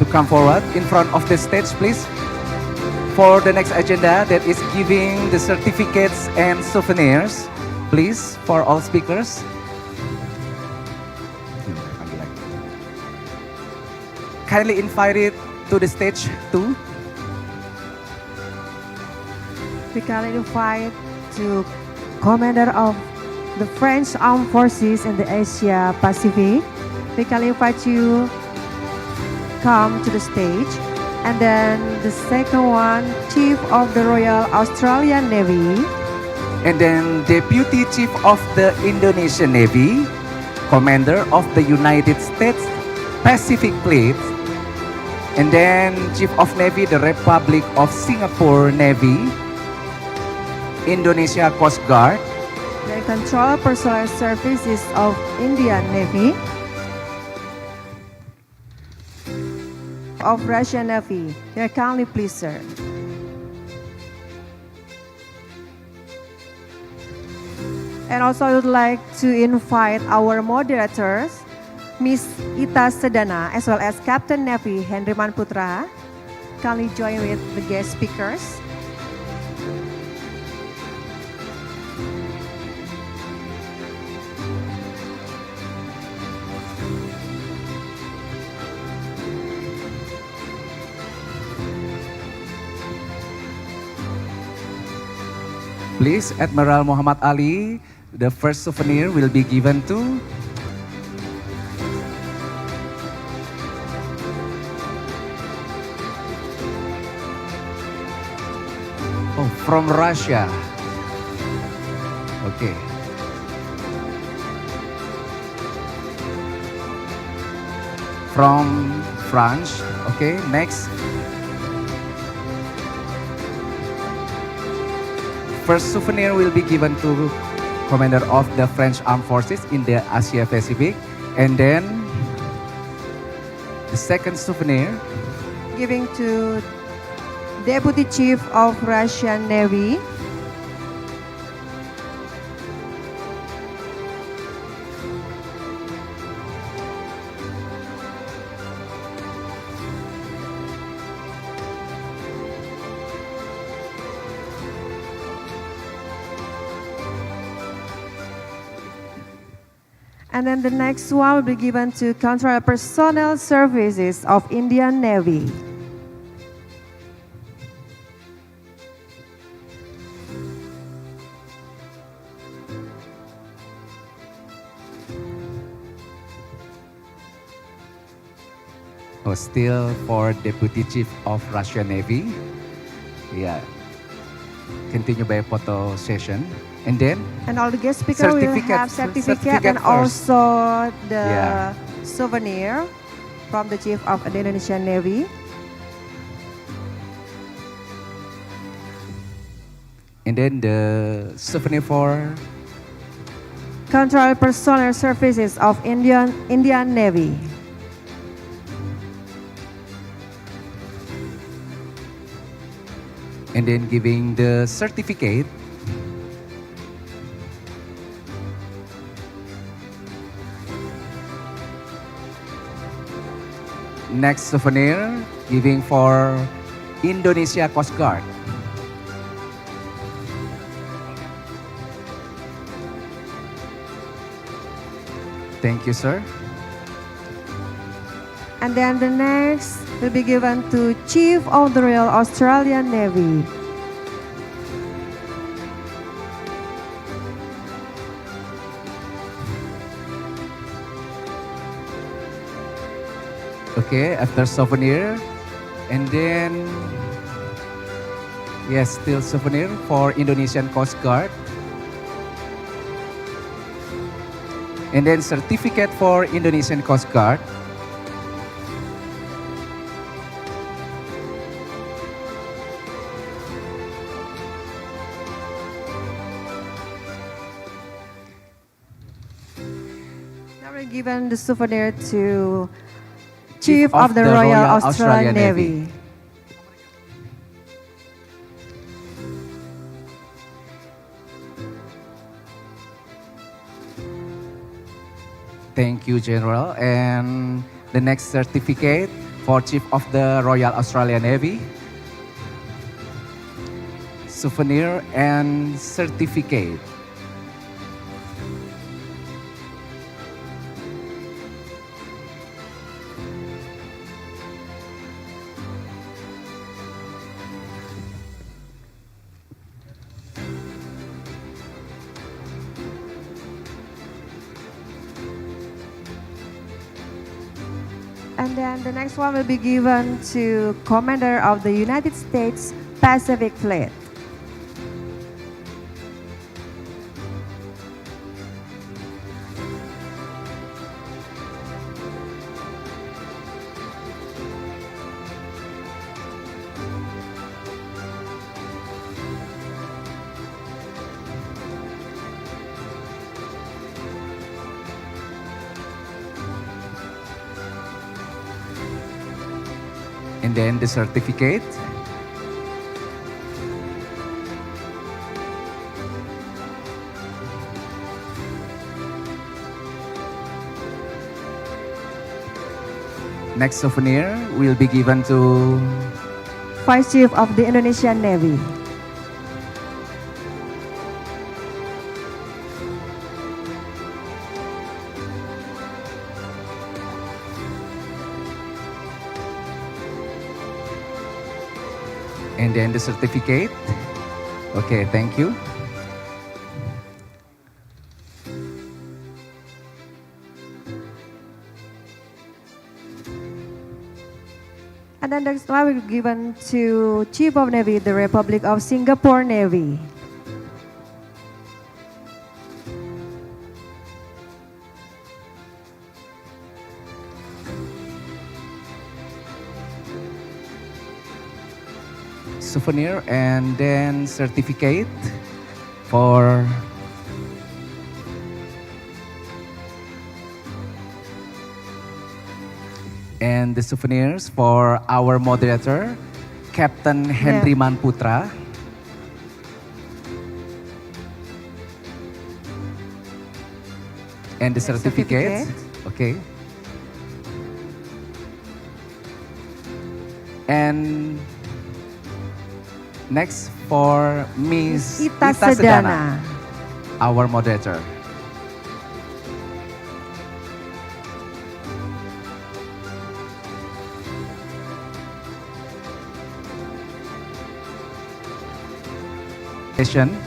to come forward in front of the stage, please, for the next agenda, that is giving the certificates and souvenirs, please, for all speakers. Kindly invited to the stage too. We kindly invite to Commander of the French Armed Forces in the Asia Pacific. We kindly invite you come to the stage. And then the second one, Chief of the Royal Australian Navy. And then Deputy Chief of the Indonesian Navy, Commander of the United States Pacific Fleet, and then Chief of Navy, the Republic of Singapore Navy, Indonesia Coast Guard, The Control Personnel Services of Indian Navy, of Russian Navy. Your kindly please, sir. And also I would like to invite our moderators, Miss Ita Sedana, as well as Captain Navy Hendriman Putra. Kindly join with the guest speakers. please, Admiral Muhammad Ali. The first souvenir will be given to from Russia. Okay. From France. Okay, next. First souvenir will be given to Commander of the French Armed Forces in the Asia Pacific. And then the second souvenir Giving to Deputy Chief of Russian Navy. And then the next one will be given to Control Personnel Services of Indian Navy. Still for Deputy Chief of Russian Navy. Yeah. Continue by photo session. And then And all the guest speakers will have certificate and first. also the Yeah. souvenir from the Chief of the Indonesian Navy. And then the souvenir for Control Personnel Services of Indian Navy. and then giving the certificate. Next souvenir, giving for Indonesia Coast Guard. Thank you, sir. And then the next will be given to Chief of the Royal Australian Navy. Okay, after souvenir. And then, yes, still souvenir for Indonesian Coast Guard. And then certificate for Indonesian Coast Guard. Now we're given the souvenir to Chief of the Royal Australian Navy. Thank you, General. And the next certificate for Chief of the Royal Australian Navy. Souvenir and certificate. And then the next one will be given to Commander of the United States Pacific Fleet. And then the certificate. Next souvenir will be given to Vice Chief of the Indonesian Navy. and then the certificate. Okay, thank you. And then next one will be given to Chief of Navy, the Republic of Singapore Navy. Souvenir and then certificate for and the souvenirs for our moderator, Captain Henry Manputra. And the certificate. Okay. And next for Miss Ita Sedana, our moderator.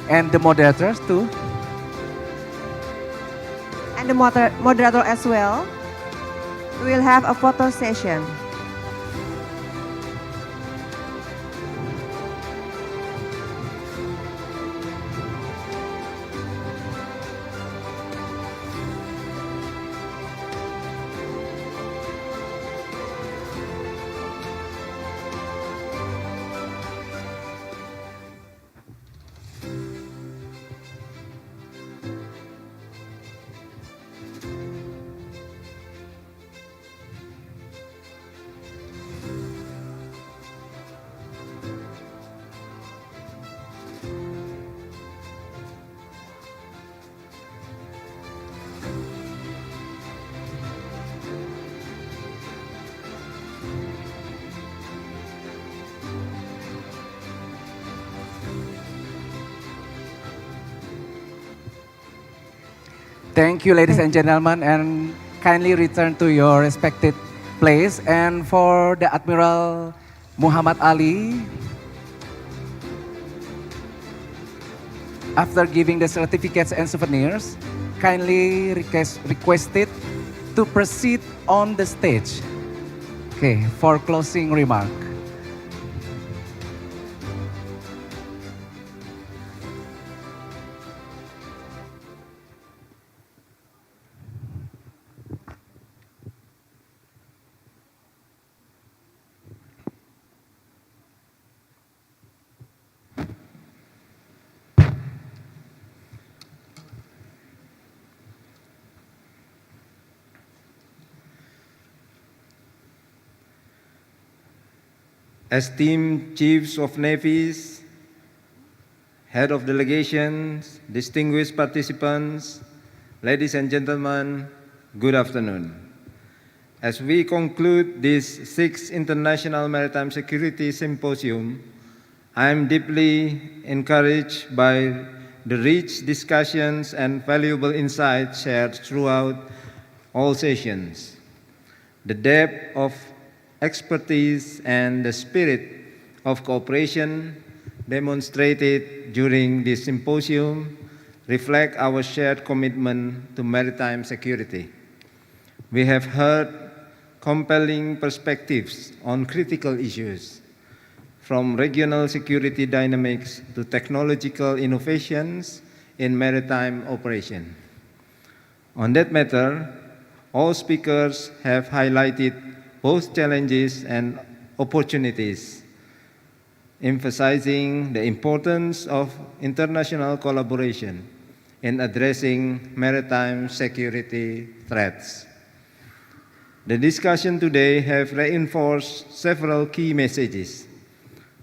And the moderators too. And the moderator as well. We will have a photo session. Thank you, ladies and gentlemen, and kindly return to your respected place. And for the Admiral Muhammad Ali, after giving the certificates and souvenirs, kindly requested to proceed on the stage. Okay, for closing remark. Esteemed Chiefs of Navies, Head of Delegations, distinguished participants, ladies and gentlemen, good afternoon. As we conclude this 6th International Maritime Security Symposium, I am deeply encouraged by the rich discussions and valuable insights shared throughout all sessions. The depth of expertise and the spirit of cooperation demonstrated during this symposium reflect our shared commitment to maritime security. We have heard compelling perspectives on critical issues, from regional security dynamics to technological innovations in maritime operation. On that matter, all speakers have highlighted both challenges and opportunities, emphasizing the importance of international collaboration in addressing maritime security threats. The discussion today have reinforced several key messages: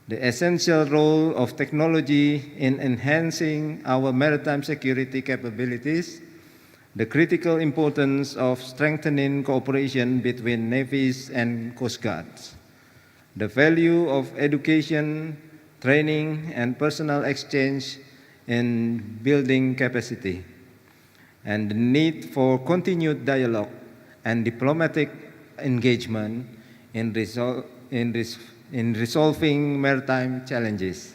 the essential role of technology in enhancing our maritime security capabilities, the critical importance of strengthening cooperation between navies and coast guards, the value of education, training, and personal exchange in building capacity, and the need for continued dialogue and diplomatic engagement in resolving maritime challenges.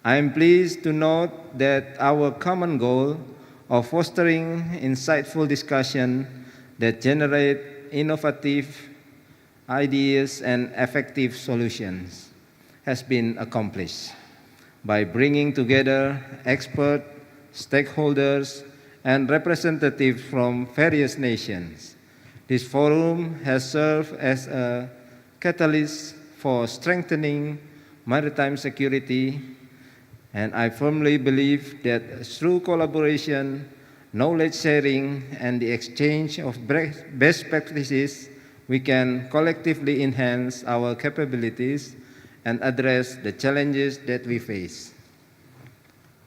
I am pleased to note that our common goal of fostering insightful discussion that generate innovative ideas and effective solutions has been accomplished by bringing together experts, stakeholders, and representatives from various nations. This forum has served as a catalyst for strengthening maritime security, and I firmly believe that through collaboration, knowledge sharing, and the exchange of best practices, we can collectively enhance our capabilities and address the challenges that we face.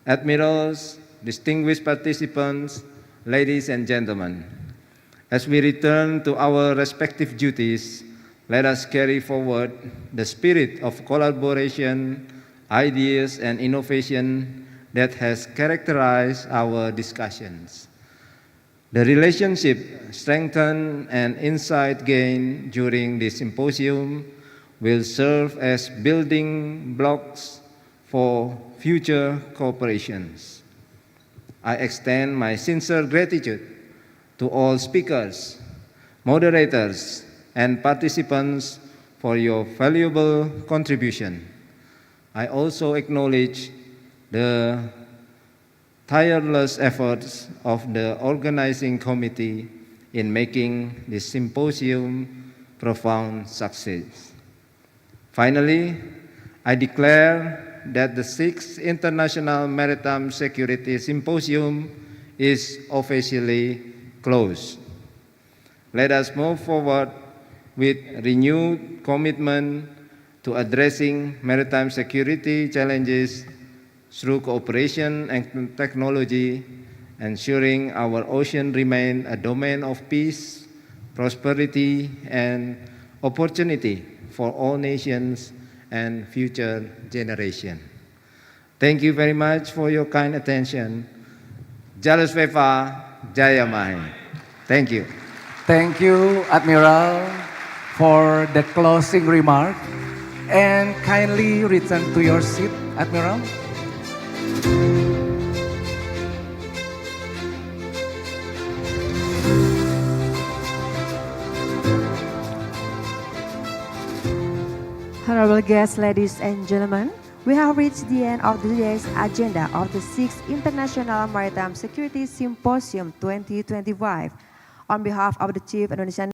Admirals, distinguished participants, ladies and gentlemen, as we return to our respective duties, let us carry forward the spirit of collaboration, ideas, and innovation that has characterized our discussions. The relationship strengthened and insight gained during this symposium will serve as building blocks for future cooperations. I extend my sincere gratitude to all speakers, moderators, and participants for your valuable contribution. I also acknowledge the tireless efforts of the organizing committee in making this symposium profound success. Finally, I declare that the 6th International Maritime Security Symposium is officially closed. Let us move forward with renewed commitment to addressing maritime security challenges through cooperation and technology, ensuring our ocean remain a domain of peace, prosperity, and opportunity for all nations and future generations. Thank you very much for your kind attention. Jalesvevajayamahe. Thank you. Thank you, Admiral, for the closing remark. And kindly return to your seat, Admiral. Honorable guests, ladies and gentlemen, we have reached the end of today's agenda of the 6th International Maritime Security Symposium 2025. On behalf of the Chief Indonesian